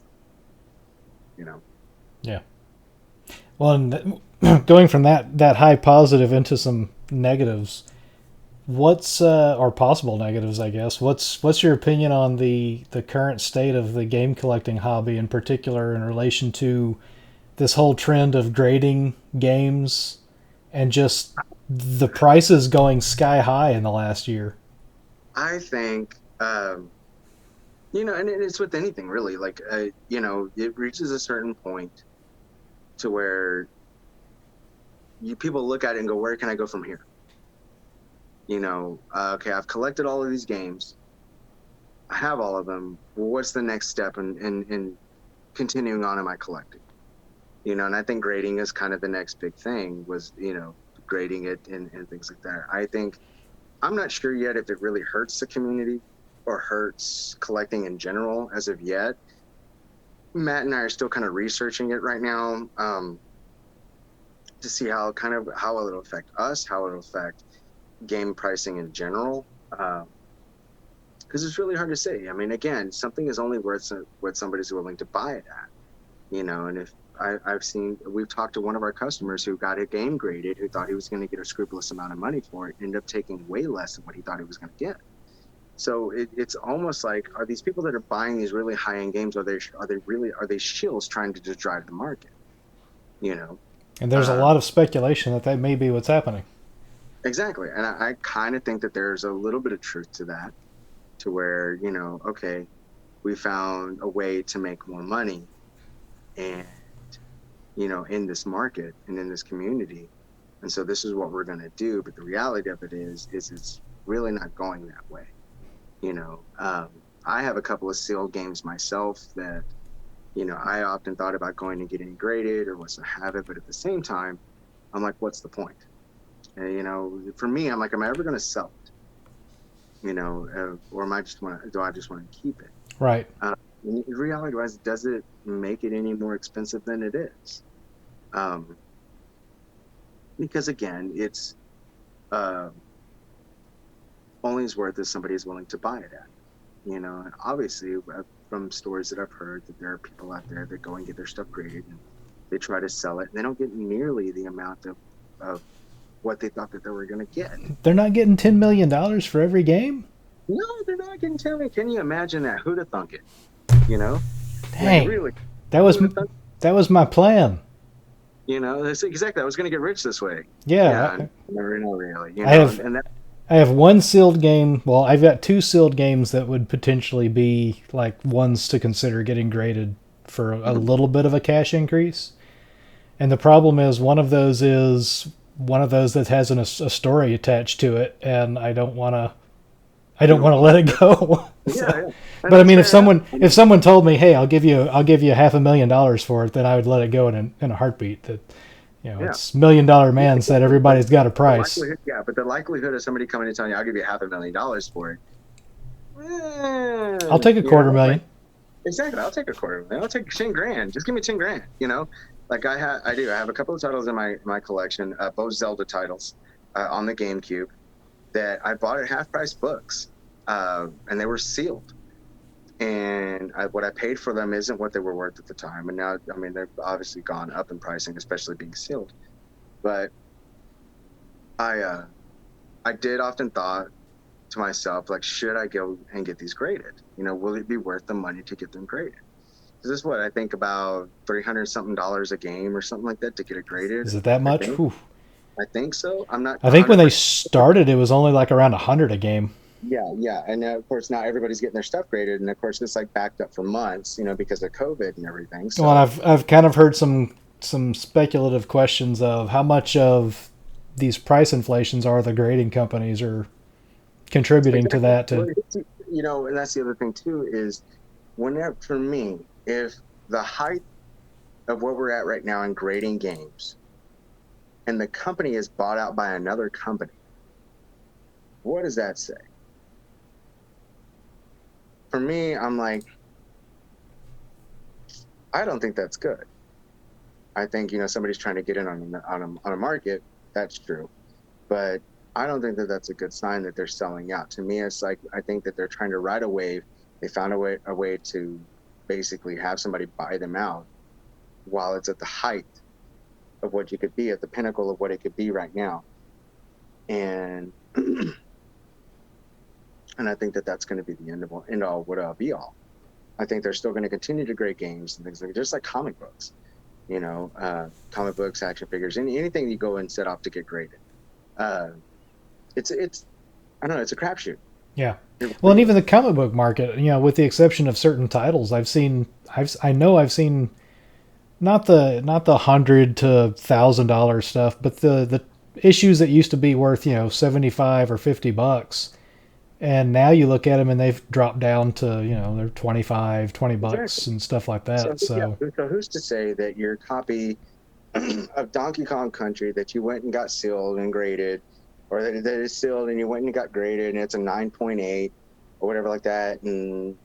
them. Yeah. Well, and going from that high positive into some negatives, what's or possible negatives, I guess. What's your opinion on the current state of the game collecting hobby, in particular in relation to this whole trend of grading games and just the prices going sky high in the last year? I think, and it's with anything really, like, it reaches a certain point to where people look at it and go, where can I go from here? Okay, I've collected all of these games. I have all of them. Well, what's the next step in continuing on in my collecting? And I think grading is kind of the next big thing, was, grading it and things like that. I think, I'm not sure yet if it really hurts the community or hurts collecting in general as of yet. Matt and I are still kind of researching it right now, to see how it'll affect us, how it'll affect game pricing in general. Because it's really hard to say. I mean, again, something is only worth what somebody's willing to buy it at. And if we've talked to one of our customers who got a game graded, who thought he was going to get a scrupulous amount of money for it, ended up taking way less than what he thought he was going to get. So it's almost like, are these people that are buying these really high-end games, are they shills trying to just drive the market? And there's a lot of speculation that may be what's happening. Exactly. And I kind of think that there's a little bit of truth to that, to where, okay, we found a way to make more money, and, in this market and in this community. And so this is what we're going to do. But the reality of it is it's really not going that way. I have a couple of sealed games myself that, I often thought about going and getting graded or what's to have it. But at the same time, I'm like, what's the point? And, for me, I'm like, am I ever going to sell it? Or do I just want to keep it? Right. In reality wise, does it make it any more expensive than it is? Because again, it's only as worth as somebody is willing to buy it at. And obviously from stories that I've heard, that there are people out there that go and get their stuff graded and they try to sell it, and they don't get nearly the amount of what they thought that they were going to get. They're not getting $10 million for every game? No, they're not getting $10 million. Can you imagine that? Who'd have thunk it? Dang. Like, really? That Who was would have thought? that was my plan. That's exactly. I was going to get rich this way. Yeah, Yeah, never know really. I have And that I have one sealed game. Well, I've got two sealed games that would potentially be like ones to consider getting graded for a mhm. little bit of a cash increase. And the problem is one of those that has a story attached to it, and I You don't don't want to want let to. it go. Yeah, So, yeah, and but I that's mean, fair enough. I if mean, someone told me, "Hey, I'll give you $500,000 for it," then I would let it go in a heartbeat. That yeah. it's $1 million Yeah, man said exactly. But everybody's got a the price. likelihood, yeah, but the likelihood of somebody coming and telling you, "I'll give you $500,000 for it," I'll take a quarter like million. exactly. I'll take a quarter million. I'll take 10 grand. Just give me 10 grand. Like I have a couple of titles in my collection, both Zelda titles, on the GameCube that I bought at half price books, and they were sealed. And what I paid for them isn't what they were worth at the time. And now, I mean, they've obviously gone up in pricing, especially being sealed. But I, uh, I did often thought to myself, like, should I go and get these graded? Will it be worth the money to get them graded? Because this is what I think about 300 something dollars a game or something like that to get it graded. Is it that I much? think, Whew. I think so. I'm not I think when they 100%. started, it was only like around 100 a game. Yeah, yeah. And of course, now everybody's getting their stuff graded. And of course, it's like backed up for months, because of COVID and everything. Well, and So, I've kind of heard some speculative questions of how much of these price inflations are the grading companies are contributing to exactly. that. To And that's the other thing too is whenever, for me, if the height of where we're at right now in grading games and the company is bought out by another company, what does that say? For me, I'm like, I don't think that's good. I think, somebody's trying to get in on a market. That's true. But I don't think that that's a good sign that they're selling out. To me, it's like, I think that they're trying to ride a wave. They found a way to basically have somebody buy them out while it's at the height of what you could be, at the pinnacle of what it could be right now. And and I think that that's going to be the end all, what be all. I think they're still going to continue to grade games and things like just like comic books, comic books, action figures, anything you go and set off to get graded. Uh, it's I don't know, it's a crapshoot. yeah. It Well, and really even is. the comic book market, with the exception of certain titles, I know I've seen not the $100 to $1,000 stuff, but the issues that used to be worth 75 or $50, and now you look at them and they've dropped down to they're 25, $20 Exactly. and stuff like So that. yeah, So so who's to say that your copy of Donkey Kong Country that you went and got sealed and graded, or that is sealed and you went and got graded and it's a 9.8 or whatever like that, and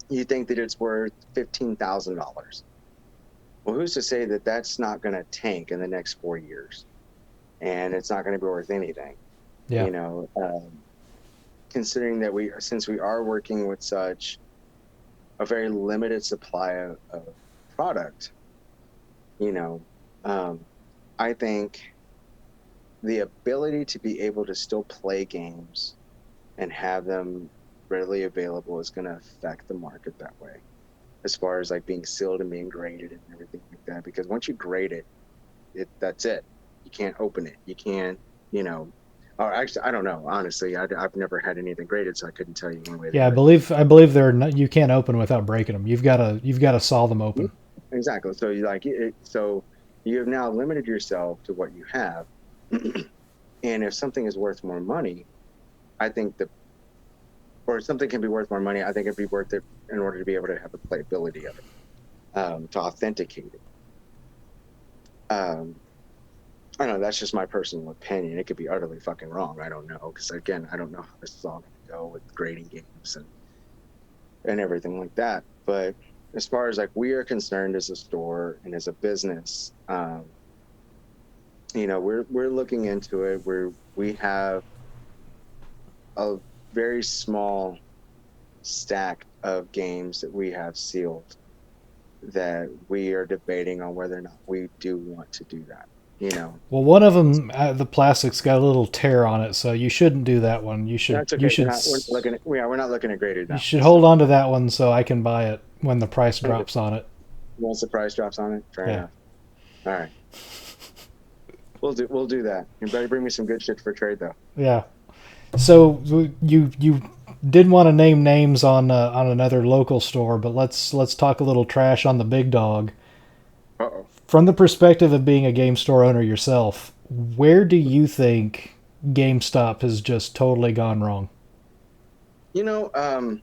you think that it's worth $15,000? Well, who's to say that that's not going to tank in the next 4 years and it's not going to be worth anything? yeah, You know, considering that since we are working with such a very limited supply of product, you know, um, I think the ability to be able to still play games and have them readily available is going to affect the market that way, as far as like being sealed and being graded and everything like that. Because once you grade it, that's it. You can't open it. You can't, you know. Or actually, I don't know. Honestly, I've never had anything graded, so I couldn't tell you one way or the yeah. other. I believe they're not, you can't open without breaking them. You've got to saw them Yeah, open. exactly. So you like it, so you have now limited yourself to what you have. And if something is worth more money, I think or something can be worth more money, I think it'd be worth it in order to be able to have the playability of it, to authenticate it. Um, I don't know. That's just my personal opinion. It could be utterly fucking wrong. I don't know. Because again, I don't know how this is all going to go with grading games and everything like that. But as far as like we are concerned as a store and as a business, we're looking into it. We have a very small stack of games that we have sealed that we are debating on whether or not we do want to do that. you know. Well, one of them, the plastic's got a little tear on it, so you shouldn't do that one. That's okay. We're not looking at graded you now. should hold So on to that one so I can buy it when the price okay. drops on it. Once the price drops on it, fair Yeah. enough. All right, we'll do that. You better bring me some good shit for trade though. Yeah. So you did want to name names on another local store, but let's talk a little trash on the big dog. Uh-oh. From the perspective of being a game store owner yourself, where do you think GameStop has just totally gone wrong? You know,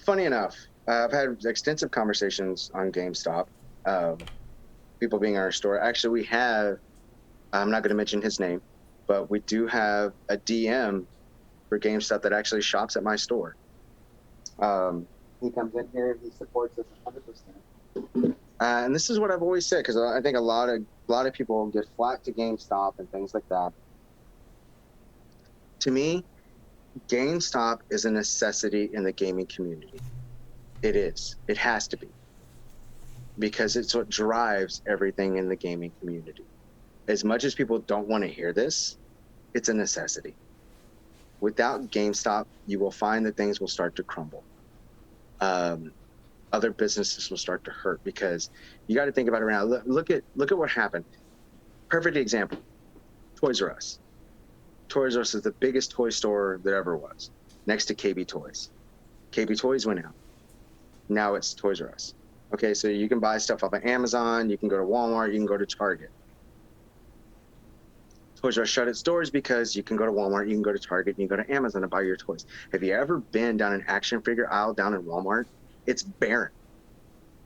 funny enough, I've had extensive conversations on GameStop. Um, People being in our store. Actually, we have. I'm not going to mention his name, but we do have a DM for GameStop that actually shops at my store. He comes in here. He supports us 100%. And this is what I've always said, because I think a lot of people get flack to GameStop and things like that. To me, GameStop is a necessity in the gaming community. It is. It has to be, because it's what drives everything in the gaming community. As much as people don't want to hear this, it's a necessity. Without GameStop, you will find that things will start to crumble. Other businesses will start to hurt, because you got to think about it right now. Look at what happened. Perfect example: Toys R Us. Toys R Us is the biggest toy store there ever was, next to KB Toys. KB Toys went out. Now it's Toys R Us. Okay, so you can buy stuff off of Amazon. You can go to Walmart. You can go to Target. Toys R Us shut its doors because you can go to Walmart, you can go to Target, you can go to Amazon to buy your toys. Have you ever been down an action figure aisle down in Walmart? It's barren.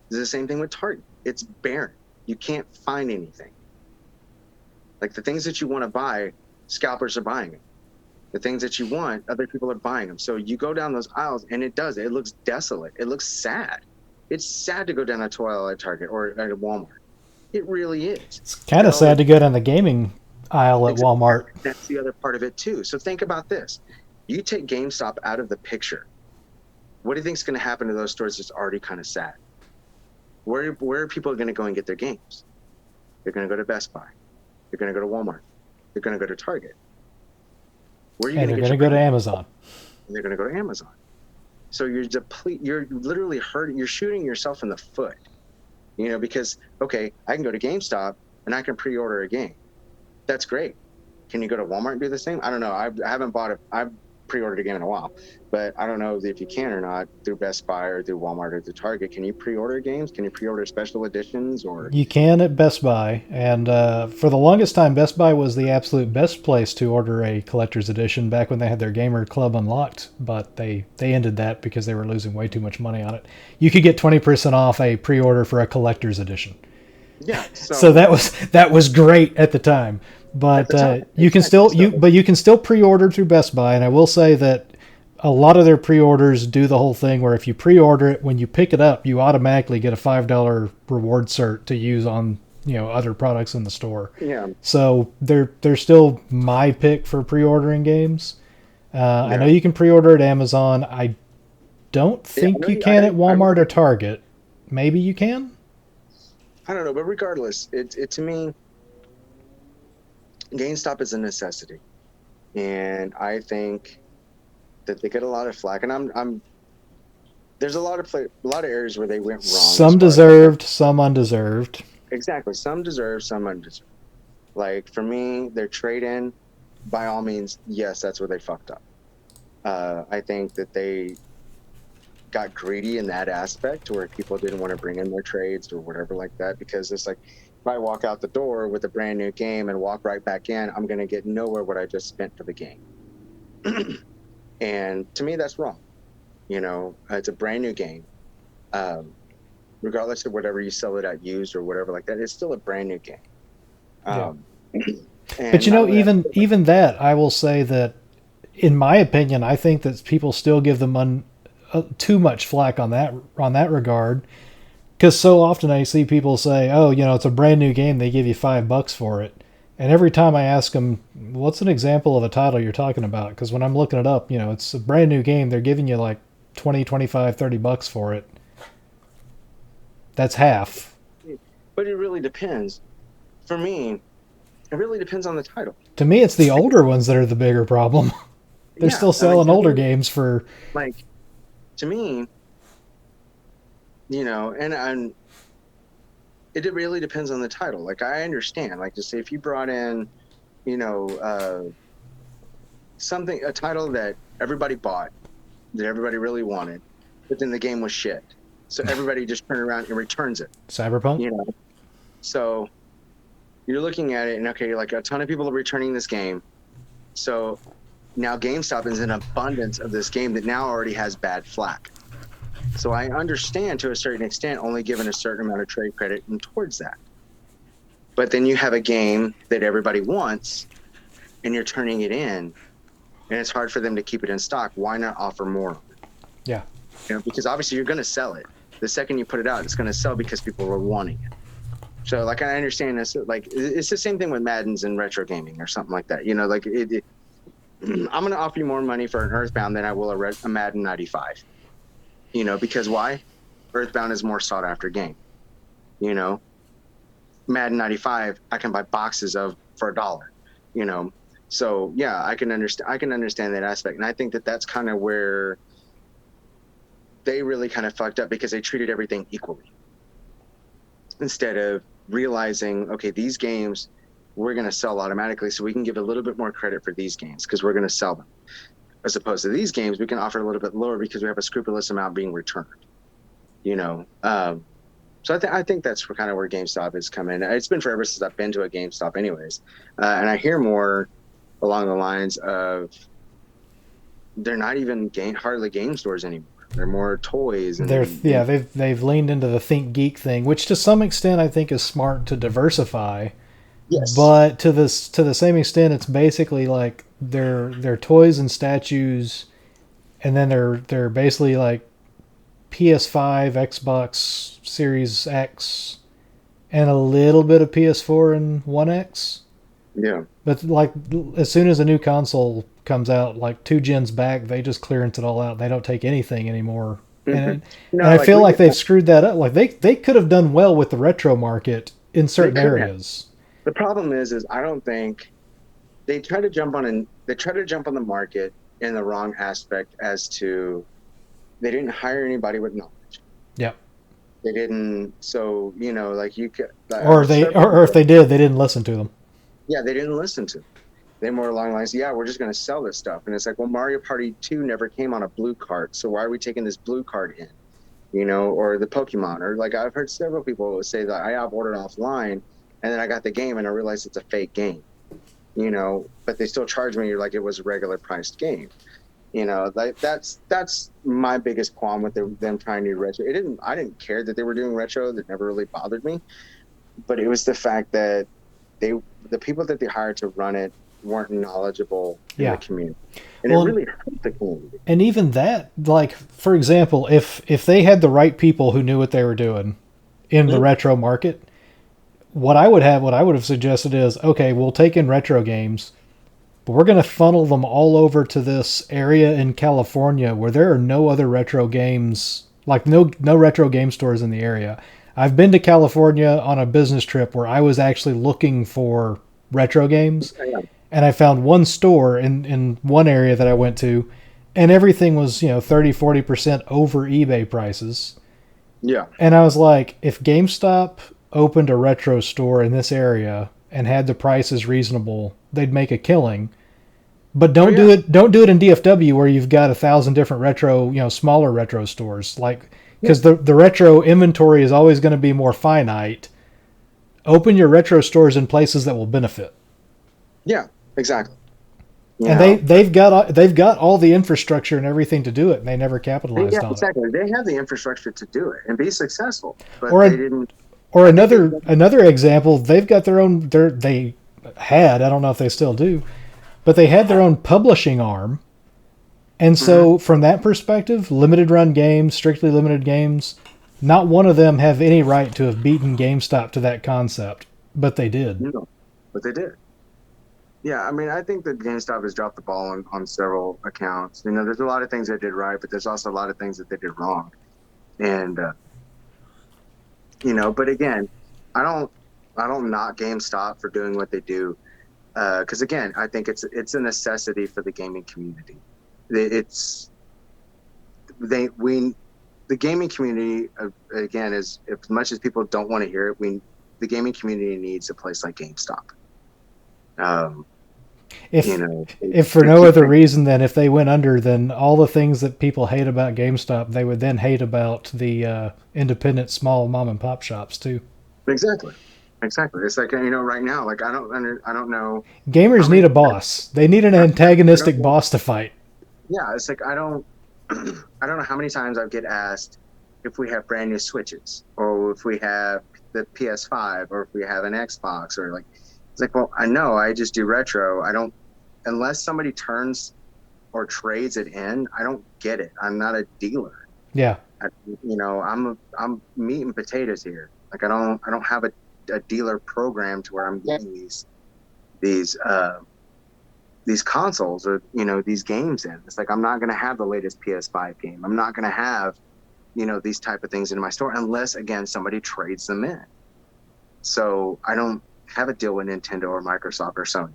It's the same thing with Target. It's barren. You can't find anything. Like, the things that you want to buy, scalpers are buying them. The things that you want, other people are buying them. So you go down those aisles, and it looks desolate. It looks sad. It's sad to go down a toy aisle at Target or at Walmart. It really is. It's kind of sad to go down the gaming aisle at Walmart. That's the other part of it too. So think about this. You take GameStop out of the picture. What do you think is going to happen to those stores that's already kind of sad? Where are people going to go and get their games? They're going to go to Best Buy. They're going to go to Walmart. They're going to go to Target. Where are you And going they're to going to go to Amazon. And they're going to go to Amazon. So you're literally hurting. You're shooting yourself in the foot. You know, because, okay, I can go to GameStop and I can pre-order a game. That's great. Can you go to Walmart and do the same? I don't know. I haven't bought it. I've pre-ordered a game in a while, but I don't know if you can or not through Best Buy or through Walmart or through Target. Can you pre-order games? Can you pre-order special editions? Or You can at Best Buy, and for the longest time, Best Buy was the absolute best place to order a collector's edition back when they had their Gamer Club unlocked, but they ended that because they were losing way too much money on it. You could get 20% off a pre-order for a collector's edition. Yeah, so that was great at the time. But you can still pre-order through Best Buy, and I will say that a lot of their pre-orders do the whole thing where if you pre-order it, when you pick it up, you automatically get a $5 reward cert to use on other products in the store. Yeah. So they're still my pick for pre-ordering games. I know you can pre-order at Amazon. I don't think you can at Walmart or Target. Maybe you can. I don't know, but regardless, it to me, GameStop is a necessity, and I think that they get a lot of flack. And there's a lot of areas where they went wrong. Some deserved, some undeserved. Exactly, some deserved, some undeserved. Like, for me, their trade-in, by all means, yes, that's where they fucked up. I think that they got greedy in that aspect, where people didn't want to bring in their trades or whatever like that, because it's like, if I walk out the door with a brand new game and walk right back in, I'm going to get nowhere what I just spent for the game. And to me, that's wrong. It's a brand new game. Regardless of whatever you sell it at used or whatever like that, it's still a brand new game. But even that, I will say that, in my opinion, I think that people still give them too much flack on that regard. Because so often I see people say, oh, it's a brand new game, they give you $5 for it. And every time I ask them, what's an example of a title you're talking about? Because when I'm looking it up, it's a brand new game, they're giving you like 20, 25, $30 for it. That's half. But it really depends. For me, It really depends on the title. To me, it's the older ones that are the bigger problem. They're Yeah, still I mean, selling older games for. like to me, and it really depends on the title. Like I understand, like to say if you brought in, you know, a title that everybody bought, that everybody really wanted, but then the game was shit. So everybody just turned around and returns it, Cyberpunk. you know. So you're looking at it and okay, like a ton of people are returning this game. So now GameStop is an abundance of this game that now already has bad flack. So I understand to a certain extent only given a certain amount of trade credit and towards that. But then you have a game that everybody wants and you're turning it in and it's hard for them to keep it in stock. Why not offer more? Yeah. Because obviously you're going to sell it. The second you put it out, it's going to sell because people were wanting it. So like I understand this, like it's the same thing with Maddens and retro gaming or something like that. Like I'm going to offer you more money for an Earthbound than I will a Madden 95. Because why? Earthbound is more sought after game. Madden 95, I can buy boxes of for $1. So yeah, I can understand that aspect, and I think that that's kind of where they really kind of fucked up because they treated everything equally instead of realizing, okay, these games we're going to sell automatically, so we can give a little bit more credit for these games because we're going to sell them. As opposed to these games, we can offer a little bit lower because we have a scrupulous amount being returned. So I think that's kind of where GameStop has come in. It's been forever since I've been to a GameStop, anyways, and I hear more along the lines of they're not even hardly game stores anymore. They're more toys. They've leaned into the Think Geek thing, which to some extent I think is smart to diversify. Yes. But to the same extent, it's basically like they're toys and statues, and then they're basically like PS5, Xbox Series X, and a little bit of PS4 and One X. Yeah. But like as soon as a new console comes out, like 2 gens back, they just clearance it all out. They don't take anything anymore. And I feel like they've screwed that up. Like they could have done well with the retro market in certain areas. The problem is I don't think they try to jump on the market in the wrong aspect as to they didn't hire anybody with knowledge. Yep. They didn't. So like you could, or if they did, they didn't listen to them. Yeah, they didn't listen to them. They more along the lines, yeah, we're just going to sell this stuff, and it's like, well, Mario Party 2 never came on a blue card, so why are we taking this blue card in? Or the Pokemon, or like I've heard several people say that I have ordered offline, and then I got the game and I realized it's a fake game. But they still charge me like it was a regular priced game. Like that's my biggest qualm with them trying to do retro. I didn't care that they were doing retro. That never really bothered me. But it was the fact that the people that they hired to run it weren't knowledgeable in the community. And it really hurt the community. And even that, like, for example, if they had the right people who knew what they were doing in the retro market, what I would have suggested is, okay, we'll take in retro games, but we're going to funnel them all over to this area in California where there are no other retro games, like no retro game stores in the area. I've been to California on a business trip where I was actually looking for retro games, and I found one store in one area that I went to, and everything was 30-40% over eBay prices. Yeah. And I was like, if GameStop opened a retro store in this area and had the prices reasonable, they'd make a killing. But don't do it in DFW where you've got 1,000 different retro, smaller retro stores. Like, because the retro inventory is always going to be more finite. Open your retro stores in places that will benefit. Yeah, exactly. And they've got all the infrastructure and everything to do it, and they never capitalized on exactly. They have the infrastructure to do it and be successful, but they didn't. Or another example, they've got their own. They had, I don't know if they still do, but they had their own publishing arm. And so from that perspective, limited run games, strictly limited games, not one of them have any right to have beaten GameStop to that concept, but they did. No, but they did. Yeah, I mean, I think that GameStop has dropped the ball on several accounts. There's a lot of things they did right, but there's also a lot of things that they did wrong. And, but again, I don't knock GameStop for doing what they do, because again, I think it's a necessity for the gaming community. It's they we the gaming community, again, is, as much as people don't want to hear it, the gaming community needs a place like GameStop. If You know, if for no other reason than if they went under, then all the things that people hate about GameStop, they would then hate about the independent small mom and pop shops too. exactly, exactly. It's like, right now, like I don't know how Gamers many. need a boss. They need an I don't antagonistic know. boss to fight. Yeah, it's like I don't I don't know how many times I get asked if we have brand new Switches, or if we have the PS5, or if we have an Xbox, or like, it's like, well, I know I just do retro. I don't, unless somebody turns or trades it in, I don't get it. I'm not a dealer. Yeah. I'm meat and potatoes here. Like I don't have a dealer program to where I'm getting these these consoles, or these games in. It's like I'm not going to have the latest PS5 game. I'm not going to have these type of things in my store unless, again, somebody trades them in. So I don't have a deal with Nintendo or Microsoft or Sony.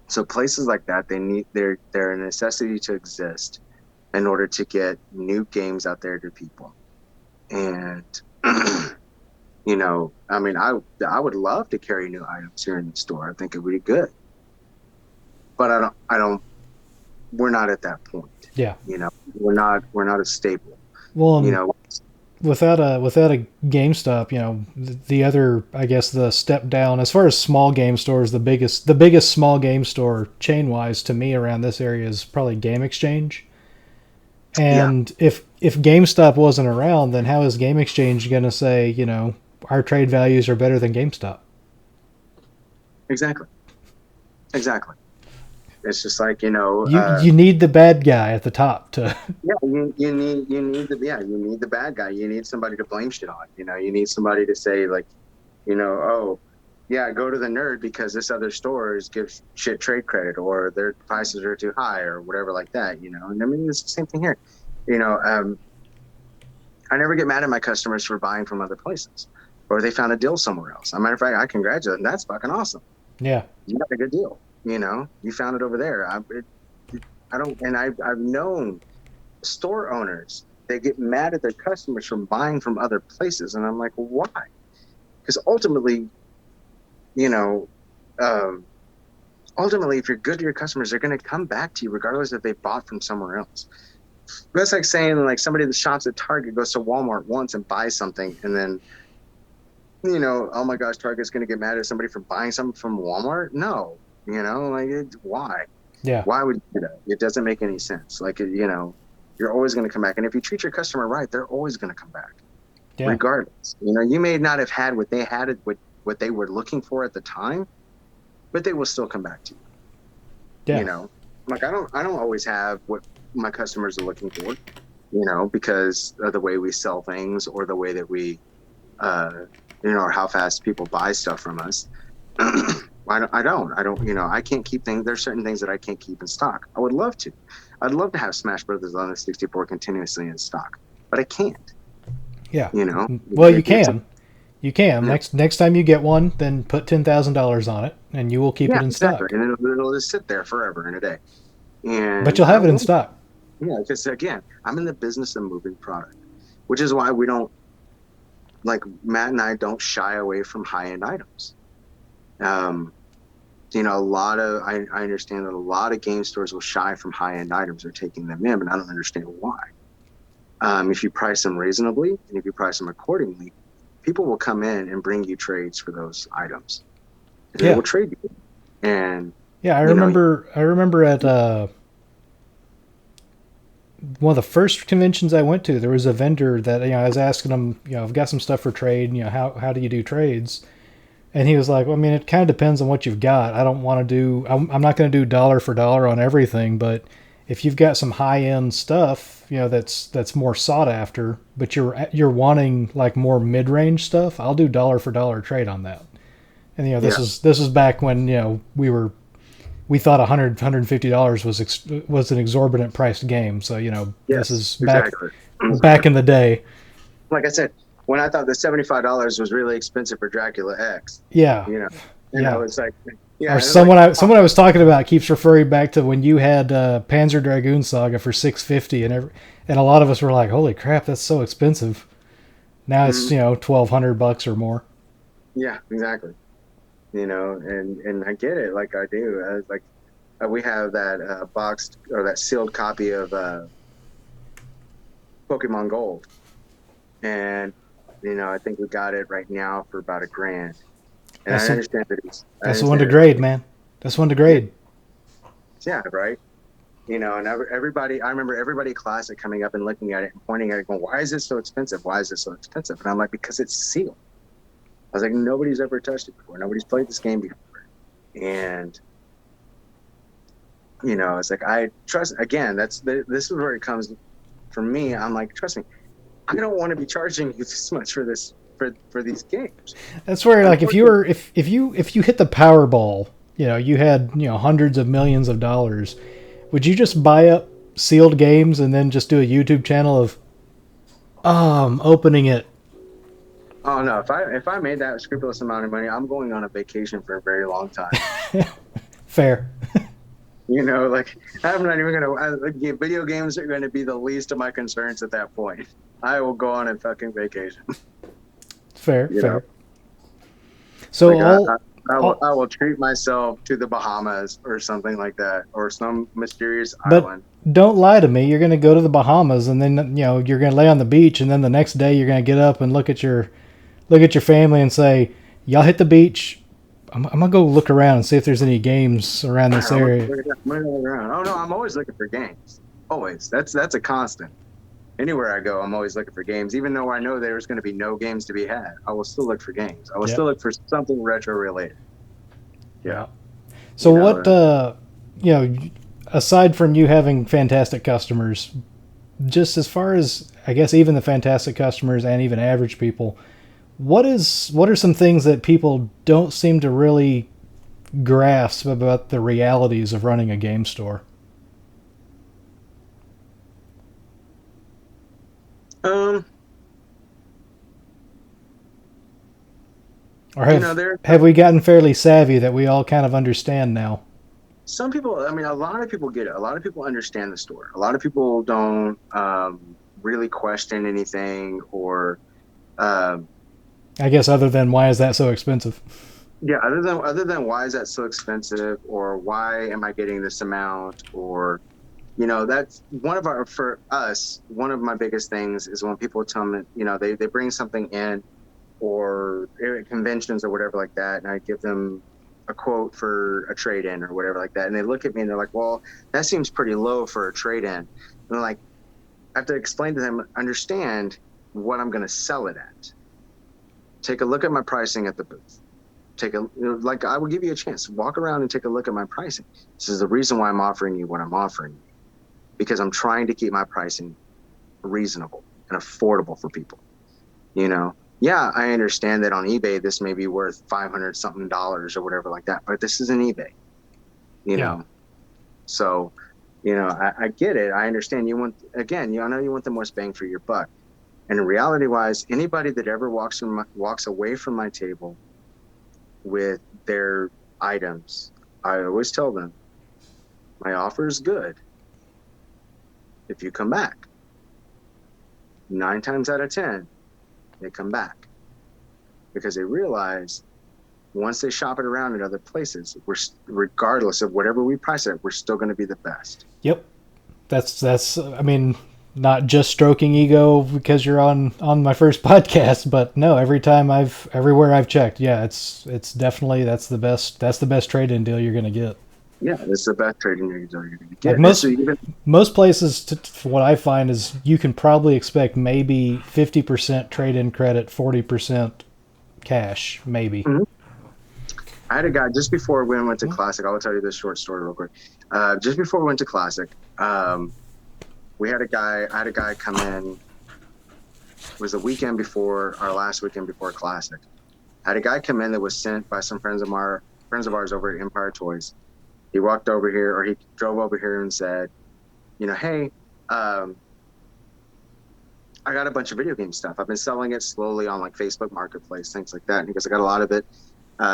So places like that, they're a necessity to exist in order to get new games out there to people. And I mean, I would love to carry new items here in the store. I think it would be good. But I don't we're not at that point. Yeah. We're not as stable. Well, You know, without a GameStop, the other, I guess, the step down as far as small game stores, the biggest small game store chain wise to me around this area is probably Game Exchange. yeah, And if GameStop wasn't around, then how is Game Exchange going to say, our trade values are better than GameStop? exactly. Exactly. It's just like, You need the bad guy at the top to. yeah, you need the bad guy. You need somebody to blame shit on. You need somebody to say, like, oh, yeah, go to the nerd because this other stores gives shit trade credit, or their prices are too high, or whatever like that. And I mean, it's the same thing here. I never get mad at my customers for buying from other places, or they found a deal somewhere else. As a matter of fact, I congratulate them. That's fucking awesome. Yeah. You got a good deal. You found it over there. I've known store owners, they get mad at their customers from buying from other places, and I'm like, why? Because ultimately, you know, if you're good to your customers, they're going to come back to you regardless if they bought from somewhere else. That's like saying, like, somebody that shops at Target goes to Walmart once and buys something, and then, oh my gosh, Target's going to get mad at somebody for buying something from Walmart? No, why? Yeah. Why would you do that? It doesn't make any sense. Like, you're always going to come back. And if you treat your customer right, they're always going to come back, regardless. You may not have had what they had, what they were looking for at the time, but they will still come back to you. Yeah. Like, I don't always have what my customers are looking for, because of the way we sell things, or the way that we, or how fast people buy stuff from us. I don't, I can't keep things. There's certain things that I can't keep in stock. I would love to. I'd love to have Smash Brothers on the 64 continuously in stock, but I can't. Yeah. Well, you can. You can. Yeah. Next time you get one, then put $10,000 on it, and you will keep it in stock. And it'll just sit there forever and a day. But you'll have it in stock. Yeah, because again, I'm in the business of moving product, which is why we don't, like, Matt and I don't shy away from high-end items. I understand that a lot of game stores will shy from high-end items or taking them in, but I don't understand why. If you price them reasonably and if you price them accordingly, people will come in and bring you trades for those items. They will trade you. And I remember at one of the first conventions I went to, there was a vendor that I was asking him, I've got some stuff for trade. How do you do trades? And he was like, well, I mean, it kind of depends on what you've got. I don't want to do. I'm not going to do dollar for dollar on everything, but if you've got some high end stuff, that's more sought after, but you're wanting like more mid range stuff, I'll do dollar for dollar trade on that. And this is back when we thought $150 was an exorbitant priced game. So this is back in the day. Like I said, when I thought the $75 was really expensive for Dracula X, Yeah, you know, and I yeah. was like, yeah, Or it was like, someone I was talking about keeps referring back to when you had Panzer Dragoon Saga for 650, and a lot of us were like, "Holy crap, that's so expensive." Now it's mhm, 1,200 bucks or more. yeah, exactly. And I get it, like I do. Like we have that boxed or that sealed copy of Pokemon Gold, and I think we got it right now for about $1,000. And That's I that's the one understand to it's grade, man. That's one to yeah, grade. yeah, right. And everybody, I remember everybody classic coming up and looking at it and pointing at it, going, "Why is it so expensive? Why is it so expensive?" And I'm like, "Because it's sealed." I was like, "Nobody's ever touched it before. Nobody's played this game before." And it's like I trust. Again, this is where it comes for me. I'm like, trust me, I don't want to be charging you this much for this for these games. That's where, like, if you Unfortunately, were if you hit the Powerball, you had hundreds of millions of dollars, would you just buy up sealed games and then just do a YouTube channel of opening it? oh no, if I made that scrupulous amount of money, I'm going on a vacation for a very long time. Fair. Like I'm not even like, video games are going to be the least of my concerns at that point. I will go on a fucking vacation. Fair, You know, fair. So like I all will treat myself to the Bahamas or something like that, or some mysterious but island. don't lie to me. You're going to go to the Bahamas and then you're going to lay on the beach and then the next day you're going to get up and look at your family and say, "Y'all hit the beach. I'm gonna go look around and see if there's any games around this area." I'm gonna look around. Oh no, I'm always looking for games. Always. That's a constant. Anywhere I go, I'm always looking for games. Even though I know there's going to be no games to be had, I will still look for games. I will Yep. still look for something retro related. Yeah, Yeah. So you what? know. You know, aside from you having fantastic customers, just as far as I guess even the fantastic customers and even average people, what are some things that people don't seem to really grasp about the realities of running a game store? Um, Or there have we gotten fairly savvy that we all kind of understand now? some people. I mean, a lot of people get it. A lot of people understand the store. A lot of people don't really question anything or um, I guess other than why is that so expensive? yeah. Other than why is that so expensive or why am I getting this amount or that's for us, one of my biggest things is when people tell me, they bring something in or conventions or whatever like that. And I give them a quote for a trade in or whatever like that. And they look at me and they're like, well, that seems pretty low for a trade in. And I'm like, I have to explain to them, understand what I'm going to sell it at. Take a look at my pricing at the booth. Like I will give you a chance. Walk around and take a look at my pricing. This is the reason why I'm offering you what I'm offering you because I'm trying to keep my pricing reasonable and affordable for people. Yeah, I understand that on eBay this may be worth 500 something dollars or whatever like that, but this is an eBay, you Yeah. know. So, I get it. I understand I know you want the most bang for your buck. And reality wise, anybody that ever walks away from my table with their items, I always tell them my offer is good if you come back. 9 times out of 10, they come back because they realize once they shop it around in other places, regardless of whatever we price it, we're still going to be the best. Yep. That's I mean, not just stroking ego because you're on my first podcast, but no, everywhere I've checked, yeah, it's definitely that's the best trade-in deal you're going to get. Yeah, it's the best trading you're going to Like get. And so even most places, what I find is you can probably expect maybe 50% trade-in credit, 40% cash, maybe. Mhm. I had a guy just before we went to Classic. I'll tell you this short story real quick. Just before we went to Classic, I had a guy come in. It was the weekend before our last weekend before Classic. I had a guy come in that was sent by some friends of ours over at Empire Toys. He walked over here, or he drove over here and said, "Hey, I I got a bunch of video game stuff. I've been selling it slowly on like Facebook Marketplace, things like that. And he goes, I got a lot of it.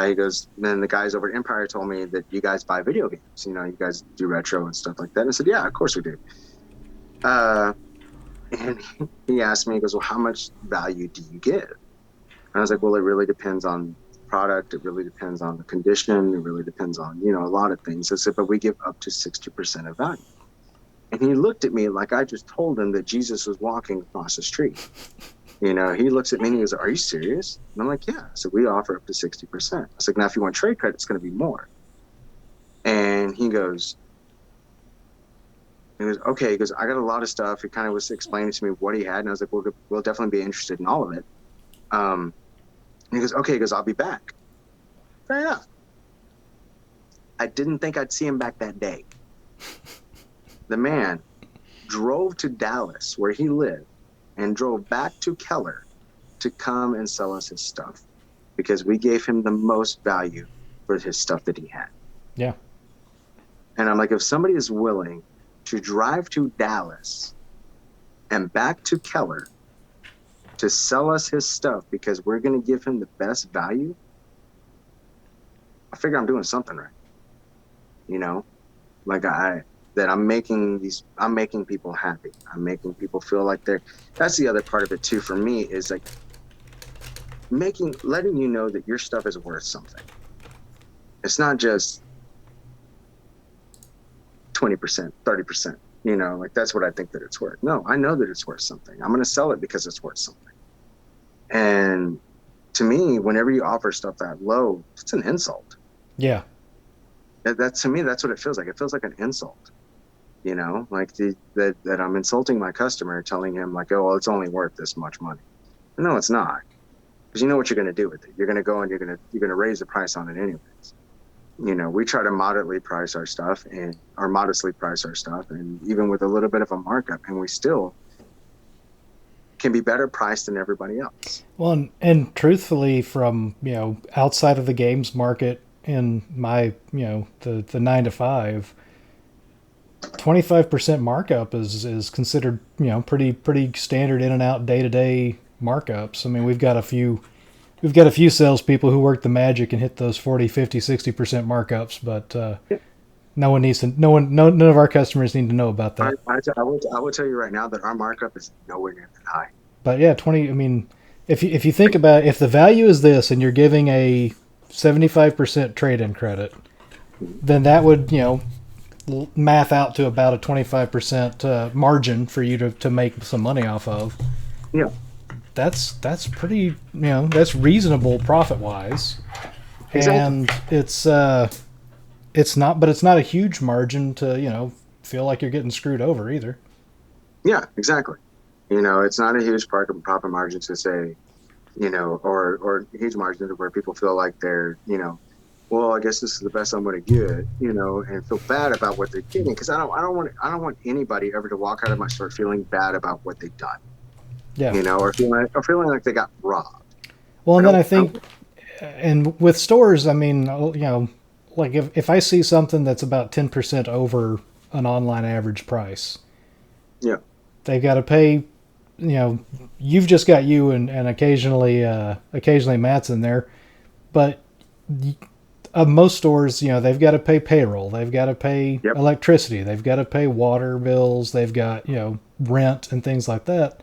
He goes, then the guys over at Empire told me that you guys buy video games. You guys do retro and stuff like that. And I said, yeah, of course we do. And he asked me, he goes, well, how much value do you give? And I was like, well, it really depends on the product. It really depends on the condition. It really depends on, a lot of things. I said, but we give up to 60% of value. And he looked at me like I just told him that Jesus was walking across the street. He looks at me and he goes, are you serious? And I'm like, yeah. So we offer up to 60%. I was like, now if you want trade credit, it's going to be more. And he goes, okay. He goes, I got a lot of stuff. He kind of was explaining to me what he had. And I was like, we'll definitely be interested in all of it. And he goes, okay. He goes, I'll be back. Fair enough. I didn't think I'd see him back that day. The man drove to Dallas, where he lived, and drove back to Keller to come and sell us his stuff because we gave him the most value for his stuff that he had. Yeah. And I'm like, if somebody is willing to drive to Dallas and back to Keller to sell us his stuff because we're going to give him the best value, I figure I'm doing something right. Like I'm making people happy. I'm making people feel like that's the other part of it too for me, is like letting you know that your stuff is worth something. It's not just 20%, 30%, like that's what I think that it's worth. No, I know that it's worth something. I'm going to sell it because it's worth something. And to me, whenever you offer stuff that low, it's an insult. Yeah. That to me, that's what it feels like. It feels like an insult. Like that I'm insulting my customer, telling him like, oh, well, it's only worth this much money. No, it's not, because you know what you're going to do with it. You're going to go and you're going to raise the price on it anyways. We try to modestly price our stuff, and even with a little bit of a markup, and we still can be better priced than everybody else. Well, and truthfully, from outside of the games market, in my the 9 to 5. 25% markup is considered pretty standard in and out day-to-day markups. I mean, we've got a few salespeople who work the magic and hit those 40, 50, 60% markups, but none of our customers need to know about that. I will tell you right now that our markup is nowhere near that high. But yeah, 20. I mean, if you think about, if the value is this and you're giving a 75% trade-in credit, then that would math out to about a 25% margin for you to make some money off of. Yeah, that's pretty, that's reasonable profit wise. Exactly. And it's not a huge margin to feel like you're getting screwed over either. Yeah, exactly. It's not a huge profit margin to say, or huge margin to where people feel like they're well, I guess this is the best I'm going to get, and feel bad about what they're getting. Because I don't want anybody ever to walk out of my store feeling bad about what they've done. Yeah. Or feeling like they got robbed. Well, and then I think, and with stores, I mean, like if I see something that's about 10% over an online average price, yeah, they've got to pay. You've just got you and occasionally Matt's in there, but. Most stores, they've got to pay payroll, they've got to pay electricity, they've got to pay water bills, they've got rent and things like that.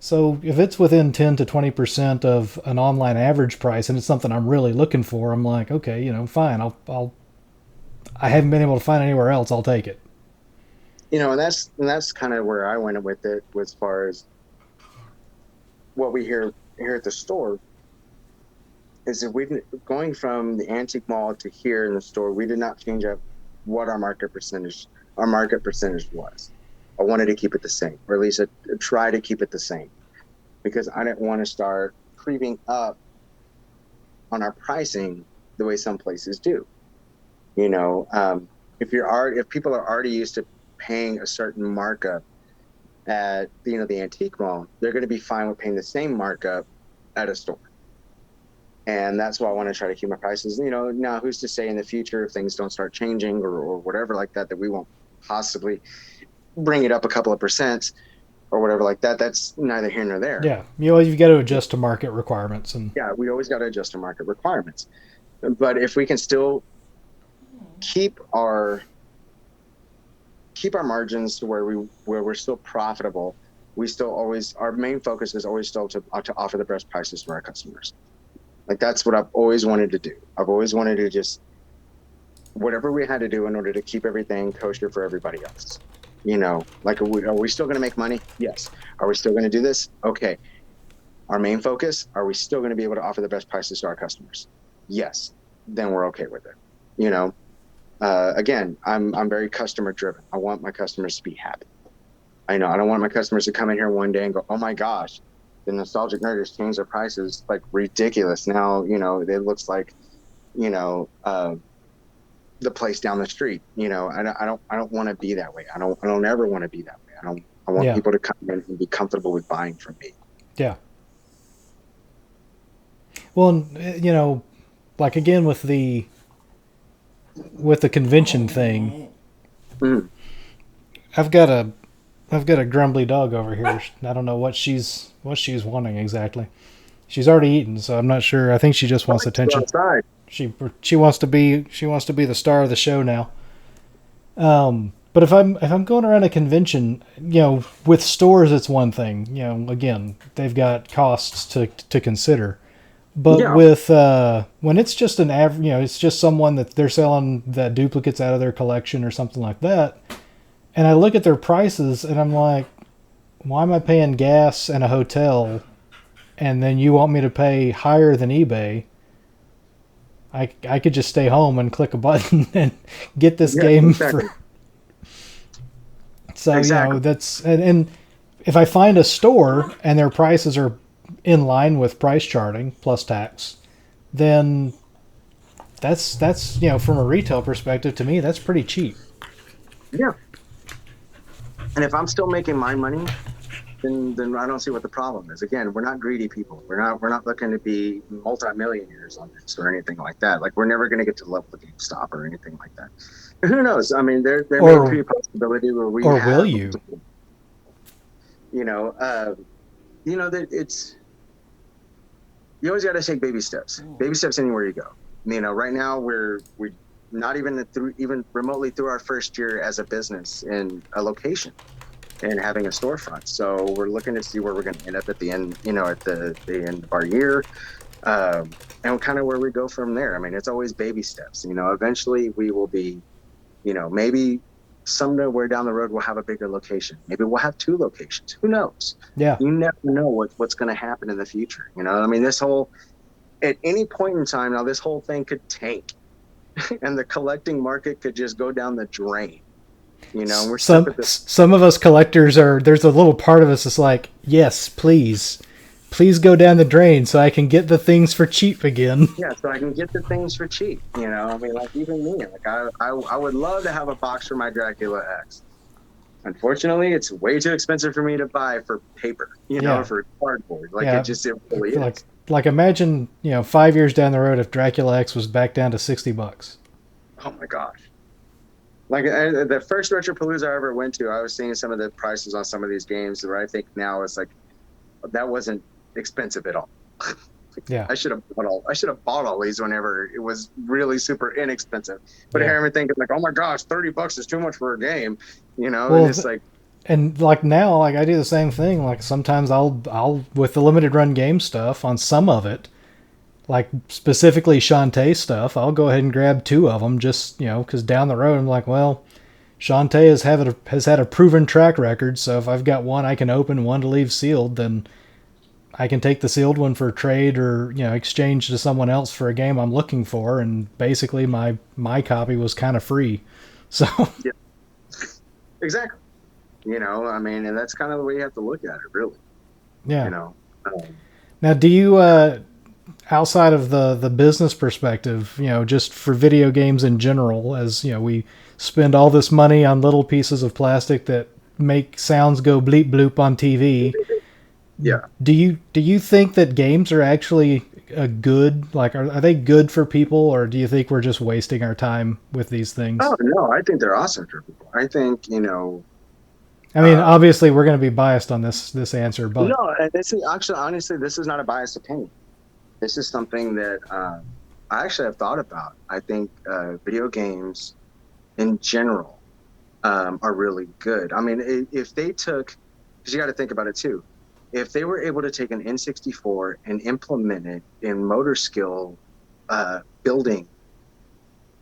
So if it's within 10 to 20% of an online average price and it's something I'm really looking for, I'm like, okay, fine, I haven't been able to find anywhere else, I'll take it. And that's kind of where I went with it, as far as what we hear here at the store. Is that going from the antique mall to here in the store, we did not change up what our market percentage was. I wanted to keep it the same, or at least try to keep it the same, because I didn't want to start creeping up on our pricing the way some places do. If people are already used to paying a certain markup at the antique mall, they're going to be fine with paying the same markup at a store. And that's why I want to try to keep my prices. Now who's to say in the future, if things don't start changing or whatever like that, that we won't possibly bring it up a couple of percent. or whatever like that. That's neither here nor there. Yeah, you've got to adjust to market requirements, and Yeah, we always got to adjust to market requirements. But if we can still keep our margins to where we're still profitable, we still always, our main focus is always still to offer the best prices to our customers. Like that's what I've always wanted to do. I've always wanted to just, whatever we had to do in order to keep everything kosher for everybody else. Like, are we still going to make money? Yes. Are we still going to do this? Okay. Our main focus, are we still going to be able to offer the best prices to our customers? Yes. Then we're okay with it. Again, I'm very customer driven. I want my customers to be happy. I don't want my customers to come in here one day and go, oh my gosh, the Nostalgic Nerd has changed their prices like ridiculous. Now, it looks like, the place down the street. I don't want to be that way. I don't ever want to be that way. I want people to come in and be comfortable with buying from me. Yeah. Well, like again with the convention thing, I've got a grumbly dog over here. I don't know what she's wanting exactly. She's already eaten, so I'm not sure. I think she just wants attention. She wants to be the star of the show now. But if I'm going around a convention, with stores it's one thing. Again, they've got costs to consider. But with when it's just an average, it's just someone that they're selling that duplicates out of their collection or something like that, and I look at their prices and I'm like, why am I paying gas and a hotel, and then you want me to pay higher than eBay? I could just stay home and click a button and get this game exactly. for. So that's and if I find a store and their prices are in line with price charting plus tax, then that's from a retail perspective, to me that's pretty cheap. Yeah. And if I'm still making my money, then I don't see what the problem is. Again, we're not greedy people. We're not looking to be multimillionaires on this or anything like that. Like, we're never going to get to the level of GameStop or anything like that. Who knows? I mean, there may be a possibility where we have, will you? That it's, you always got to take baby steps. Baby steps anywhere you go. Right now we're not even remotely through our first year as a business in a location and having a storefront. So we're looking to see where we're going to end up at the end, at the end of our year, and kind of where we go from there. I mean, it's always baby steps. Eventually we will be, maybe somewhere down the road we'll have a bigger location. Maybe we'll have 2 locations. Who knows? Yeah. You never know what's going to happen in the future. I mean, at any point in time now, this whole thing could tank, and the collecting market could just go down the drain. We're some of us collectors there's a little part of us that's like, yes, please go down the drain so I can get the things for cheap again. Yeah, so I can get the things for cheap. I mean, like, even me, like I would love to have a box for my Dracula X. Unfortunately, it's way too expensive for me to buy for paper, for cardboard. Like, it really is. Like imagine, 5 years down the road if Dracula X was back down to $60. Oh my gosh. Like, the first Retropalooza I ever went to, I was seeing some of the prices on some of these games where I think now it's like, that wasn't expensive at all. Yeah. I should have bought all these whenever it was really super inexpensive. But here I'm thinking like, oh my gosh, $30 is too much for a game. Well, and it's like, and like now, like I do the same thing. Like sometimes I'll with the limited run game stuff on some of it, like specifically Shantae stuff, I'll go ahead and grab 2 of them just, because down the road I'm like, well, Shantae has had a proven track record, so if I've got one I can open, one to leave sealed, then I can take the sealed one for trade or, exchange to someone else for a game I'm looking for, and basically my copy was kind of free. So yeah. Exactly. I mean, and that's kind of the way you have to look at it, really. Yeah. Now, do you outside of the business perspective, just for video games in general, as we spend all this money on little pieces of plastic that make sounds go bleep bloop on TV. Yeah. Do you think that games are actually a good, like, are they good for people, or do you think we're just wasting our time with these things? Oh no, I think they're awesome for people. I think I mean, obviously, we're going to be biased on this answer, but No, this is actually, honestly, this is not a biased opinion. This is something that I actually have thought about. I think video games in general are really good. I mean, if they took, because you got to think about it too, if they were able to take an N64 and implement it in motor skill building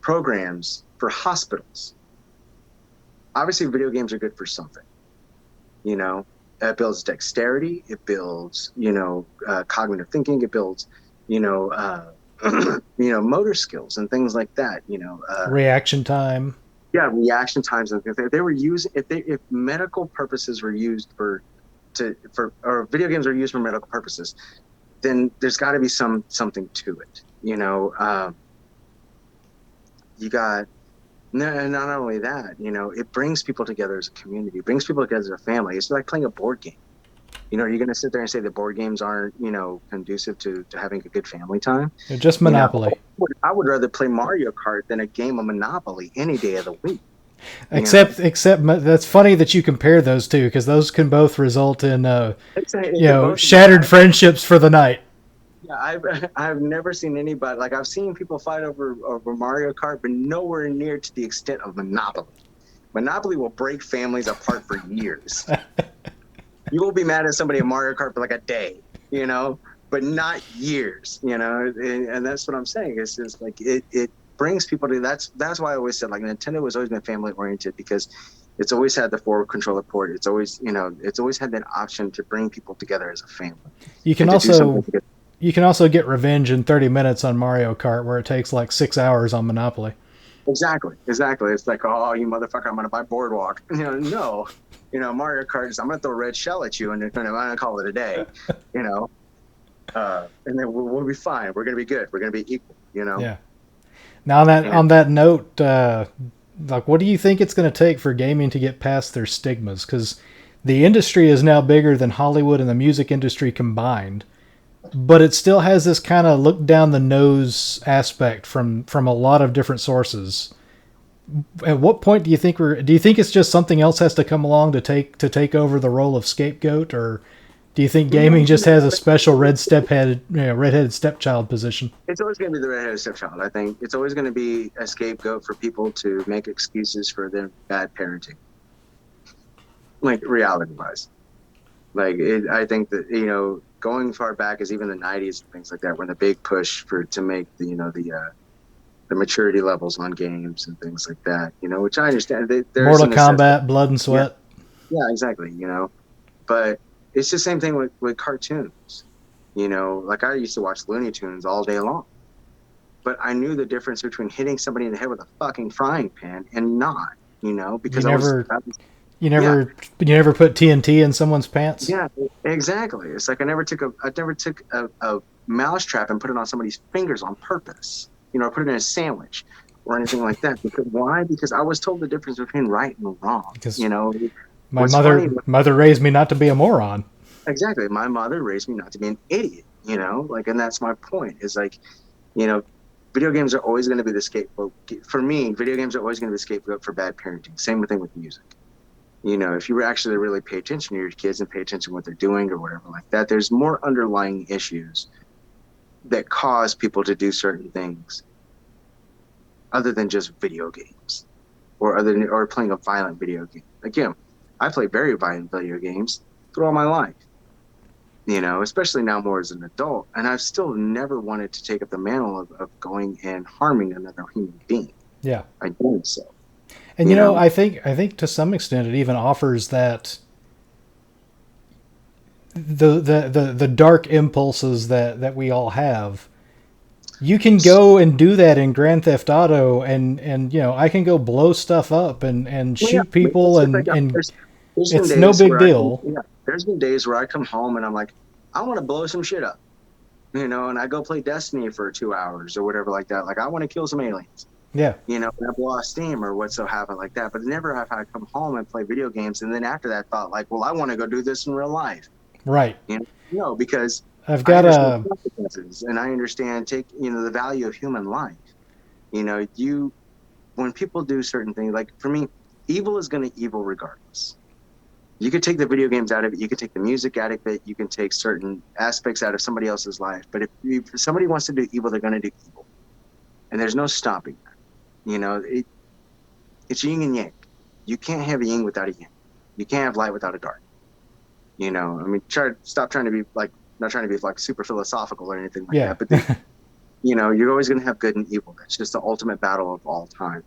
programs for hospitals, obviously video games are good for something. You know, it builds dexterity, it builds, cognitive thinking, it builds, you know, motor skills and things like that. reaction time. Yeah, reaction times. If they were using, if medical purposes were used or video games are used for medical purposes, then there's got to be something to it. You got. No, and not only that, it brings people together as a community. It brings people together as a family. It's like playing a board game. Are you going to sit there and say that board games aren't, conducive to having a good family time? They're just Monopoly. I would rather play Mario Kart than a game of Monopoly any day of the week. Except that's funny that you compare those two, because those can both result in shattered friendships for the night. Yeah, I've never seen anybody, like, I've seen people fight over Mario Kart, but nowhere near to the extent of Monopoly. Monopoly will break families apart for years. You will be mad at somebody in Mario Kart for like a day, but not years, and that's what I'm saying. It's just like it brings people to that's why I always said, like, Nintendo has always been family oriented, because it's always had the forward controller port. It's always it's always had that option to bring people together as a family. You can also get revenge in 30 minutes on Mario Kart, where it takes like 6 hours on Monopoly. Exactly. It's like, oh, you motherfucker, I'm going to buy Boardwalk. No. Mario Kart is, I'm going to throw a red shell at you and I'm going to call it a day. And then we'll be fine. We're going to be good. We're going to be equal, Yeah. Now on that note, like, what do you think it's going to take for gaming to get past their stigmas? Because the industry is now bigger than Hollywood and the music industry combined. But it still has this kind of look down the nose aspect from a lot of different sources. At what point do you think it's just something else has to come along to take over the role of scapegoat, or do you think gaming just has a special redheaded stepchild position? It's always going to be the redheaded stepchild. I think it's always going to be a scapegoat for people to make excuses for their bad parenting, like, reality wise. Like, I think that going far back as even the 90s and things like that, when the big push to make the maturity levels on games and things like that, which I understand. Mortal Kombat, Blood and Sweat. Yeah, exactly. But it's the same thing with cartoons. Like, I used to watch Looney Tunes all day long, but I knew the difference between hitting somebody in the head with a fucking frying pan and not. Because you never put TNT in someone's pants? Yeah, exactly. It's like I never took a mousetrap and put it on somebody's fingers on purpose. Put it in a sandwich or anything like that. Why? Because I was told the difference between right and wrong. Because my mother raised me not to be a moron. Exactly. My mother raised me not to be an idiot. And that's my point. Is like, video games are always going to be the scapegoat. For me, video games are always going to be the scapegoat for bad parenting. Same thing with music. If you actually really pay attention to your kids and pay attention to what they're doing or whatever like that, there's more underlying issues that cause people to do certain things other than just video games or playing a violent video game. Again, I play very violent video games throughout my life, especially now more as an adult. And I've still never wanted to take up the mantle of going and harming another human being. Yeah. I don't so. And I think to some extent it even offers that the dark impulses that we all have. You can go and do that in Grand Theft Auto, and I can go blow stuff up and shoot people, and it's no big deal. There's been days where I come home and I'm like, I want to blow some shit up, and I go play Destiny for 2 hours or whatever like that. Like, I want to kill some aliens. Yeah. And I blow off steam or whatsoever like that. But never have I come home and play video games and then after that thought, like, well, I want to go do this in real life. Right. Because I've got consequences, and I understand the value of human life. When people do certain things, like, for me, evil is going to evil regardless. You could take the video games out of it. You could take the music out of it. You can take certain aspects out of somebody else's life. But if somebody wants to do evil, they're going to do evil. And there's no stopping that. It's yin and yang. You can't have a yin without a yang. You can't have light without a dark. I mean, stop trying to be like, not trying to be like super philosophical or anything like Yeah. that. But, you're always going to have good and evil. That's just the ultimate battle of all time.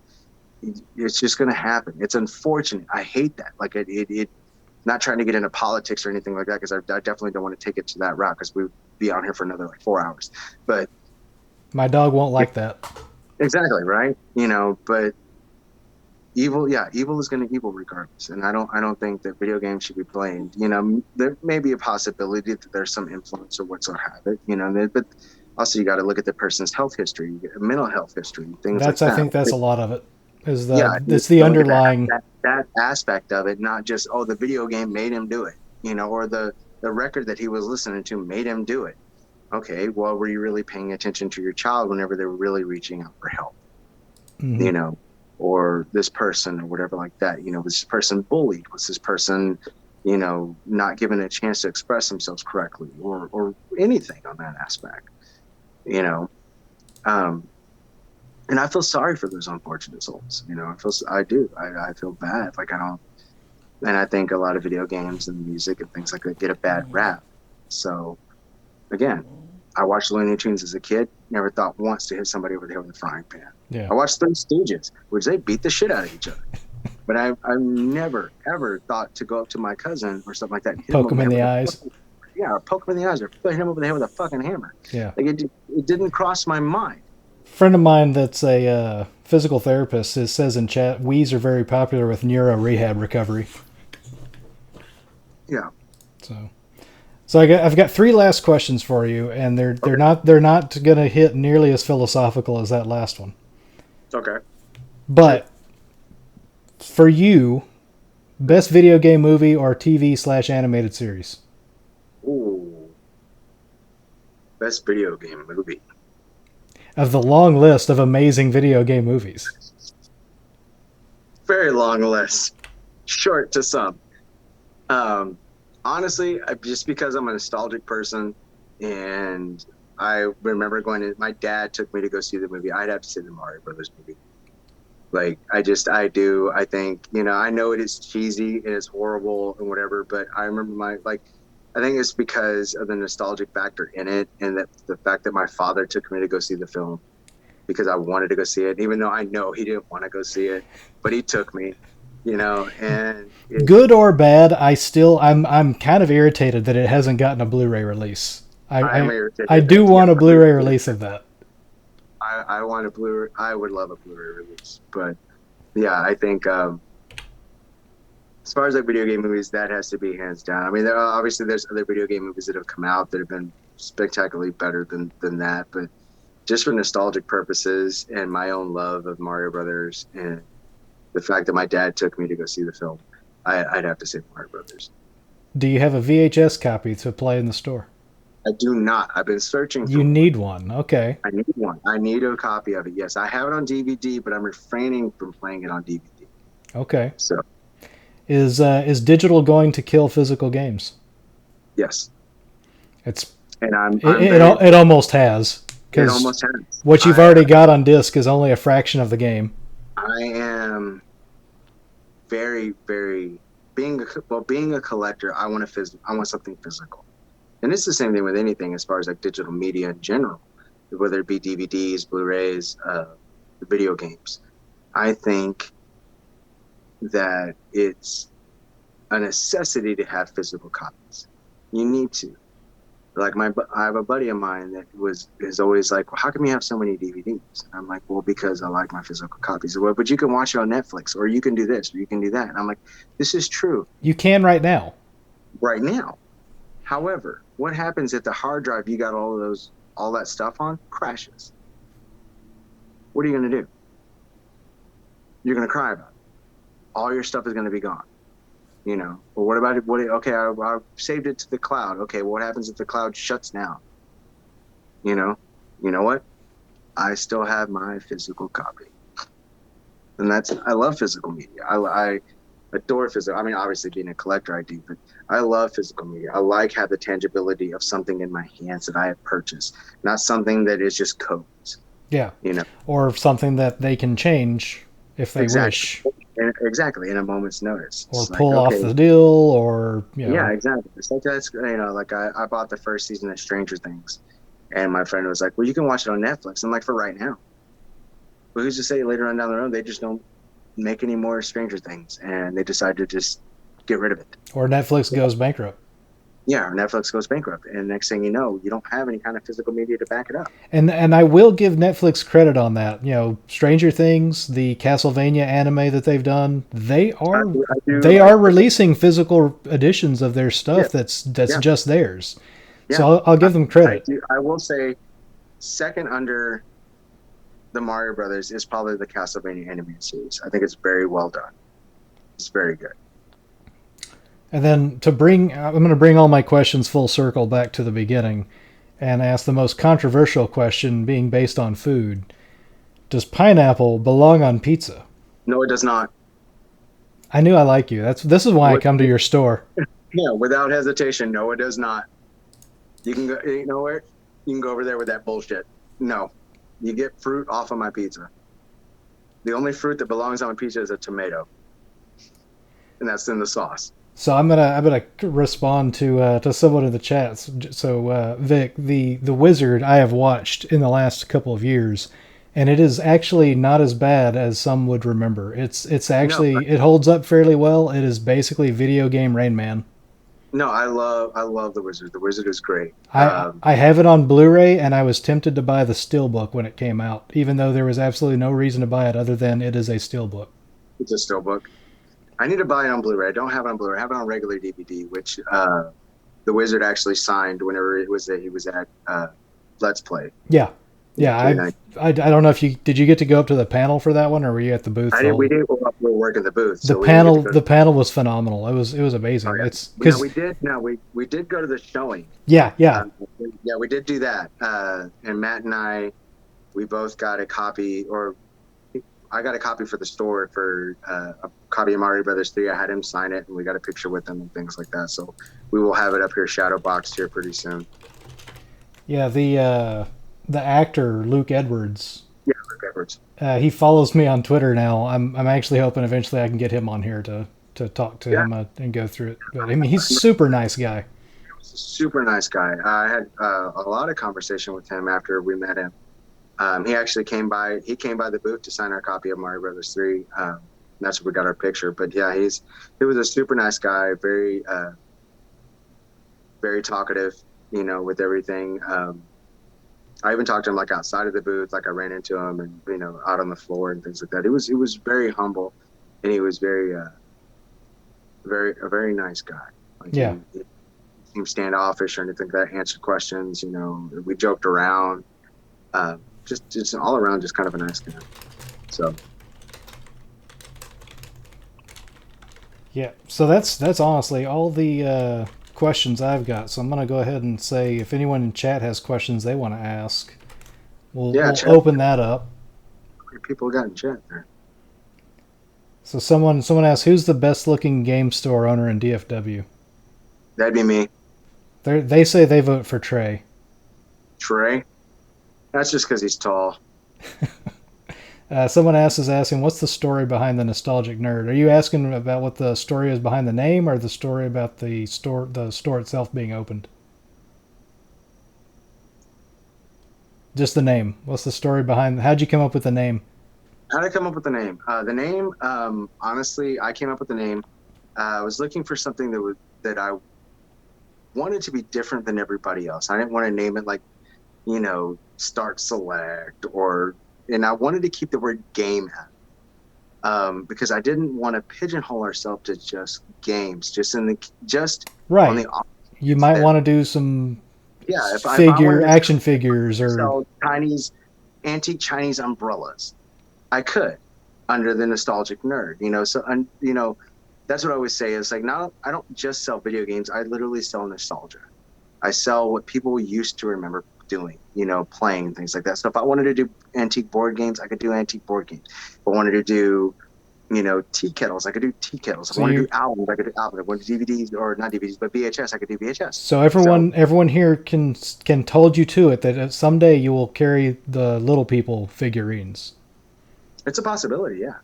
It's just going to happen. It's unfortunate. I hate that. Like not trying to get into politics or anything like that, because I definitely don't want to take it to that route, because we'd be on here for another like 4 hours. But My dog won't like that. exactly, right? But evil is going to evil regardless. And I don't think that video games should be blamed. There may be a possibility that there's some influence or whatsoever, but also you got to look at the person's health history, mental health history, things like that. I think that's a lot of it. It's You the look at underlying that aspect of it, not just, oh, the video game made him do it, or the record that he was listening to made him do it. Okay, well, were you really paying attention to your child whenever they were really reaching out for help? Mm-hmm. Or this person or whatever like that. Was this person bullied? Was this person, not given a chance to express themselves correctly, or anything on that aspect? And I feel sorry for those unfortunate souls. I feel bad. Like, I don't, and I think a lot of video games and music and things like that get a bad rap. So again, I watched Looney Tunes as a kid, never thought once to hit somebody over the head with a frying pan. Yeah. I watched Three Stooges, which they beat the shit out of each other. But I've never, ever thought to go up to my cousin or something like that and hit Poke him in the eyes. Or poke him in the eyes, or hit him over the head with a fucking hammer. Yeah. Like, it didn't cross my mind. Friend of mine that's a physical therapist says in chat, Wii's are very popular with neuro rehab recovery. Yeah. So I've got 3 last questions for you, and they're not going to hit nearly as philosophical as that last one. Okay. But for you, best video game movie or TV/animated series? Ooh. Best video game movie. Of the long list of amazing video game movies. Very long list. Short to some. Honestly, just because I'm a nostalgic person, and I remember my dad took me to go see the movie. I'd have to say the Mario Brothers movie. Like, I think, I know it is cheesy and it's horrible and whatever, but I remember I think it's because of the nostalgic factor in it, and that the fact that my father took me to go see the film because I wanted to go see it, even though I know he didn't want to go see it, but he took me. And good or bad, I'm kind of irritated that it hasn't gotten a Blu-ray release. I do want a Blu-ray release of that. I want a Blu-ray. I would love a Blu-ray release, but yeah, I think as far as like video game movies, that has to be hands down. I mean, obviously there's other video game movies that have come out that have been spectacularly better than that, but just for nostalgic purposes and my own love of Mario Brothers and the fact that my dad took me to go see the film, I'd have to say Mario Brothers. Do you have a VHS copy to play in the store? I do not. I've been searching for You need one. Okay. I need one. I need a copy of it. Yes, I have it on DVD, but I'm refraining from playing it on DVD. Okay. So, is digital going to kill physical games? yes. It It almost has. almost has. What you've already got on disc is only a fraction of the game. I am very, very being a collector. I want something physical, and it's the same thing with anything as far as like digital media in general, whether it be DVDs, Blu-rays, video games. I think that it's a necessity to have physical copies. You need to. Like I have a buddy of mine that is always like, well, how come you have so many DVDs? And I'm like, well, because I like my physical copies. Well, but you can watch it on Netflix, or you can do this, or you can do that. And I'm like, this is true. You can right now. Right now. However, what happens if the hard drive you got all that stuff on crashes? What are you going to do? You're going to cry about it. All your stuff is going to be gone. Well, what about it? Okay, I saved it to the cloud. Okay, well, what happens if the cloud shuts down? You know what? I still have my physical copy, and I love physical media. adore physical. I mean, obviously being a collector, I do, but I love physical media. I like have the tangibility of something in my hands that I have purchased, not something that is just codes. Yeah. You know, Or something that they can change if they exactly, wish, exactly in a moment's notice. or It's like, pull off okay, the deal, or yeah, exactly. It's like that's like I bought the first season of Stranger Things, and my friend was like, "Well, you can watch it on Netflix." I'm like, "For right now." But who's to say later on down the road they just don't make any more Stranger Things, and they decide to just get rid of it. or Netflix goes bankrupt. Yeah, or Netflix goes bankrupt, and next thing you know, you don't have any kind of physical media to back it up. And I will give Netflix credit on that. Stranger Things, the Castlevania anime that they've done, I do they like, are releasing physical editions of their yeah, stuff that's yeah, just theirs. So yeah. I'll give them I credit. do. I will say, second under the Mario Brothers is probably the Castlevania animated series. I think it's very well done. It's very good. And then I'm going to bring all my questions full circle back to the beginning and ask the most controversial question being based on food. Does pineapple belong on pizza? No, it does not. I knew I like you. This is why I With, come to your store. yeah, without hesitation, no, it does not. You can go. You know where? You can go over there with that bullshit. No, you get fruit off of my pizza. The only fruit that belongs on a pizza is a tomato, and that's in the sauce. So I'm gonna respond to someone in the chat. So Vic, the Wizard I have watched in the last couple of years, and it is actually not as bad as some would remember. It's No, actually it holds up fairly well. It is basically video game Rain Man. no, I love the Wizard. The Wizard is great. I have it on Blu-ray, and I was tempted to buy the Steelbook when it came out, even though there was absolutely no reason to buy it other than it is a Steelbook. It's a steelbook. I need to buy it on Blu-ray. I don't have it on Blu-ray. I have it on regular DVD, which the Wizard actually signed whenever it was that he was at Let's Play. Yeah, yeah. I don't know if did you get to go up to the panel for that one, or were you at the booth? I did. We did. We were working the booth, The so we didn't get to go. the panel was phenomenal. It was Oh amazing. yeah. It's No, because we did. No, we did go to the showing. yeah. Yeah, we did do that. And Matt and I, we both got a copy, or I got a copy for the store for a copy of Mario Brothers 3. I had him sign it, and we got a picture with him and things like that. So we will have it up here, shadow boxed here pretty soon. Yeah, the actor Luke Edwards. Yeah, Rick Edwards. He follows me on Twitter now. I'm actually hoping eventually I can get him on here to talk to Yeah. him and go through it. But I mean, he's a super nice guy. He's a super nice guy. I had a lot of conversation with him after we met him. He actually came by. He came by the booth to sign our copy of Mario Brothers 3. That's where we got our picture. But yeah, he was a super nice guy. Very very talkative. With everything. I even talked to him like outside of the booth, like I ran into him and out on the floor and things like that. He was very humble, and he was very a very nice guy. Like Yeah. he seemed standoffish or anything like that. Answered questions. We joked around. Just all around, just kind of a nice guy. So Yeah. So that's honestly all the questions I've got. So I'm gonna go ahead and say if anyone in chat has questions they want to ask, we'll chat. open that up. How many people got in chat there? So someone asked who's the best looking game store owner in DFW. That'd be me, They say they vote for Trey. Trey. That's just because he's tall. Someone else is asking, what's the story behind the Nostalgic Nerd? Are you asking about what the story is behind the name, or the story about the store itself being opened? Just the name. What's the story behind? How'd you come up with the name? How did I come up with the name? Honestly, I came up with the name. I was looking for something that I wanted to be different than everybody else. I didn't want to name it like, Start Select and I wanted to keep the word game out, because I didn't want to pigeonhole ourselves to just games, just on Right. the You might want to do some if I wanted to action figures or sell antique Chinese umbrellas, I could under the Nostalgic Nerd, So that's what I always say is like, now I don't just sell video games. I literally sell nostalgia. I sell what people used to remember doing, playing and things like that. So if I wanted to do antique board games, I could do antique board games. If I wanted to do, tea kettles. I could do tea kettles. If I So want to you do albums, I could do albums. If I want to do DVDs, or not DVDs, but VHS, I could do VHS. so So everyone here can hold you to it that someday you will carry the little people figurines. it's a possibility, yeah.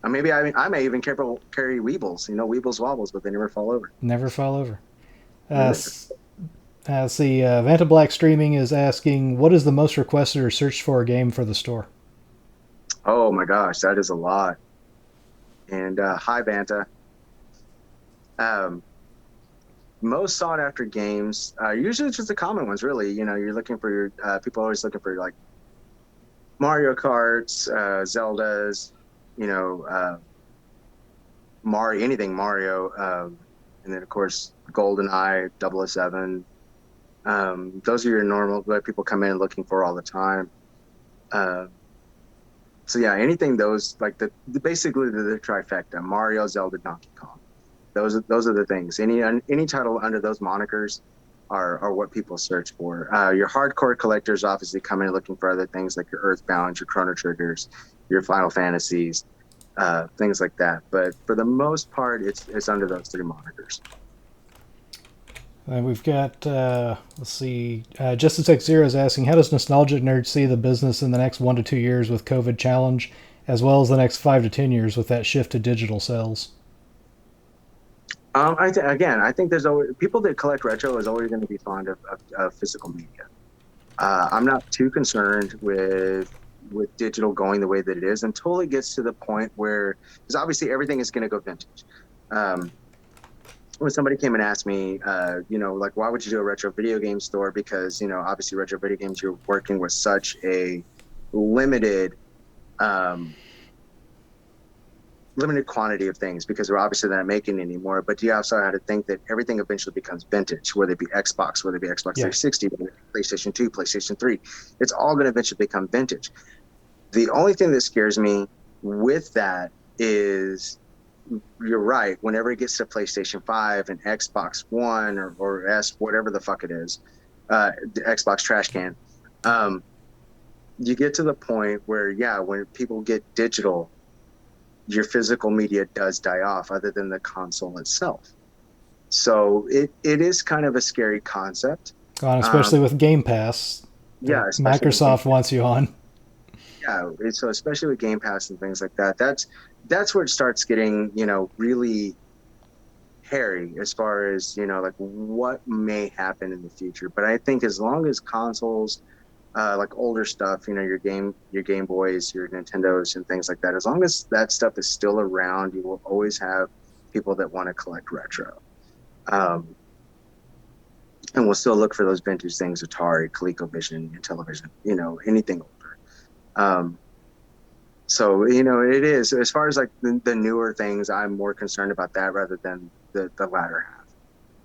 Maybe I may even carry Weebles, Weebles wobbles, but they never fall over. Never fall over. Never. Let's see. Vanta Black Streaming is asking, what is the most requested or searched for game for the store? Oh my gosh, that is a lot. And hi, Banta. Um, Most sought after games, usually it's just the common ones, really. You're looking for your people are always looking for like Mario Karts, Zeldas, Mario, anything Mario, and then of course GoldenEye, 007. Those are your normal what people come in looking for all the time. So yeah, anything those like basically the trifecta: Mario, Zelda, Donkey Kong. Those are the things. Any title under those monikers are what people search for. Your hardcore collectors obviously come in looking for other things like your Earthbound, your Chrono Triggers, your Final Fantasies, things like that. But for the most part, it's under those three monikers. We've got, let's see, Justice X Zero is asking, how does Nostalgic Nerd see the business in the next 1 to 2 years with COVID challenge, as well as the next 5 to 10 years with that shift to digital sales? I think there's always people that collect retro is always going to be fond of physical media. I'm not too concerned with digital going the way that it is until it gets to the point where, because obviously everything is going to go vintage. When somebody came and asked me, like, why would you do a retro video game store? Because, obviously retro video games, you're working with such a limited quantity of things because we're obviously not making anymore. But you also have to think that everything eventually becomes vintage, whether it be Xbox, whether it be Xbox 360, whether it be PlayStation 2, PlayStation 3. It's all going to eventually become vintage. The only thing that scares me with that is, you're right, whenever it gets to PlayStation 5 and Xbox One or S, whatever the fuck it is, the Xbox trash can, you get to the point where, when people get digital, your physical media does die off other than the console itself. So it is kind of a scary concept. Especially with Game Pass. Yeah. Microsoft wants you on. Yeah. So especially with Game Pass and things like that, that's where it starts getting, really hairy as far as, like what may happen in the future. But I think as long as consoles, like older stuff, your Game Boys, your Nintendos and things like that, as long as that stuff is still around, you will always have people that want to collect retro. And we'll still look for those vintage things, Atari, ColecoVision, Intellivision, anything older. So, it is, as far as like the newer things, I'm more concerned about that rather than the latter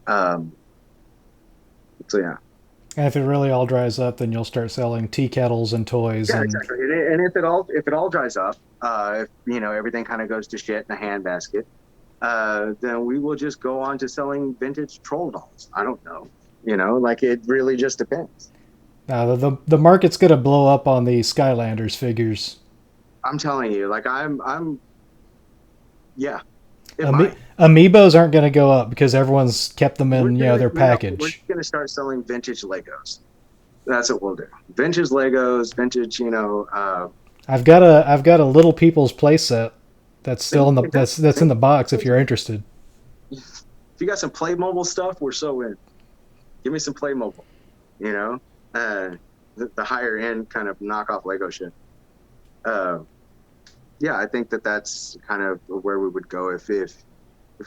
half. So yeah. And if it really all dries up, then you'll start selling tea kettles and toys. Yeah, exactly. And if it all dries up, if everything kind of goes to shit in a handbasket, then we will just go on to selling vintage troll dolls. I don't know. Like it really just depends. The market's gonna blow up on the Skylanders figures. I'm telling you, like yeah. Amiibos aren't going to go up because everyone's kept them in their package. We're going to start selling vintage Legos. That's what we'll do. Vintage Legos, vintage. I've got a Little People's playset that's still in the that's in the box. If you're interested. If you got some Playmobil stuff, we're so in. Give me some Playmobil. The higher end kind of knockoff Lego shit. Yeah, I think that's kind of where we would go if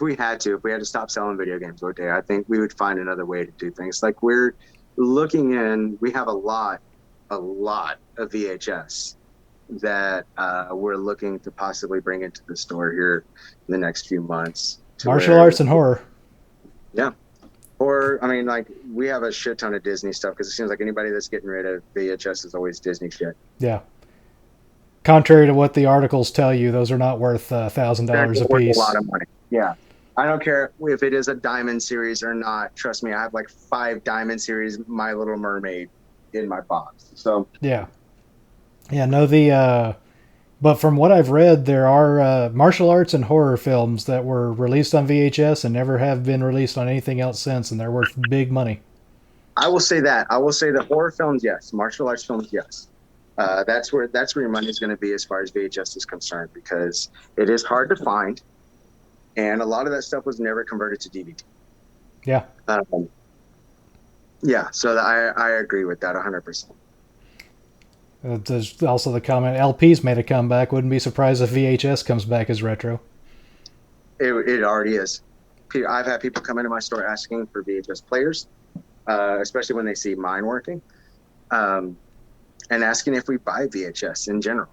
we had to stop selling video games one day. I think we would find another way to do things. Like we have a lot of VHS that we're looking to possibly bring into the store here in the next few months. Martial arts and horror. Yeah. Or, like we have a shit ton of Disney stuff because it seems like anybody that's getting rid of VHS is always Disney shit. Yeah. Contrary to what the articles tell you, those are not worth $1,000 a piece. A lot of money. Yeah. I don't care if it is a Diamond series or not. Trust me, I have like 5 Diamond series My Little Mermaid in my box. So yeah. No, But from what I've read, there are martial arts and horror films that were released on VHS and never have been released on anything else since, and they're worth big money. I will say that. I will say the horror films, yes. Martial arts films, yes. That's where your money is going to be as far as VHS is concerned, because it is hard to find, and a lot of that stuff was never converted to DVD. Yeah. Yeah. So I agree with that 100%. There's also the comment, LPs made a comeback. Wouldn't be surprised if VHS comes back as retro. It already is. I've had people come into my store asking for VHS players, especially when they see mine working, and asking if we buy VHS in general,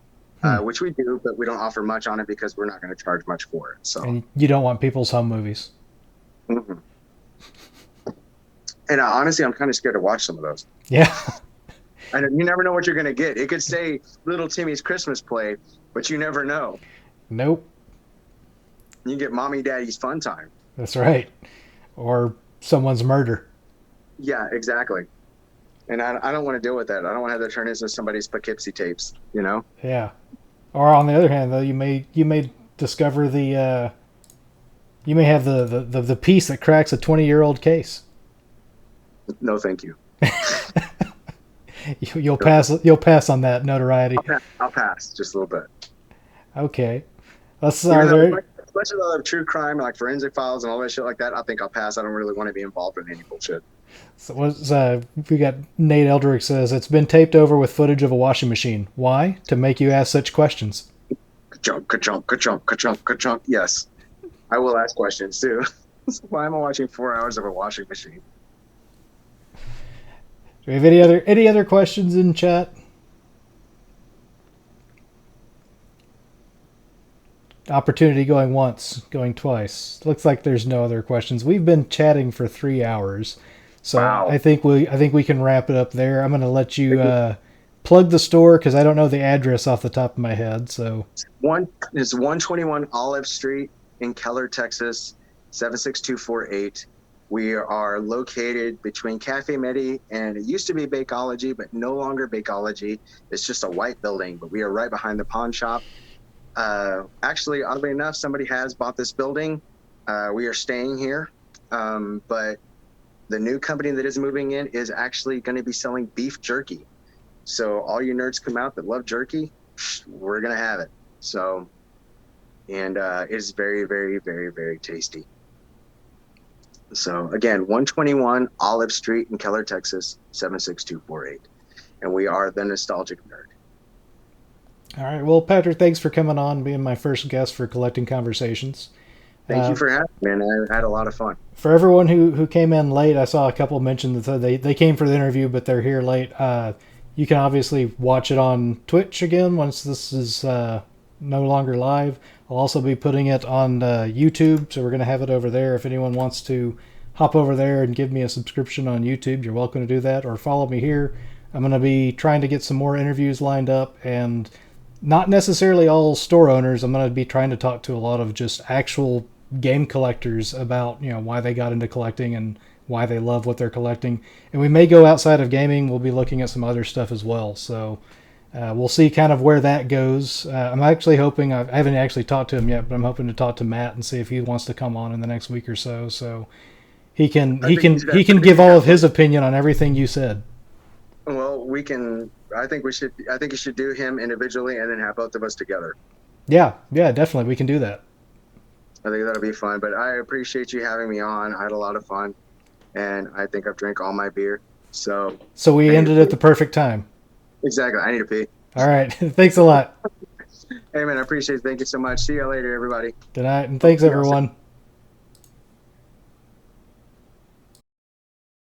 which we do, but we don't offer much on it because we're not going to charge much for it. So, and you don't want people's home movies. Mm-hmm. And honestly, I'm kind of scared to watch some of those. Yeah. And you never know what you're going to get. It could say Little Timmy's Christmas Play, but you never know. Nope. You get Mommy Daddy's Fun Time. That's right. Or someone's murder. Yeah, exactly. And I don't want to deal with that. I don't want to have that turn into somebody's Poughkeepsie tapes, you know? Yeah. Or on the other hand, though, you may discover the you may have the piece that cracks a 20-year-old case. No, thank you. You'll pass on that notoriety. I'll pass just a little bit. Okay. Let's especially the true crime, like Forensic Files and all that shit like that. I think I'll pass. I don't really want to be involved in any bullshit. So we got Nate Eldrick says it's been taped over with footage of a washing machine. Why? To make you ask such questions. Ka-chunk, ka-chunk, ka-chunk, ka-chunk, ka-chunk. Yes, I will ask questions too. Why am I watching 4 hours of a washing machine? Do we have any other questions in chat? Opportunity going once, going twice. Looks like there's no other questions. We've been chatting for 3 hours, so wow. I think we can wrap it up there. I'm going to let you plug the store because I don't know the address off the top of my head. So it's 121 Olive Street in Keller, Texas, 76248. We are located between Cafe Medi and it used to be Bakeology, but no longer Bakeology. It's just a white building, but we are right behind the pawn shop. Actually, oddly enough, somebody has bought this building. We are staying here, but the new company that is moving in is actually going to be selling beef jerky. So all you nerds come out that love jerky, we're going to have it. So, and it's very, very, very, very tasty. So again, 121 Olive Street in Keller, Texas, 76248. And we are the Nostalgic Nerd. All right. Well, Patrick, thanks for coming on, being my first guest for Collecting Conversations. Thank you for having me, man. I had a lot of fun. For everyone who came in late, I saw a couple mention that they came for the interview, but they're here late. You can obviously watch it on Twitch again once this is no longer live. I'll also be putting it on YouTube, so we're going to have it over there. If anyone wants to hop over there and give me a subscription on YouTube, you're welcome to do that, or follow me here. I'm going to be trying to get some more interviews lined up, and not necessarily all store owners. I'm going to be trying to talk to a lot of just actual game collectors about, why they got into collecting and why they love what they're collecting. And we may go outside of gaming. We'll be looking at some other stuff as well. So we'll see kind of where that goes. I'm actually hoping, I haven't actually talked to him yet, but I'm hoping to talk to Matt and see if he wants to come on in the next week or so. So he can give all of his opinion on everything you said. Well, I think you should do him individually and then have both of us together. Yeah, definitely. We can do that. I think that'll be fun, but I appreciate you having me on. I had a lot of fun, and I think I've drank all my beer. So we ended at the perfect time. Exactly. I need to pee. All right. Thanks a lot. Hey, man, I appreciate it. Thank you so much. See you later, everybody. Good night, and thanks, everyone.